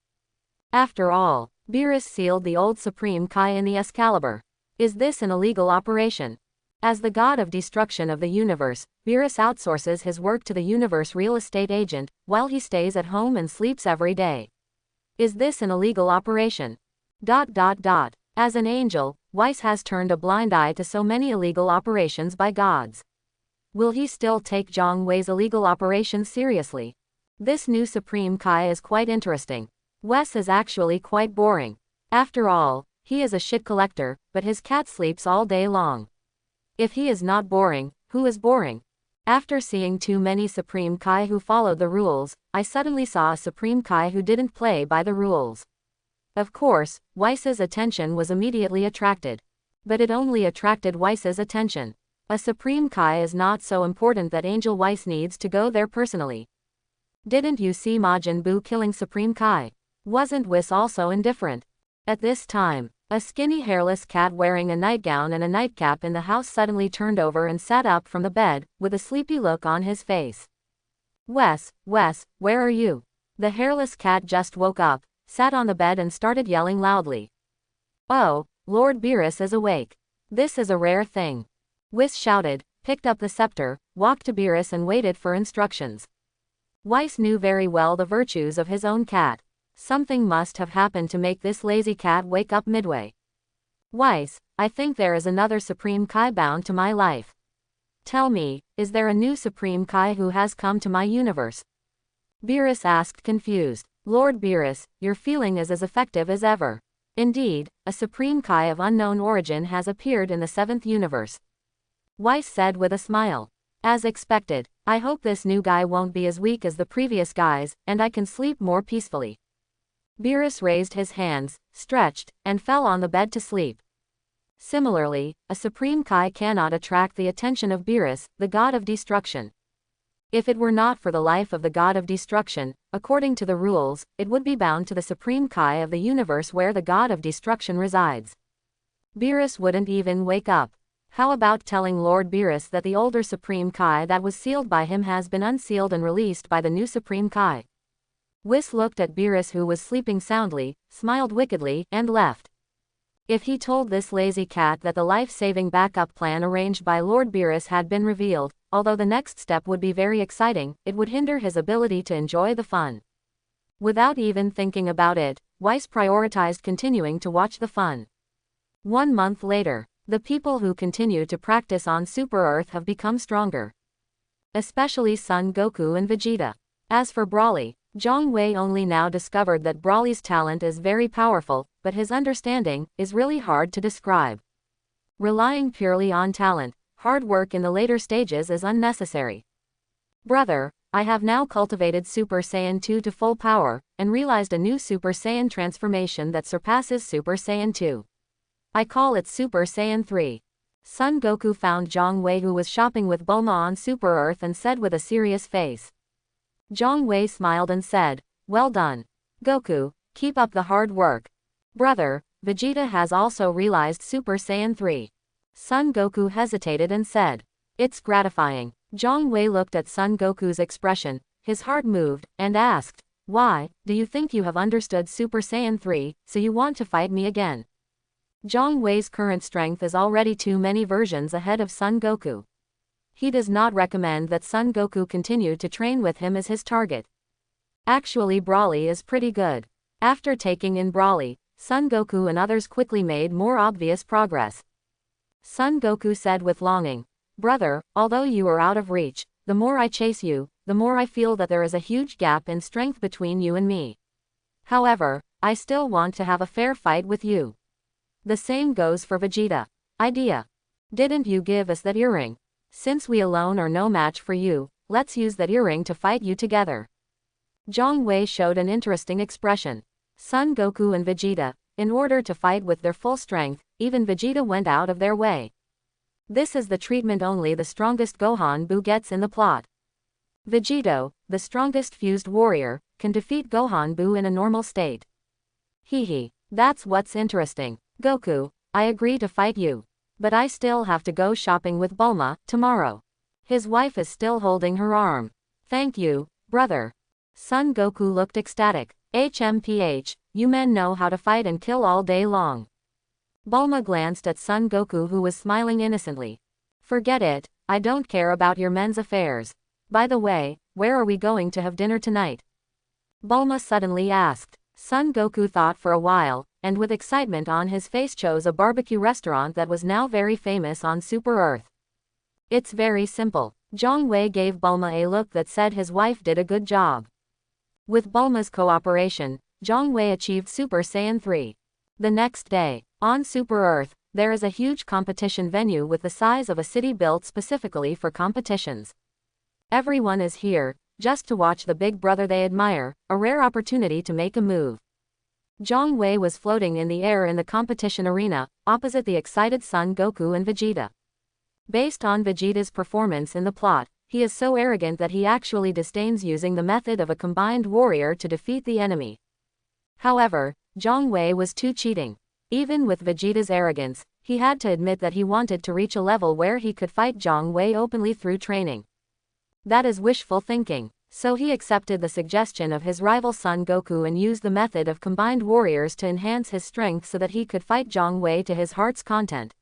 After all, Beerus sealed the old Supreme Kai in the Excalibur. Is this an illegal operation? As the God of Destruction of the universe, Beerus outsources his work to the universe real estate agent, while he stays at home and sleeps every day. Is this an illegal operation? As an angel, Weiss has turned a blind eye to so many illegal operations by gods. Will he still take Zhang Wei's illegal operations seriously? This new Supreme Kai is quite interesting. Weiss is actually quite boring. After all, he is a shit collector, but his cat sleeps all day long. If he is not boring, who is boring? After seeing too many Supreme Kai who followed the rules, I suddenly saw a Supreme Kai who didn't play by the rules. Of course, Weiss's attention was immediately attracted. But it only attracted Weiss's attention. A Supreme Kai is not so important that Angel Weiss needs to go there personally. Didn't you see Majin Buu killing Supreme Kai? Wasn't Weiss also indifferent? At this time, a skinny hairless cat wearing a nightgown and a nightcap in the house suddenly turned over and sat up from the bed, with a sleepy look on his face. Wes, where are you? The hairless cat just woke up, sat on the bed and started yelling loudly. Oh, Lord Beerus is awake. This is a rare thing. Wes shouted, picked up the scepter, walked to Beerus and waited for instructions. Weiss knew very well the virtues of his own cat. Something must have happened to make this lazy cat wake up midway. Weiss, I think there is another Supreme Kai bound to my life. Tell me, is there a new Supreme Kai who has come to my universe? Beerus asked confused. Lord Beerus, your feeling is as effective as ever. Indeed, a Supreme Kai of unknown origin has appeared in the 7th universe. Weiss said with a smile. As expected, I hope this new guy won't be as weak as the previous guys, and I can sleep more peacefully. Beerus raised his hands, stretched, and fell on the bed to sleep. Similarly, a Supreme Kai cannot attract the attention of Beerus, the God of Destruction. If it were not for the life of the God of Destruction, according to the rules, it would be bound to the Supreme Kai of the universe where the God of Destruction resides. Beerus wouldn't even wake up. How about telling Lord Beerus that the older Supreme Kai that was sealed by him has been unsealed and released by the new Supreme Kai? Weiss looked at Beerus who was sleeping soundly, smiled wickedly, and left. If he told this lazy cat that the life-saving backup plan arranged by Lord Beerus had been revealed, although the next step would be very exciting, it would hinder his ability to enjoy the fun. Without even thinking about it, Weiss prioritized continuing to watch the fun. 1 month later, the people who continue to practice on Super Earth have become stronger. Especially Son Goku and Vegeta. As for Broly, Zhang Wei only now discovered that Broly's talent is very powerful, but his understanding is really hard to describe. Relying purely on talent, hard work in the later stages is unnecessary. Brother, I have now cultivated Super Saiyan 2 to full power, and realized a new Super Saiyan transformation that surpasses Super Saiyan 2. I call it Super Saiyan 3. Son Goku found Zhang Wei, who was shopping with Bulma on Super Earth, and said with a serious face. Zhang Wei smiled and said, "Well done. Goku, keep up the hard work. Brother, Vegeta has also realized Super Saiyan 3. Son Goku hesitated and said, "It's gratifying." Zhang Wei looked at Son Goku's expression, his heart moved, and asked, "Why, do you think you have understood Super Saiyan 3, so you want to fight me again?" Zhang Wei's current strength is already too many versions ahead of Son Goku. He does not recommend that Son Goku continue to train with him as his target. Actually, Broly is pretty good. After taking in Broly, Son Goku and others quickly made more obvious progress. Son Goku said with longing, "Brother, although you are out of reach, the more I chase you, the more I feel that there is a huge gap in strength between you and me. However, I still want to have a fair fight with you." The same goes for Vegeta. "Idea. Didn't you give us that earring? Since we alone are no match for you, let's use that earring to fight you together." Zhang Wei showed an interesting expression. Son Goku and Vegeta, in order to fight with their full strength, even Vegeta went out of their way. This is the treatment only the strongest Gohan Buu gets in the plot. Vegito, the strongest fused warrior, can defeat Gohan Buu in a normal state. Hehe, that's what's interesting. Goku, I agree to fight you. But I still have to go shopping with Bulma tomorrow. His wife is still holding her arm. "Thank you, brother." Son Goku looked ecstatic. HMPH, you men know how to fight and kill all day long. Bulma glanced at Son Goku, who was smiling innocently. "Forget it, I don't care about your men's affairs. By the way, where are we going to have dinner tonight?" Bulma suddenly asked. Son Goku thought for a while, and with excitement on his face chose a barbecue restaurant that was now very famous on Super Earth. "It's very simple." Zhang Wei gave Bulma a look that said his wife did a good job. With Bulma's cooperation, Zhang Wei achieved Super Saiyan 3. The next day, on Super Earth, there is a huge competition venue with the size of a city built specifically for competitions. Everyone is here, just to watch the big brother they admire, a rare opportunity to make a move. Zhang Wei was floating in the air in the competition arena, opposite the excited Son Goku and Vegeta. Based on Vegeta's performance in the plot, he is so arrogant that he actually disdains using the method of a combined warrior to defeat the enemy. However, Zhang Wei was too cheating. Even with Vegeta's arrogance, he had to admit that he wanted to reach a level where he could fight Zhang Wei openly through training. That is wishful thinking. So he accepted the suggestion of his rival Son Goku and used the method of combined warriors to enhance his strength so that he could fight Zhang Wei to his heart's content.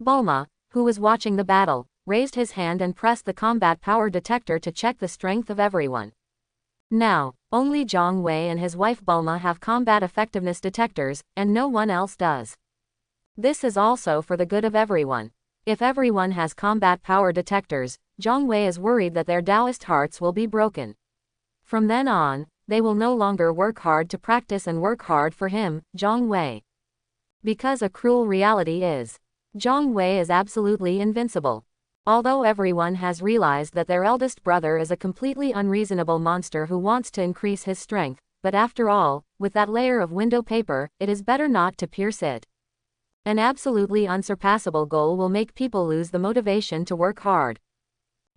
Bulma, who was watching the battle, raised his hand and pressed the combat power detector to check the strength of everyone. Now, only Zhang Wei and his wife Bulma have combat effectiveness detectors, and no one else does. This is also for the good of everyone. If everyone has combat power detectors, Zhang Wei is worried that their Taoist hearts will be broken. From then on, they will no longer work hard to practice and work hard for him, Zhang Wei. Because a cruel reality is, Zhang Wei is absolutely invincible. Although everyone has realized that their eldest brother is a completely unreasonable monster who wants to increase his strength, but after all, with that layer of window paper, it is better not to pierce it. An absolutely unsurpassable goal will make people lose the motivation to work hard.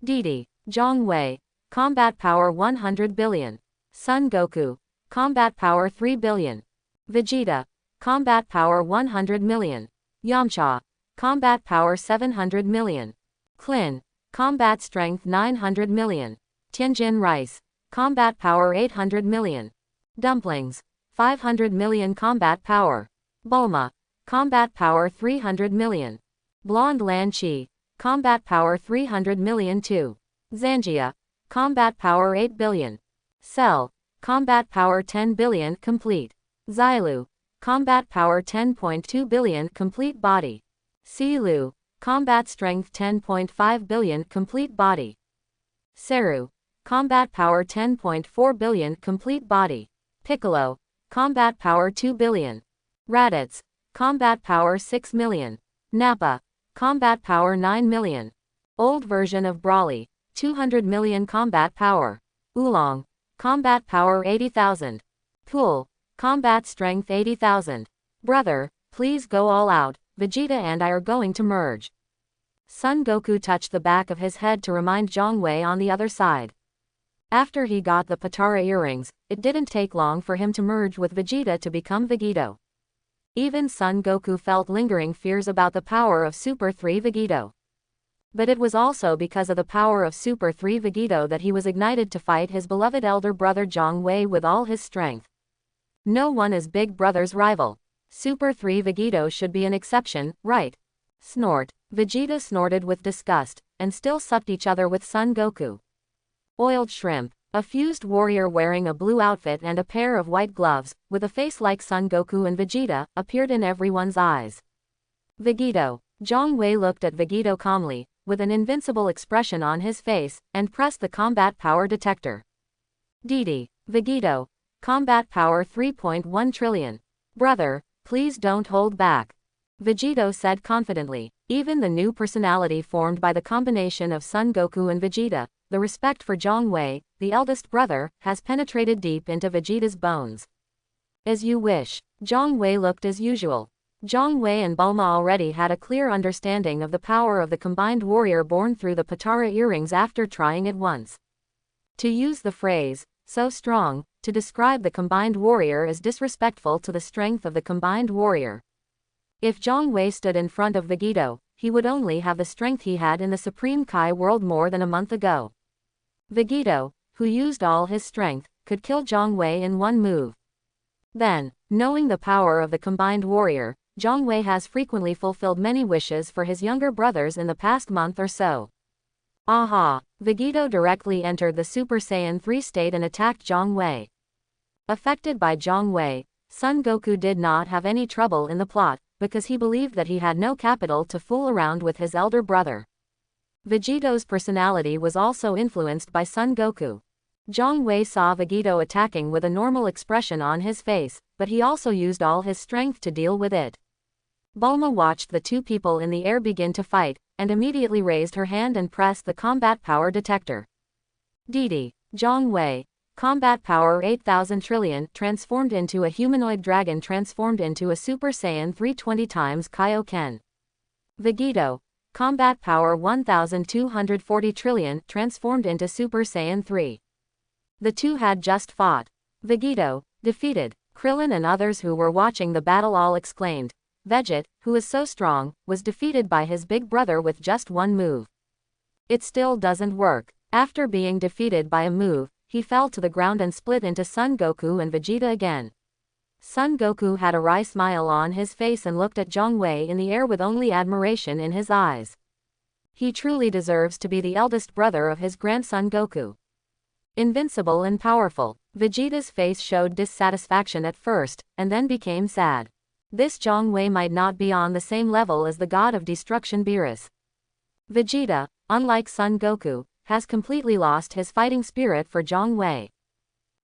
Didi, Zhang Wei, combat power 100 billion. Son Goku, combat power 3 billion. Vegeta, combat power 100 million. Yamcha, combat power 700 million. Klin, combat strength 900 million. Tianjin Rice, combat power 800 million. Dumplings, 500 million combat power. Bulma, combat power 300 million. Blonde Lan Chi, combat power 300 million too. Zangia, combat power 8 billion. Cell, combat power 10 billion complete. Xilu, combat power 10.2 billion complete body. Silu, combat strength 10.5 billion complete body. Seru, combat power 10.4 billion complete body. Piccolo, combat power 2 billion. Raditz, combat power 6 million. Nappa. Combat power 9 million. Old version of Brawly. 200 million combat power. Oolong. Combat power 80,000. Pool. Combat strength 80,000. Brother, please go all out, Vegeta and I are going to merge. Son Goku touched the back of his head to remind Zhang Wei on the other side. After he got the Potara earrings, it didn't take long for him to merge with Vegeta to become Vegito. Even Son Goku felt lingering fears about the power of Super 3 Vegito. But it was also because of the power of Super 3 Vegito that he was ignited to fight his beloved elder brother Zhang Wei with all his strength. No one is Big Brother's rival. Super 3 Vegito should be an exception, right? Snort. Vegeta snorted with disgust, and still supped each other with Son Goku. Oiled shrimp. A fused warrior wearing a blue outfit and a pair of white gloves, with a face like Son Goku and Vegeta, appeared in everyone's eyes. Vegito. Zhang Wei looked at Vegito calmly, with an invincible expression on his face, and pressed the combat power detector. DD. Vegito. Combat power 3.1 trillion. Brother, please don't hold back. Vegito said confidently. Even the new personality formed by the combination of Son Goku and Vegeta, the respect for Zhang Wei, the eldest brother, has penetrated deep into Vegeta's bones. As you wish. Zhang Wei looked as usual. Zhang Wei and Bulma already had a clear understanding of the power of the combined warrior born through the Potara earrings after trying it once. To use the phrase, so strong, to describe the combined warrior is disrespectful to the strength of the combined warrior. If Zhang Wei stood in front of Vegito, he would only have the strength he had in the Supreme Kai world more than a month ago. Vegito, who used all his strength, could kill Zhang Wei in one move. Then, knowing the power of the combined warrior, Zhang Wei has frequently fulfilled many wishes for his younger brothers in the past month or so. Aha! Vegito directly entered the Super Saiyan 3 state and attacked Zhang Wei. Affected by Zhang Wei, Son Goku did not have any trouble in the plot, because he believed that he had no capital to fool around with his elder brother. Vegito's personality was also influenced by Son Goku. Zhang Wei saw Vegito attacking with a normal expression on his face, but he also used all his strength to deal with it. Bulma watched the two people in the air begin to fight, and immediately raised her hand and pressed the combat power detector. DD. Zhang Wei. Combat power 8,000 trillion, transformed into a humanoid dragon, transformed into a Super Saiyan 320 times Kaioken. Vegito. Combat power 1,240 trillion, transformed into Super Saiyan 3. The two had just fought. Vegito, defeated. Krillin and others who were watching the battle all exclaimed. Veget, who is so strong, was defeated by his big brother with just one move. It still doesn't work. After being defeated by a move, he fell to the ground and split into Son Goku and Vegeta again. Son Goku had a wry smile on his face and looked at Zhang Wei in the air with only admiration in his eyes. He truly deserves to be the eldest brother of his grandson Goku. Invincible and powerful. Vegeta's face showed dissatisfaction at first, and then became sad. This Zhang Wei might not be on the same level as the god of destruction Beerus. Vegeta, unlike Son Goku, has completely lost his fighting spirit for Zhang Wei.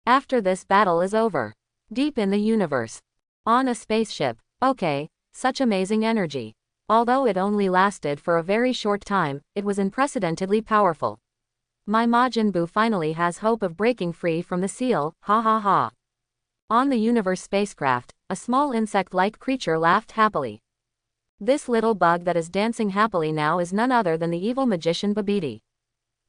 After this battle is over. Deep in the universe. On a spaceship. Okay, such amazing energy. Although it only lasted for a very short time, it was unprecedentedly powerful. My Majin Buu finally has hope of breaking free from the seal, ha ha ha. On the universe spacecraft, a small insect-like creature laughed happily. This little bug that is dancing happily now is none other than the evil magician Babidi.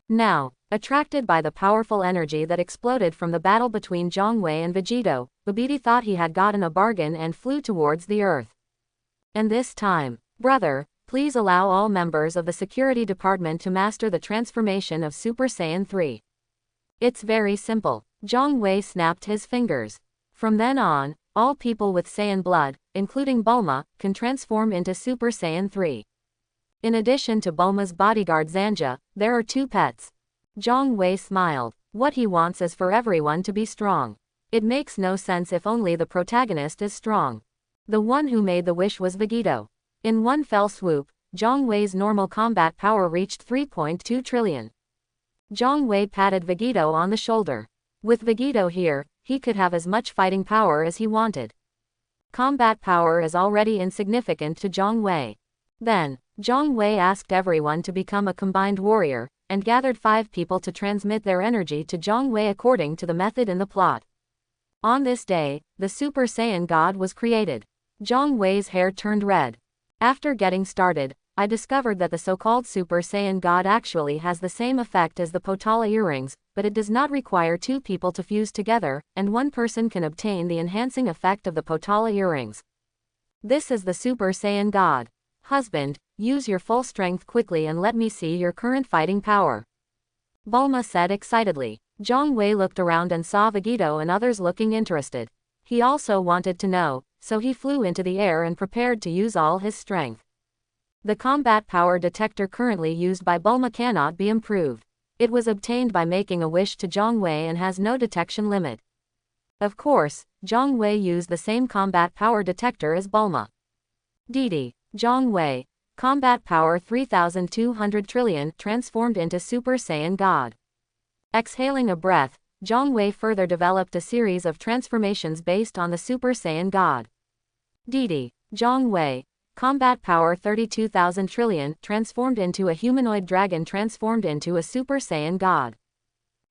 Now, attracted by the powerful energy that exploded from the battle between Zhang Wei and Vegito, Babidi thought he had gotten a bargain and flew towards the earth. And this time, brother, please allow all members of the security department to master the transformation of Super Saiyan 3. It's very simple. Zhang Wei snapped his fingers. From then on, all people with Saiyan blood, including Bulma, can transform into Super Saiyan 3. In addition to Bulma's bodyguard Zanja, there are two pets. Zhang Wei smiled. What he wants is for everyone to be strong. It makes no sense if only the protagonist is strong. The one who made the wish was Vegito. In one fell swoop, Zhang Wei's normal combat power reached 3.2 trillion. Zhang Wei patted Vegito on the shoulder. With Vegito here, he could have as much fighting power as he wanted. Combat power is already insignificant to Zhang Wei. Then, Zhang Wei asked everyone to become a combined warrior, and gathered 5 people to transmit their energy to Zhang Wei according to the method in the plot. On this day, the Super Saiyan God was created. Zhang Wei's hair turned red. After getting started, I discovered that the so-called Super Saiyan God actually has the same effect as the Potala earrings, but it does not require 2 people to fuse together, and 1 person can obtain the enhancing effect of the Potala earrings. This is the Super Saiyan God. Husband, use your full strength quickly and let me see your current fighting power. Bulma said excitedly. Zhang Wei looked around and saw Vegito and others looking interested. He also wanted to know, so he flew into the air and prepared to use all his strength. The combat power detector currently used by Bulma cannot be improved. It was obtained by making a wish to Zhang Wei and has no detection limit. Of course, Zhang Wei used the same combat power detector as Bulma. Didi, Zhang Wei, combat power 3,200 trillion transformed into Super Saiyan God. Exhaling a breath, Zhang Wei further developed a series of transformations based on the Super Saiyan God. Didi, Zhang Wei, combat power 32,000 trillion transformed into a humanoid dragon transformed into a Super Saiyan God.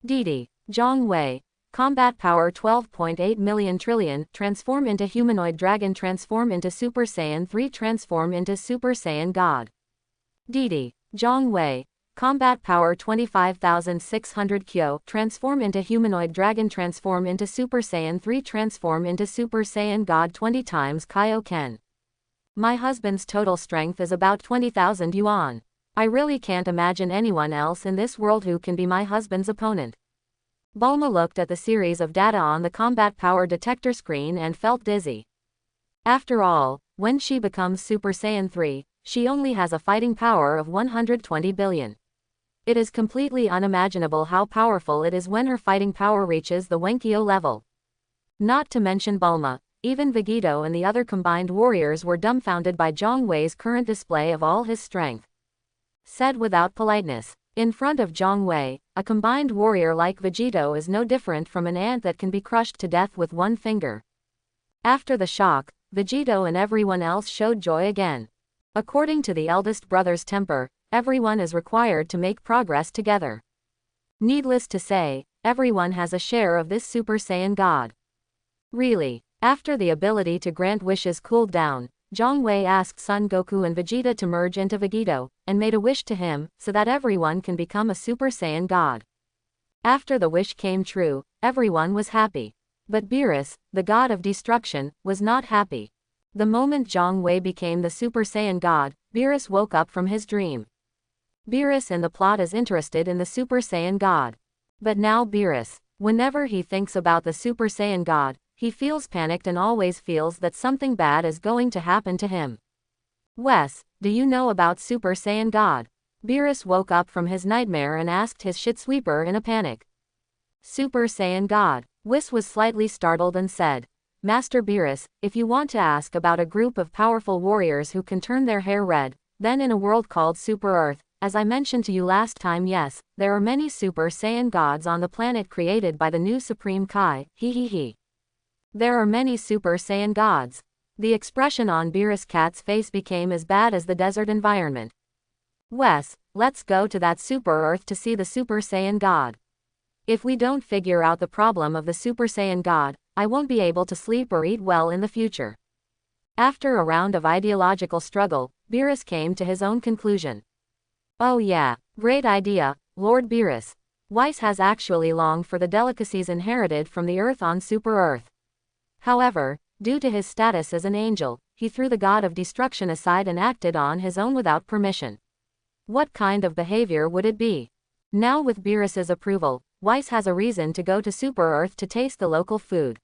Didi, Zhang Wei, combat power 12.8 million trillion transform into humanoid dragon transform into Super Saiyan 3 transform into Super Saiyan God. Didi, Zhang Wei, combat power 25,600 kyo transform into humanoid dragon transform into Super Saiyan 3 transform into Super Saiyan God 20 times Kaioken. My husband's total strength is about 20,000 yuan. I really can't imagine anyone else in this world who can be my husband's opponent. Bulma looked at the series of data on the combat power detector screen and felt dizzy. After all, when she becomes Super Saiyan 3, she only has a fighting power of 120 billion. It is completely unimaginable how powerful it is when her fighting power reaches the Wenkyo level. Not to mention Bulma, even Vegito and the other combined warriors were dumbfounded by Zhang Wei's current display of all his strength. Said without politeness, in front of Zhang Wei, a combined warrior like Vegito is no different from an ant that can be crushed to death with one finger. After the shock, Vegito and everyone else showed joy again. According to the eldest brother's temper, everyone is required to make progress together. Needless to say, everyone has a share of this Super Saiyan God. Really, after the ability to grant wishes cooled down, Zhang Wei asked Son Goku and Vegeta to merge into Vegito, and made a wish to him, so that everyone can become a Super Saiyan God. After the wish came true, everyone was happy. But Beerus, the god of destruction, was not happy. The moment Zhang Wei became the Super Saiyan God, Beerus woke up from his dream. Beerus in the plot is interested in the Super Saiyan God. But now Beerus, whenever he thinks about the Super Saiyan God, he feels panicked and always feels that something bad is going to happen to him. Wes, do you know about Super Saiyan God? Beerus woke up from his nightmare and asked his shit sweeper in a panic. Super Saiyan God. Wes was slightly startled and said, Master Beerus, if you want to ask about a group of powerful warriors who can turn their hair red, then in a world called Super Earth, as I mentioned to you last time, yes, there are many Super Saiyan gods on the planet created by the new Supreme Kai, he. There are many Super Saiyan gods. The expression on Beerus Cat's face became as bad as the desert environment. Wes, let's go to that Super Earth to see the Super Saiyan God. If we don't figure out the problem of the Super Saiyan God, I won't be able to sleep or eat well in the future. After a round of ideological struggle, Beerus came to his own conclusion. Oh yeah, great idea, Lord Beerus. Weiss has actually longed for the delicacies inherited from the Earth on Super Earth. However, due to his status as an angel, he threw the god of destruction aside and acted on his own without permission. What kind of behavior would it be? Now with Beerus's approval, Weiss has a reason to go to Super Earth to taste the local food.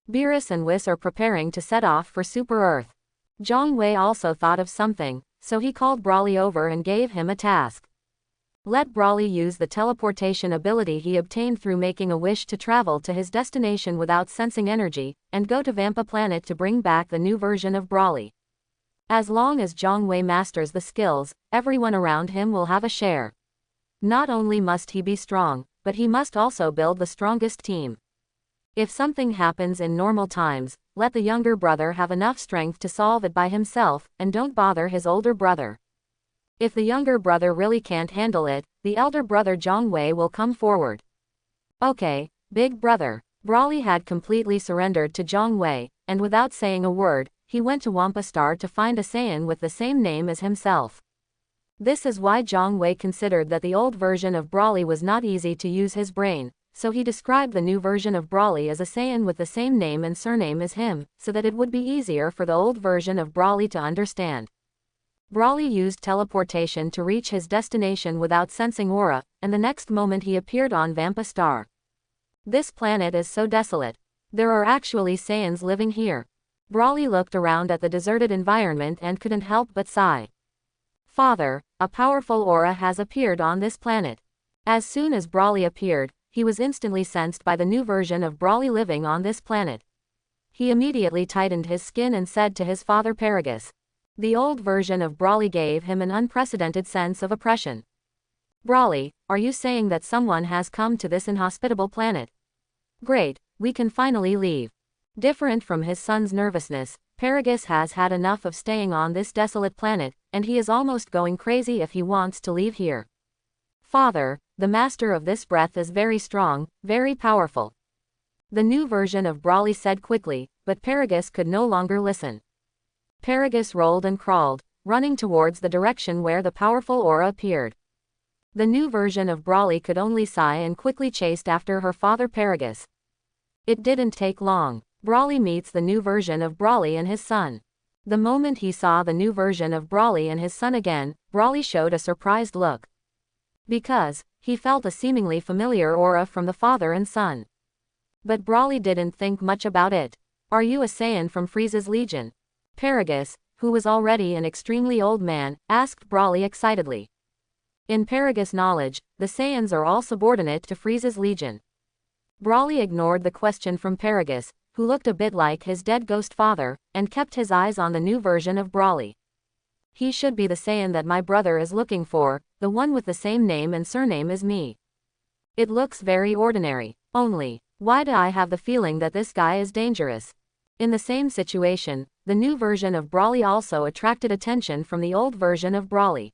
Beerus and Whis are preparing to set off for Super Earth. Zhang Wei also thought of something, so he called Brawly over and gave him a task. Let Brawly use the teleportation ability he obtained through making a wish to travel to his destination without sensing energy, and go to Vampa Planet to bring back the new version of Brawly. As long as Zhang Wei masters the skills, everyone around him will have a share. Not only must he be strong, but he must also build the strongest team. If something happens in normal times, let the younger brother have enough strength to solve it by himself, and don't bother his older brother. If the younger brother really can't handle it, the elder brother Zhang Wei will come forward. Okay, big brother. Brawly had completely surrendered to Zhang Wei, and without saying a word, he went to Wampa Star to find a Saiyan with the same name as himself. This is why Zhang Wei considered that the old version of Brawly was not easy to use his brain, so he described the new version of Brawly as a Saiyan with the same name and surname as him, so that it would be easier for the old version of Brawly to understand. Brawly used teleportation to reach his destination without sensing aura, and the next moment he appeared on Vampa Star. This planet is so desolate. There are actually Saiyans living here. Brawly looked around at the deserted environment and couldn't help but sigh. Father, a powerful aura has appeared on this planet. As soon as Brawly appeared, he was instantly sensed by the new version of Brawly living on this planet. He immediately tightened his skin and said to his father Paragus. The old version of Brawly gave him an unprecedented sense of oppression. Brawly, are you saying that someone has come to this inhospitable planet? Great, we can finally leave. Different from his son's nervousness, Paragus has had enough of staying on this desolate planet, and he is almost going crazy if he wants to leave here. Father, the master of this breath is very strong, very powerful. The new version of Brawly said quickly, but Paragus could no longer listen. Paragus rolled and crawled, running towards the direction where the powerful aura appeared. The new version of Brawly could only sigh and quickly chased after her father Paragus. It didn't take long. Brawly meets the new version of Brawly and his son. The moment he saw the new version of Brawly and his son again, Brawly showed a surprised look. Because he felt a seemingly familiar aura from the father and son. But Brawly didn't think much about it. Are you a Saiyan from Frieza's Legion? Paragus, who was already an extremely old man, asked Brawly excitedly. In Paragus' knowledge, the Saiyans are all subordinate to Frieza's Legion. Brawly ignored the question from Paragus, who looked a bit like his dead ghost father, and kept his eyes on the new version of Brawly. He should be the Saiyan that my brother is looking for, the one with the same name and surname as me. It looks very ordinary. Only, why do I have the feeling that this guy is dangerous? In the same situation, the new version of Brawly also attracted attention from the old version of Brawly.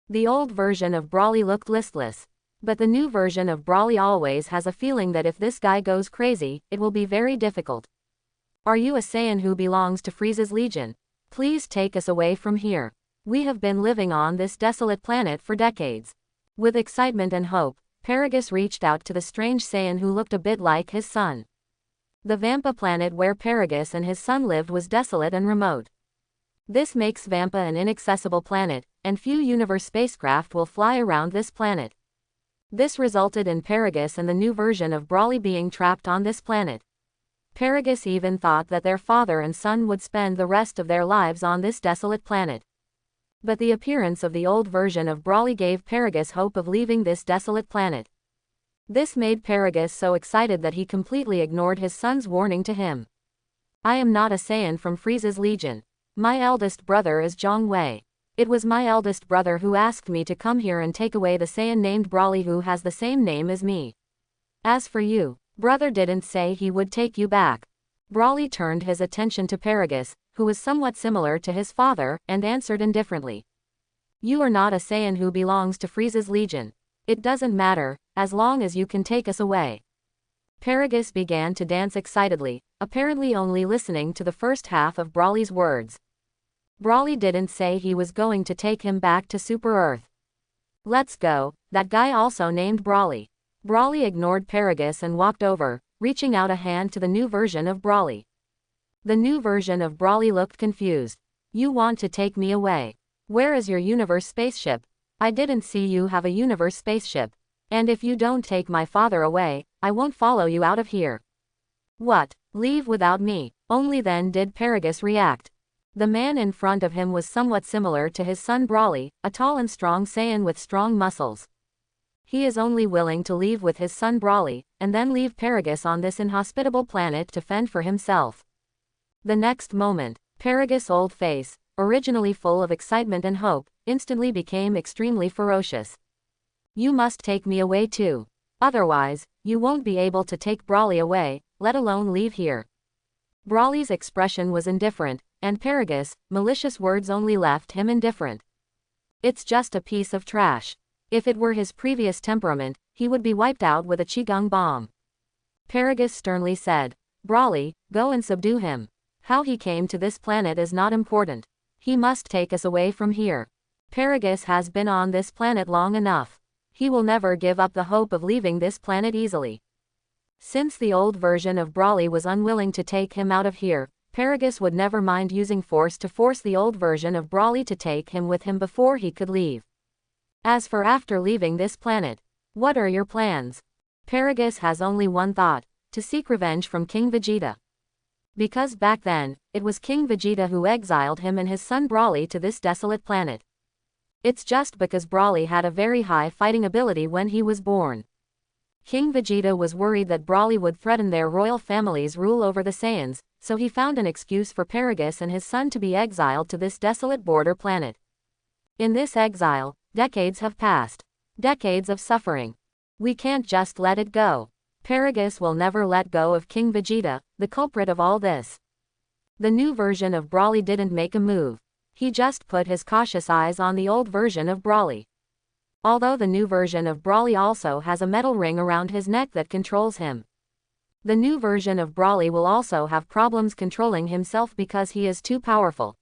The old version of Brawly looked listless. But the new version of Brawly always has a feeling that if this guy goes crazy, it will be very difficult. Are you a Saiyan who belongs to Frieza's Legion? Please take us away from here. We have been living on this desolate planet for decades. With excitement and hope, Paragus reached out to the strange Saiyan who looked a bit like his son. The Vampa planet where Paragus and his son lived was desolate and remote. This makes Vampa an inaccessible planet, and few universe spacecraft will fly around this planet. This resulted in Paragus and the new version of Brawly being trapped on this planet. Paragus even thought that their father and son would spend the rest of their lives on this desolate planet. But the appearance of the old version of Brawly gave Paragus hope of leaving this desolate planet. This made Paragus so excited that he completely ignored his son's warning to him. I am not a Saiyan from Frieza's Legion. My eldest brother is Zhang Wei. It was my eldest brother who asked me to come here and take away the Saiyan named Brawly who has the same name as me. As for you, brother didn't say he would take you back. Brawly turned his attention to Paragus, who was somewhat similar to his father, and answered indifferently. You are not a Saiyan who belongs to Frieza's Legion. It doesn't matter, as long as you can take us away. Paragus began to dance excitedly, apparently only listening to the first half of Brawly's words. Brawly didn't say he was going to take him back to Super Earth. Let's go, that guy also named Brawly. Brawly ignored Paragus and walked over, reaching out a hand to the new version of Brawly. The new version of Brawly looked confused. You want to take me away? Where is your universe spaceship? I didn't see you have a universe spaceship. And if you don't take my father away, I won't follow you out of here. What? Leave without me? Only then did Paragus react. The man in front of him was somewhat similar to his son Brawly, a tall and strong Saiyan with strong muscles. He is only willing to leave with his son Brawly, and then leave Paragus on this inhospitable planet to fend for himself. The next moment, Paragus' old face, originally full of excitement and hope, instantly became extremely ferocious. You must take me away too. Otherwise, you won't be able to take Brawly away, let alone leave here. Brawly's expression was indifferent, and Paragus' malicious words only left him indifferent. It's just a piece of trash. If it were his previous temperament, he would be wiped out with a qigong bomb. Paragus sternly said, Brawly, go and subdue him. How he came to this planet is not important. He must take us away from here. Paragus has been on this planet long enough. He will never give up the hope of leaving this planet easily. Since the old version of Brawly was unwilling to take him out of here, Paragus would never mind using force to force the old version of Brawly to take him with him before he could leave. As for after leaving this planet, what are your plans? Paragus has only one thought, to seek revenge from King Vegeta. Because back then, it was King Vegeta who exiled him and his son Brawly to this desolate planet. It's just because Brawly had a very high fighting ability when he was born. King Vegeta was worried that Brawly would threaten their royal family's rule over the Saiyans, so he found an excuse for Paragus and his son to be exiled to this desolate border planet. In this exile, decades have passed. Decades of suffering. We can't just let it go. Paragus will never let go of King Vegeta, the culprit of all this. The new version of Brawly didn't make a move. He just put his cautious eyes on the old version of Brawly. Although the new version of Brawly also has a metal ring around his neck that controls him. The new version of Brawly will also have problems controlling himself because he is too powerful.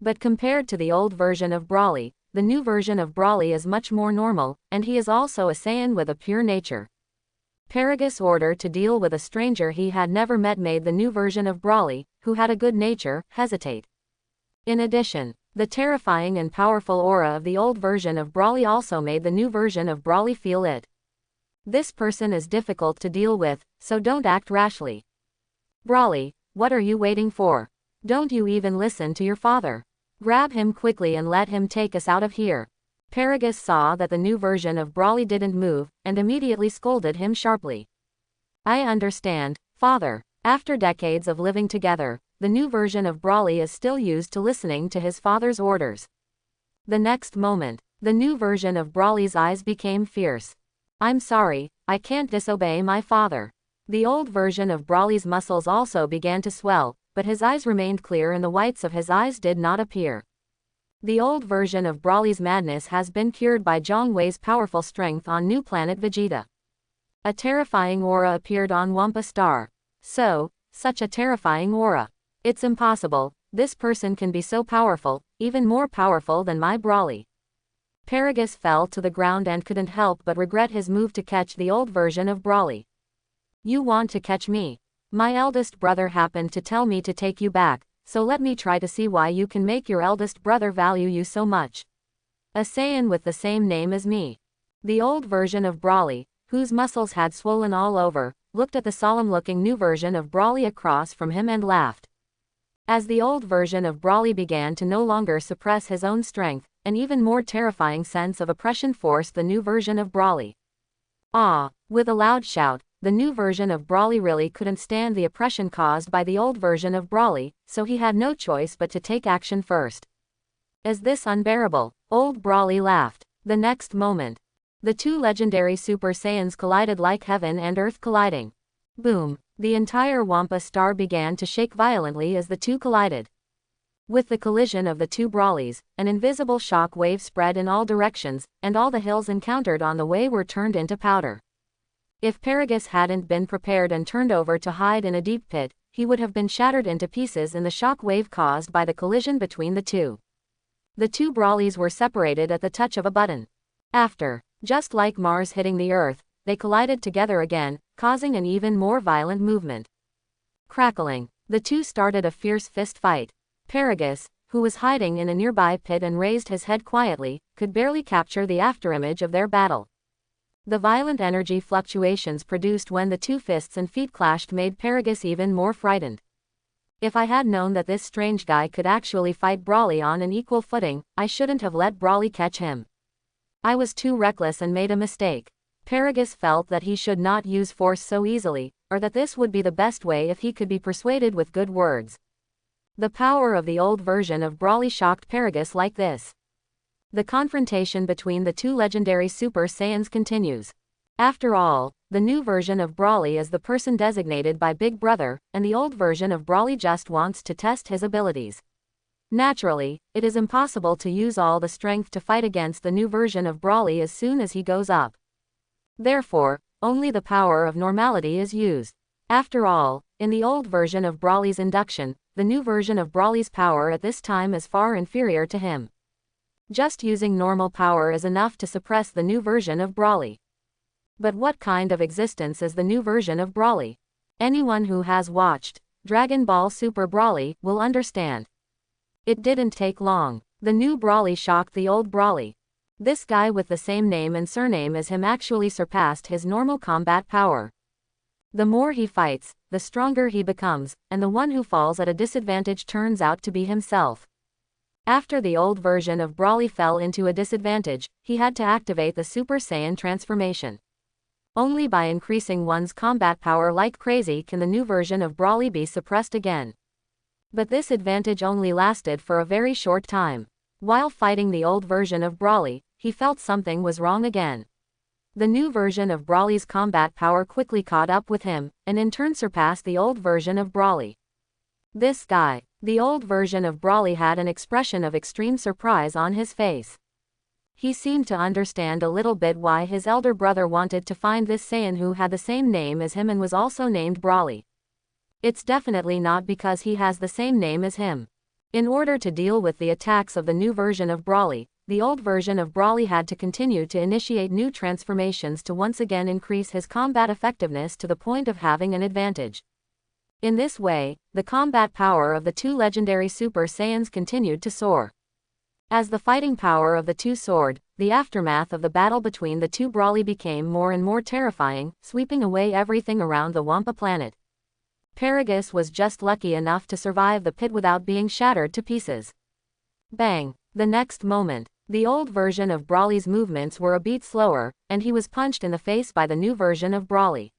But compared to the old version of Brawly, the new version of Brawly is much more normal, and he is also a Saiyan with a pure nature. Paragus' order to deal with a stranger he had never met made the new version of Brawly, who had a good nature, hesitate. In addition, the terrifying and powerful aura of the old version of Brawly also made the new version of Brawly feel it. This person is difficult to deal with, so don't act rashly. Brawly, what are you waiting for? Don't you even listen to your father? Grab him quickly and let him take us out of here. Paragus saw that the new version of Brawly didn't move, and immediately scolded him sharply. I understand, father. After decades of living together, the new version of Brawly is still used to listening to his father's orders. The next moment, the new version of Brawly's eyes became fierce. I'm sorry, I can't disobey my father. The old version of Brawly's muscles also began to swell, but his eyes remained clear and the whites of his eyes did not appear. The old version of Brawly's madness has been cured by Zhong Wei's powerful strength on new planet Vegeta. A terrifying aura appeared on Wampa Star. Such a terrifying aura. It's impossible, this person can be so powerful, even more powerful than my Brawly. Paragus fell to the ground and couldn't help but regret his move to catch the old version of Brawly. You want to catch me? My eldest brother happened to tell me to take you back, so let me try to see why you can make your eldest brother value you so much. A Saiyan with the same name as me. The old version of Brawly, whose muscles had swollen all over, looked at the solemn-looking new version of Brawly across from him and laughed. As the old version of Brawly began to no longer suppress his own strength, an even more terrifying sense of oppression forced the new version of Brawly. Ah! With a loud shout, the new version of Brawly really couldn't stand the oppression caused by the old version of Brawly, so he had no choice but to take action first. Is this unbearable? Old Brawly laughed. The next moment, the two legendary Super Saiyans collided like heaven and earth colliding. Boom! The entire Wampa Star began to shake violently as the two collided. With the collision of the two Brawlys, an invisible shock wave spread in all directions, and all the hills encountered on the way were turned into powder. If Paragus hadn't been prepared and turned over to hide in a deep pit, he would have been shattered into pieces in the shock wave caused by the collision between the two. The two Brawlys were separated at the touch of a button. After, just like Mars hitting the Earth, they collided together again, causing an even more violent movement. Crackling, the two started a fierce fist fight. Paragus, who was hiding in a nearby pit and raised his head quietly, could barely capture the afterimage of their battle. The violent energy fluctuations produced when the two fists and feet clashed made Paragus even more frightened. If I had known that this strange guy could actually fight Brawly on an equal footing, I shouldn't have let Brawly catch him. I was too reckless and made a mistake. Paragus felt that he should not use force so easily, or that this would be the best way if he could be persuaded with good words. The power of the old version of Brawly shocked Paragus like this. The confrontation between the two legendary Super Saiyans continues. After all, the new version of Brawly is the person designated by Big Brother, and the old version of Brawly just wants to test his abilities. Naturally, it is impossible to use all the strength to fight against the new version of Brawly as soon as he goes up. Therefore, only the power of normality is used. After all, in the old version of Brawly's induction, the new version of Brawly's power at this time is far inferior to him. Just using normal power is enough to suppress the new version of Brawly. But what kind of existence is the new version of Brawly? Anyone who has watched Dragon Ball Super Brawly will understand. It didn't take long. The new Brawly shocked the old Brawly. This guy with the same name and surname as him actually surpassed his normal combat power. The more he fights, the stronger he becomes, and the one who falls at a disadvantage turns out to be himself. After the old version of Brawly fell into a disadvantage, he had to activate the Super Saiyan transformation. Only by increasing one's combat power like crazy can the new version of Brawly be suppressed again. But this advantage only lasted for a very short time. While fighting the old version of Brawly, he felt something was wrong again. The new version of Brawly's combat power quickly caught up with him, and in turn surpassed the old version of Brawly. This guy. The old version of Brawly had an expression of extreme surprise on his face. He seemed to understand a little bit why his elder brother wanted to find this Saiyan who had the same name as him and was also named Brawly. It's definitely not because he has the same name as him. In order to deal with the attacks of the new version of Brawly, the old version of Brawly had to continue to initiate new transformations to once again increase his combat effectiveness to the point of having an advantage. In this way, the combat power of the two legendary Super Saiyans continued to soar. As the fighting power of the two soared, the aftermath of the battle between the two Brawly became more and more terrifying, sweeping away everything around the Wampa planet. Paragus was just lucky enough to survive the pit without being shattered to pieces. Bang! The next moment, the old version of Brawly's movements were a beat slower, and he was punched in the face by the new version of Brawly.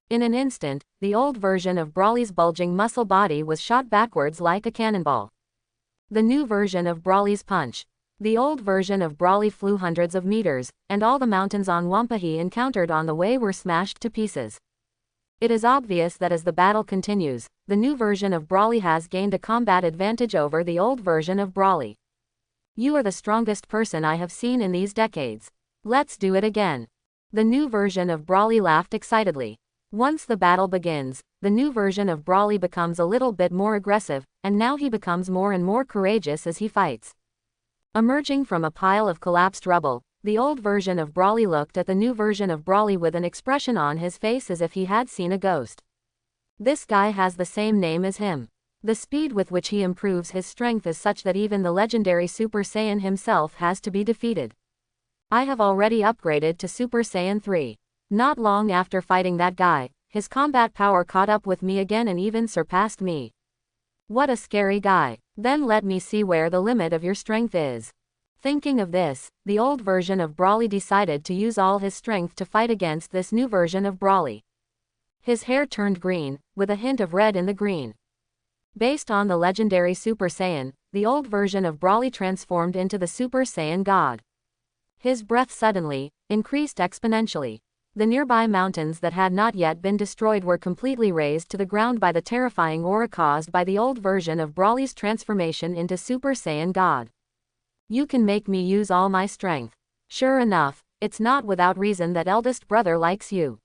In an instant, the old version of Brawly's bulging muscle body was shot backwards like a cannonball. The new version of Brawly's punch. The old version of Brawly flew hundreds of meters, and all the mountains on Wampa he encountered on the way were smashed to pieces. It is obvious that as the battle continues, the new version of Brawly has gained a combat advantage over the old version of Brawly. You are the strongest person I have seen in these decades. Let's do it again. The new version of Brawly laughed excitedly. Once the battle begins, the new version of Brawly becomes a little bit more aggressive, and now he becomes more and more courageous as he fights. Emerging from a pile of collapsed rubble, the old version of Brawly looked at the new version of Brawly with an expression on his face as if he had seen a ghost. This guy has the same name as him. The speed with which he improves his strength is such that even the legendary Super Saiyan himself has to be defeated. I have already upgraded to Super Saiyan 3. Not long after fighting that guy, his combat power caught up with me again and even surpassed me. What a scary guy. Then let me see where the limit of your strength is. Thinking of this, the old version of Brawly decided to use all his strength to fight against this new version of Brawly. His hair turned green, with a hint of red in the green. Based on the legendary Super Saiyan, the old version of Brawly transformed into the Super Saiyan God. His breath suddenly increased exponentially. The nearby mountains that had not yet been destroyed were completely razed to the ground by the terrifying aura caused by the old version of Brawly's transformation into Super Saiyan God. You can make me use all my strength. Sure enough, it's not without reason that eldest brother likes you.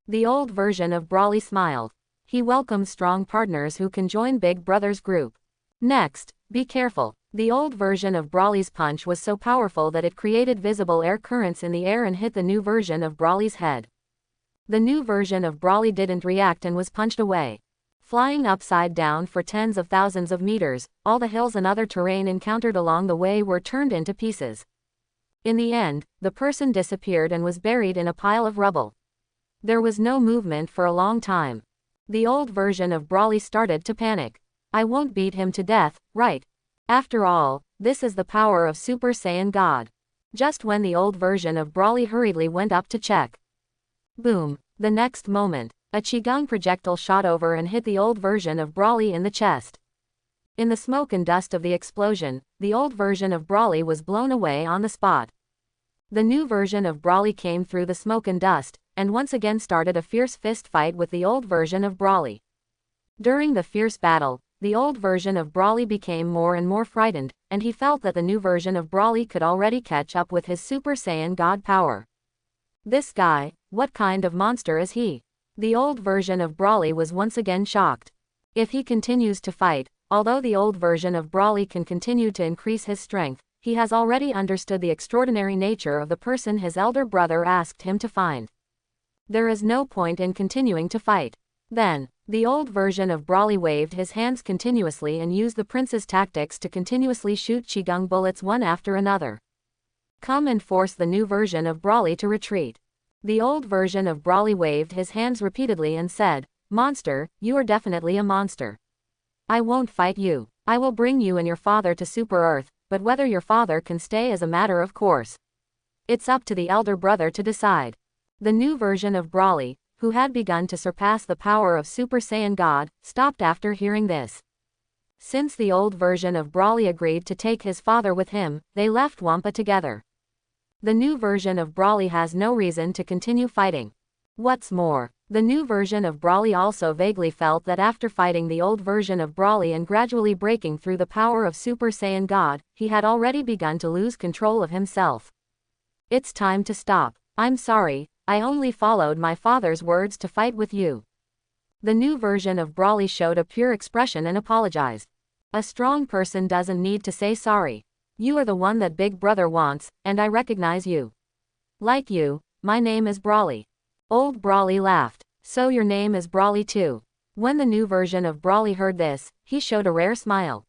The old version of Brawly smiled. He welcomes strong partners who can join Big Brother's group. Next, be careful. The old version of Brawly's punch was so powerful that it created visible air currents in the air and hit the new version of Brawly's head. The new version of Brawly didn't react and was punched away. Flying upside down for tens of thousands of meters, all the hills and other terrain encountered along the way were turned into pieces. In the end, the person disappeared and was buried in a pile of rubble. There was no movement for a long time. The old version of Brawly started to panic. I won't beat him to death, right? After all, this is the power of Super Saiyan God. Just when the old version of Brawly hurriedly went up to check. Boom! The next moment, a Qigong projectile shot over and hit the old version of Brawly in the chest. In the smoke and dust of the explosion, the old version of Brawly was blown away on the spot. The new version of Brawly came through the smoke and dust, and once again started a fierce fist fight with the old version of Brawly. During the fierce battle, the old version of Brawly became more and more frightened, and he felt that the new version of Brawly could already catch up with his Super Saiyan God power. This guy, what kind of monster is he? The old version of Brawly was once again shocked. If he continues to fight, although the old version of Brawly can continue to increase his strength, he has already understood the extraordinary nature of the person his elder brother asked him to find. There is no point in continuing to fight. Then, the old version of Brawly waved his hands continuously and used the prince's tactics to continuously shoot Qigong bullets one after another. Come and force the new version of Brawly to retreat. The old version of Brawly waved his hands repeatedly and said, "Monster, you are definitely a monster. I won't fight you. I will bring you and your father to Super Earth, but whether your father can stay is a matter of course. It's up to the elder brother to decide." The new version of Brawly, who had begun to surpass the power of Super Saiyan God, stopped after hearing this. Since the old version of Brawly agreed to take his father with him, they left Wampa together. The new version of Brawly has no reason to continue fighting. What's more, the new version of Brawly also vaguely felt that after fighting the old version of Brawly and gradually breaking through the power of Super Saiyan God, he had already begun to lose control of himself. It's time to stop. I'm sorry, I only followed my father's words to fight with you. The new version of Brawly showed a pure expression and apologized. A strong person doesn't need to say sorry. You are the one that Big Brother wants, and I recognize you. Like you, my name is Brawly. Old Brawly laughed. So your name is Brawly too. When the new version of Brawly heard this, he showed a rare smile.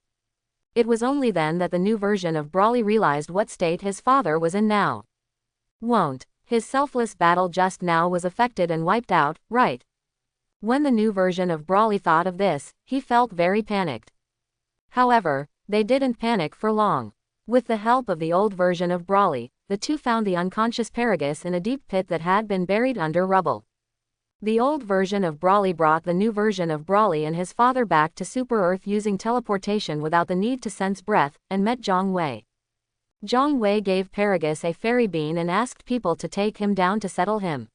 It was only then that the new version of Brawly realized what state his father was in now. His selfless battle just now was affected and wiped out, right? When the new version of Brawly thought of this, he felt very panicked. However, they didn't panic for long. With the help of the old version of Brawly, the two found the unconscious Paragus in a deep pit that had been buried under rubble. The old version of Brawly brought the new version of Brawly and his father back to Super Earth using teleportation without the need to sense breath, and met Zhong Wei. Zhong Wei gave Paragus a fairy bean and asked people to take him down to settle him.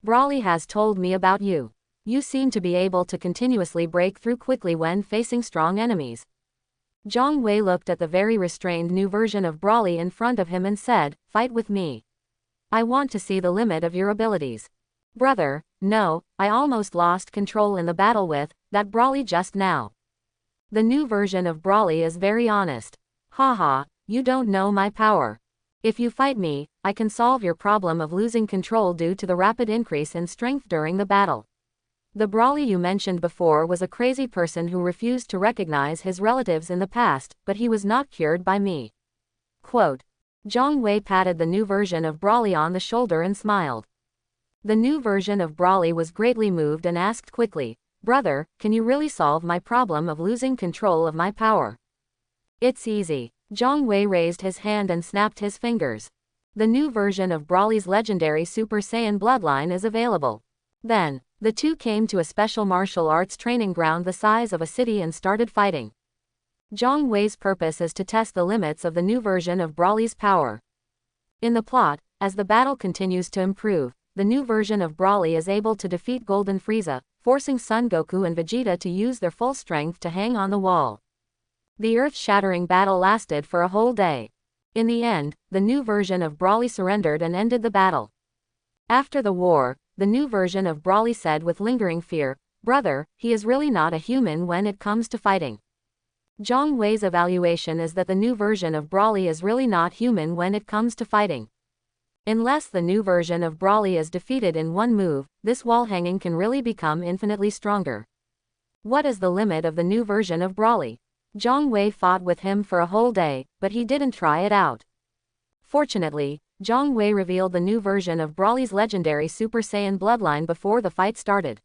Brawly has told me about you. You seem to be able to continuously break through quickly when facing strong enemies. Zhong Wei looked at the very restrained new version of Brawly in front of him and said, "Fight with me. I want to see the limit of your abilities." "Brother, no, I almost lost control in the battle with that Brawly just now." The new version of Brawly is very honest. "Haha, you don't know my power. If you fight me, I can solve your problem of losing control due to the rapid increase in strength during the battle. The Brawly you mentioned before was a crazy person who refused to recognize his relatives in the past, but he was not cured by me." Quote. Zhong Wei patted the new version of Brawly on the shoulder and smiled. The new version of Brawly was greatly moved and asked quickly, "Brother, can you really solve my problem of losing control of my power?" "It's easy." Zhong Wei raised his hand and snapped his fingers. The new version of Brawly's legendary Super Saiyan bloodline is available. Then, the two came to a special martial arts training ground the size of a city and started fighting. Zhong Wei's purpose is to test the limits of the new version of Brawly's power. In the plot, as the battle continues to improve, the new version of Brawly is able to defeat Golden Frieza, forcing Son Goku and Vegeta to use their full strength to hang on the wall. The earth-shattering battle lasted for a whole day. In the end, the new version of Brawly surrendered and ended the battle. After the war, the new version of Brawly said with lingering fear, "Brother, he is really not a human when it comes to fighting." Zhong Wei's evaluation is that the new version of Brawly is really not human when it comes to fighting. Unless the new version of Brawly is defeated in one move, this wall hanging can really become infinitely stronger. What is the limit of the new version of Brawly? Zhong Wei fought with him for a whole day, but he didn't try it out. Fortunately, Zhong Wei revealed the new version of Brawly's legendary Super Saiyan bloodline before the fight started.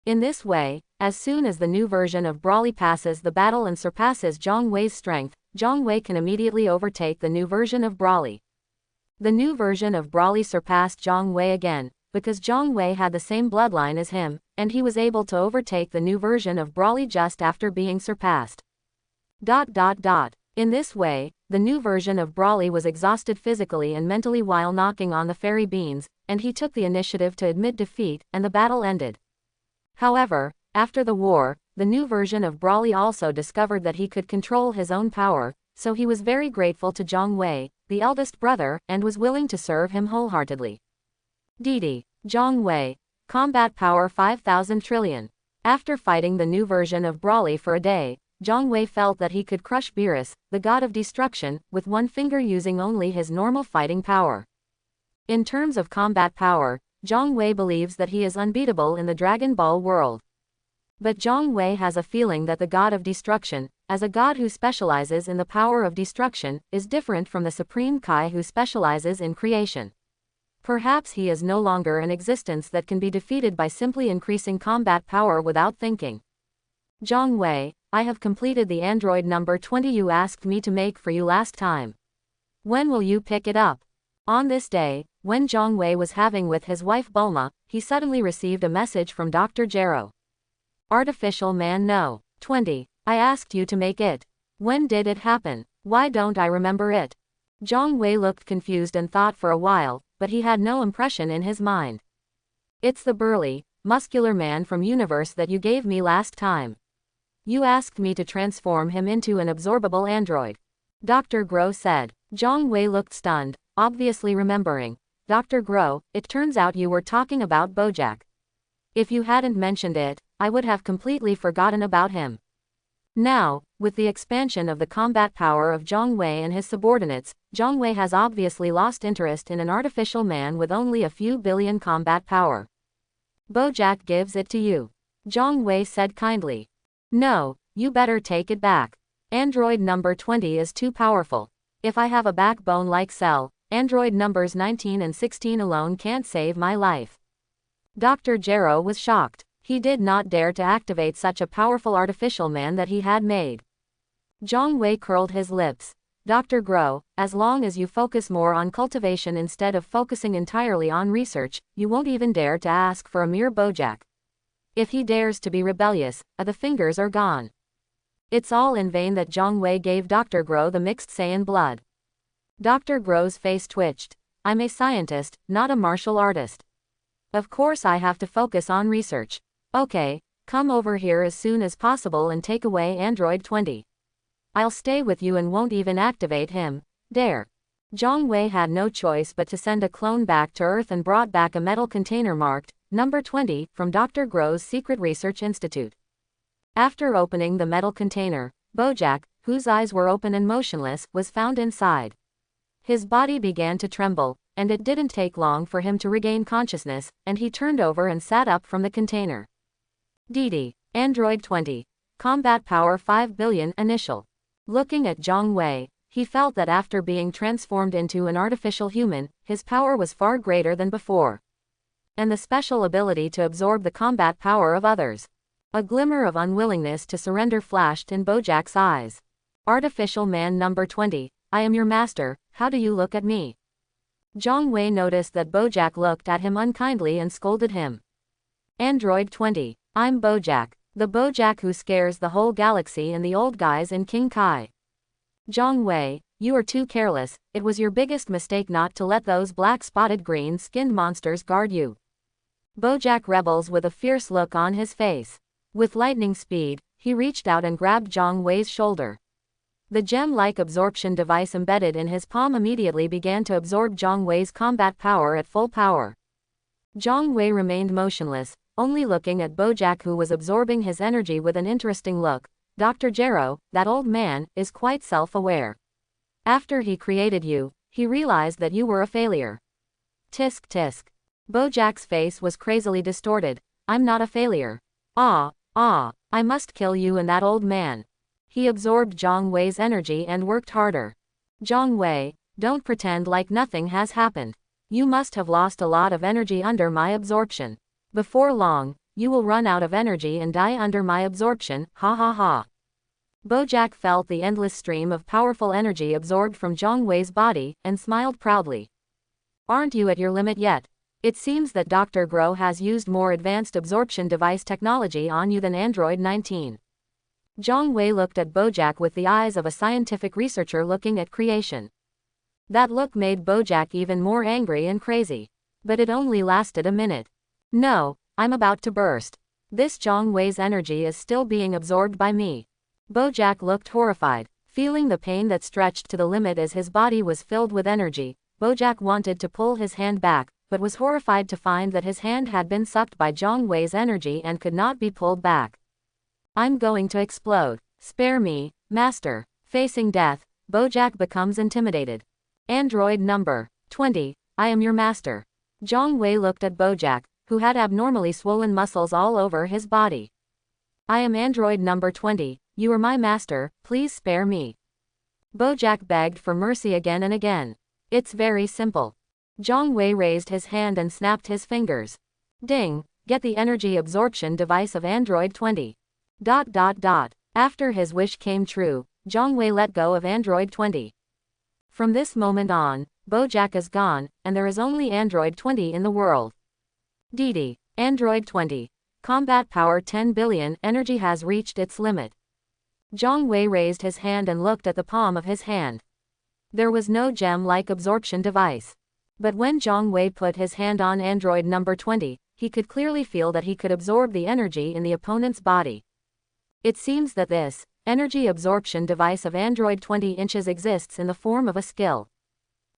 In this way, as soon as the new version of Brawly passes the battle and surpasses Zhong Wei's strength, Zhong Wei can immediately overtake the new version of Brawly. The new version of Brawly surpassed Zhong Wei again, because Zhong Wei had the same bloodline as him, and he was able to overtake the new version of Brawly just after being surpassed. In this way, the new version of Brawley was exhausted physically and mentally while knocking on the fairy beans, and he took the initiative to admit defeat, and the battle ended. However, after the war, the new version of Brawley also discovered that he could control his own power, so he was very grateful to Zhang Wei, the eldest brother, and was willing to serve him wholeheartedly. Didi. Zhang Wei. Combat power 5,000 trillion. After fighting the new version of Brawley for a day, Zhang Wei felt that he could crush Beerus, the god of destruction, with one finger using only his normal fighting power. In terms of combat power, Zhang Wei believes that he is unbeatable in the Dragon Ball world. But Zhang Wei has a feeling that the god of destruction, as a god who specializes in the power of destruction, is different from the Supreme Kai who specializes in creation. Perhaps he is no longer an existence that can be defeated by simply increasing combat power without thinking. Zhang Wei, I have completed the android number 20 you asked me to make for you last time. When will you pick it up? On this day, when Zhang Wei was having with his wife Bulma, he suddenly received a message from Dr. Gero. Artificial man no. 20. I asked you to make it. When did it happen? Why don't I remember it? Zhang Wei looked confused and thought for a while, but he had no impression in his mind. It's the burly, muscular man from Universe that you gave me last time. You asked me to transform him into an absorbable android. Dr. Gro said. Zhang Wei looked stunned, obviously remembering. Dr. Gro, it turns out you were talking about Bojack. If you hadn't mentioned it, I would have completely forgotten about him. Now, with the expansion of the combat power of Zhang Wei and his subordinates, Zhang Wei has obviously lost interest in an artificial man with only a few billion combat power. Bojack gives it to you. Zhang Wei said kindly. No, you better take it back. Android number 20 is too powerful. If I have a backbone like Cell, android numbers 19 and 16 alone can't save my life. Dr. Gero was shocked. He did not dare to activate such a powerful artificial man that he had made. Zhang Wei curled his lips. Dr. Gro, as long as you focus more on cultivation instead of focusing entirely on research, you won't even dare to ask for a mere Bojack. If he dares to be rebellious, the fingers are gone. It's all in vain that Zhang Wei gave Dr. Gro the mixed Saiyan blood. Dr. Gro's face twitched. I'm a scientist, not a martial artist. Of course I have to focus on research. Okay, come over here as soon as possible and take away Android 20. I'll stay with you and won't even activate him. Dare. Zhang Wei had no choice but to send a clone back to Earth and brought back a metal container marked, number 20, from Dr. Gro's Secret Research Institute. After opening the metal container, Bojack, whose eyes were open and motionless, was found inside. His body began to tremble, and it didn't take long for him to regain consciousness, and he turned over and sat up from the container. Didi. Android 20. Combat power 5 billion initial. Looking at Zhang Wei, he felt that after being transformed into an artificial human, his power was far greater than before. And the special ability to absorb the combat power of others. A glimmer of unwillingness to surrender flashed in Bojack's eyes. Artificial man number 20, I am your master, how do you look at me? Zhang Wei noticed that Bojack looked at him unkindly and scolded him. Android 20, I'm Bojack, the Bojack who scares the whole galaxy and the old guys in King Kai. Zhang Wei, you are too careless, it was your biggest mistake not to let those black-spotted green-skinned monsters guard you. Bojack rebels with a fierce look on his face. With lightning speed, he reached out and grabbed Zhang Wei's shoulder. The gem-like absorption device embedded in his palm immediately began to absorb Zhang Wei's combat power at full power. Zhang Wei remained motionless, only looking at Bojack who was absorbing his energy with an interesting look. Dr. Gero, that old man, is quite self-aware. After he created you, he realized that you were a failure. Tisk tisk. Bojack's face was crazily distorted. I'm not a failure. I must kill you and that old man. He absorbed Zhang Wei's energy and worked harder. Zhang Wei, don't pretend like nothing has happened. You must have lost a lot of energy under my absorption. Before long, you will run out of energy and die under my absorption, ha ha ha. Bojack felt the endless stream of powerful energy absorbed from Zhang Wei's body, and smiled proudly. Aren't you at your limit yet? It seems that Dr. Gro has used more advanced absorption device technology on you than Android 19. Zhang Wei looked at Bojack with the eyes of a scientific researcher looking at creation. That look made Bojack even more angry and crazy. But it only lasted a minute. No, I'm about to burst. This Zhang Wei's energy is still being absorbed by me. Bojack looked horrified. Feeling the pain that stretched to the limit as his body was filled with energy, Bojack wanted to pull his hand back, but was horrified to find that his hand had been sucked by Zhang Wei's energy and could not be pulled back. I'm going to explode. Spare me, master. Facing death, Bojack becomes intimidated. Android number 20, I am your master. Zhang Wei looked at Bojack, who had abnormally swollen muscles all over his body. I am android number 20, you are my master, please spare me. Bojack begged for mercy again and again. It's very simple. Zhang Wei raised his hand and snapped his fingers. Ding, get the energy absorption device of android 20. After his wish came true, Zhang Wei let go of android 20. From this moment on, Bojack is gone, and there is only android 20 in the world. DD, android 20. Combat power 10 billion, energy has reached its limit. Zhang Wei raised his hand and looked at the palm of his hand. There was no gem-like absorption device. But when Zhang Wei put his hand on android number 20, he could clearly feel that he could absorb the energy in the opponent's body. It seems that this energy absorption device of android 20 inches exists in the form of a skill.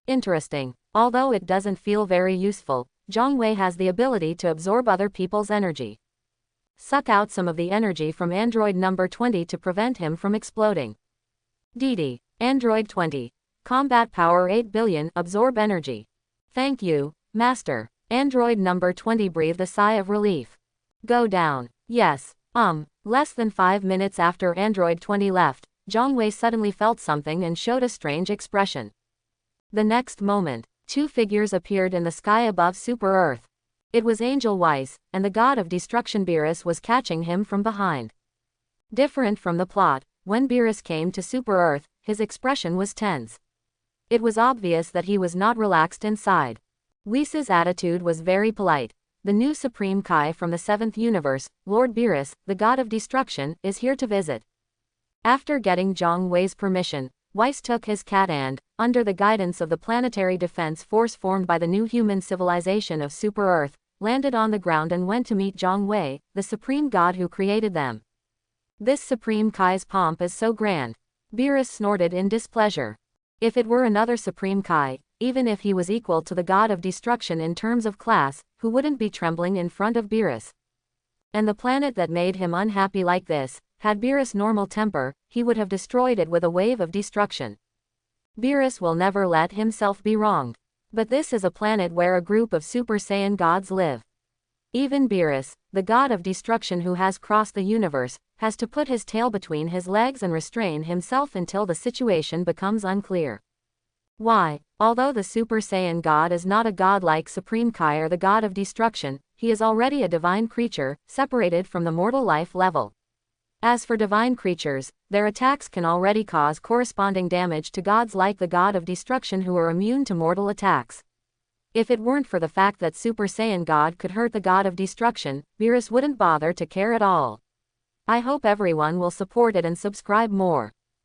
Interesting. Although it doesn't feel very useful, Zhang Wei has the ability to absorb other people's energy. Suck out some of the energy from android number 20 to prevent him from exploding. DD, android 20. Combat power 8 billion, absorb energy. Thank you, master. Android number 20 breathed a sigh of relief. Go down. Yes. Less than 5 minutes after android 20 left, Zhang Wei suddenly felt something and showed a strange expression. The next moment, two figures appeared in the sky above Super Earth. It was Angel Weiss, and the god of destruction Beerus was catching him from behind. Different from the plot, when Beerus came to Super Earth, his expression was tense. It was obvious that he was not relaxed inside. Weiss's attitude was very polite. The new Supreme Kai from the 7th universe, Lord Beerus, the god of destruction, is here to visit. After getting Zhang Wei's permission, Weiss took his cat and, under the guidance of the planetary defense force formed by the new human civilization of Super Earth, landed on the ground and went to meet Zhang Wei, the supreme god who created them. This Supreme Kai's pomp is so grand. Beerus snorted in displeasure. If it were another Supreme Kai, even if he was equal to the god of destruction in terms of class, who wouldn't be trembling in front of Beerus? And the planet that made him unhappy like this, had Beerus normal temper, he would have destroyed it with a wave of destruction. Beerus will never let himself be wronged. But this is a planet where a group of Super Saiyan gods live. Even Beerus, the god of destruction who has crossed the universe, has to put his tail between his legs and restrain himself until the situation becomes unclear. Why, although the Super Saiyan god is not a god like Supreme Kai or the god of destruction, he is already a divine creature, separated from the mortal life level. As for divine creatures, their attacks can already cause corresponding damage to gods like the god of destruction who are immune to mortal attacks. If it weren't for the fact that Super Saiyan God could hurt the god of destruction, Beerus wouldn't bother to care at all. I hope everyone will support it and subscribe more.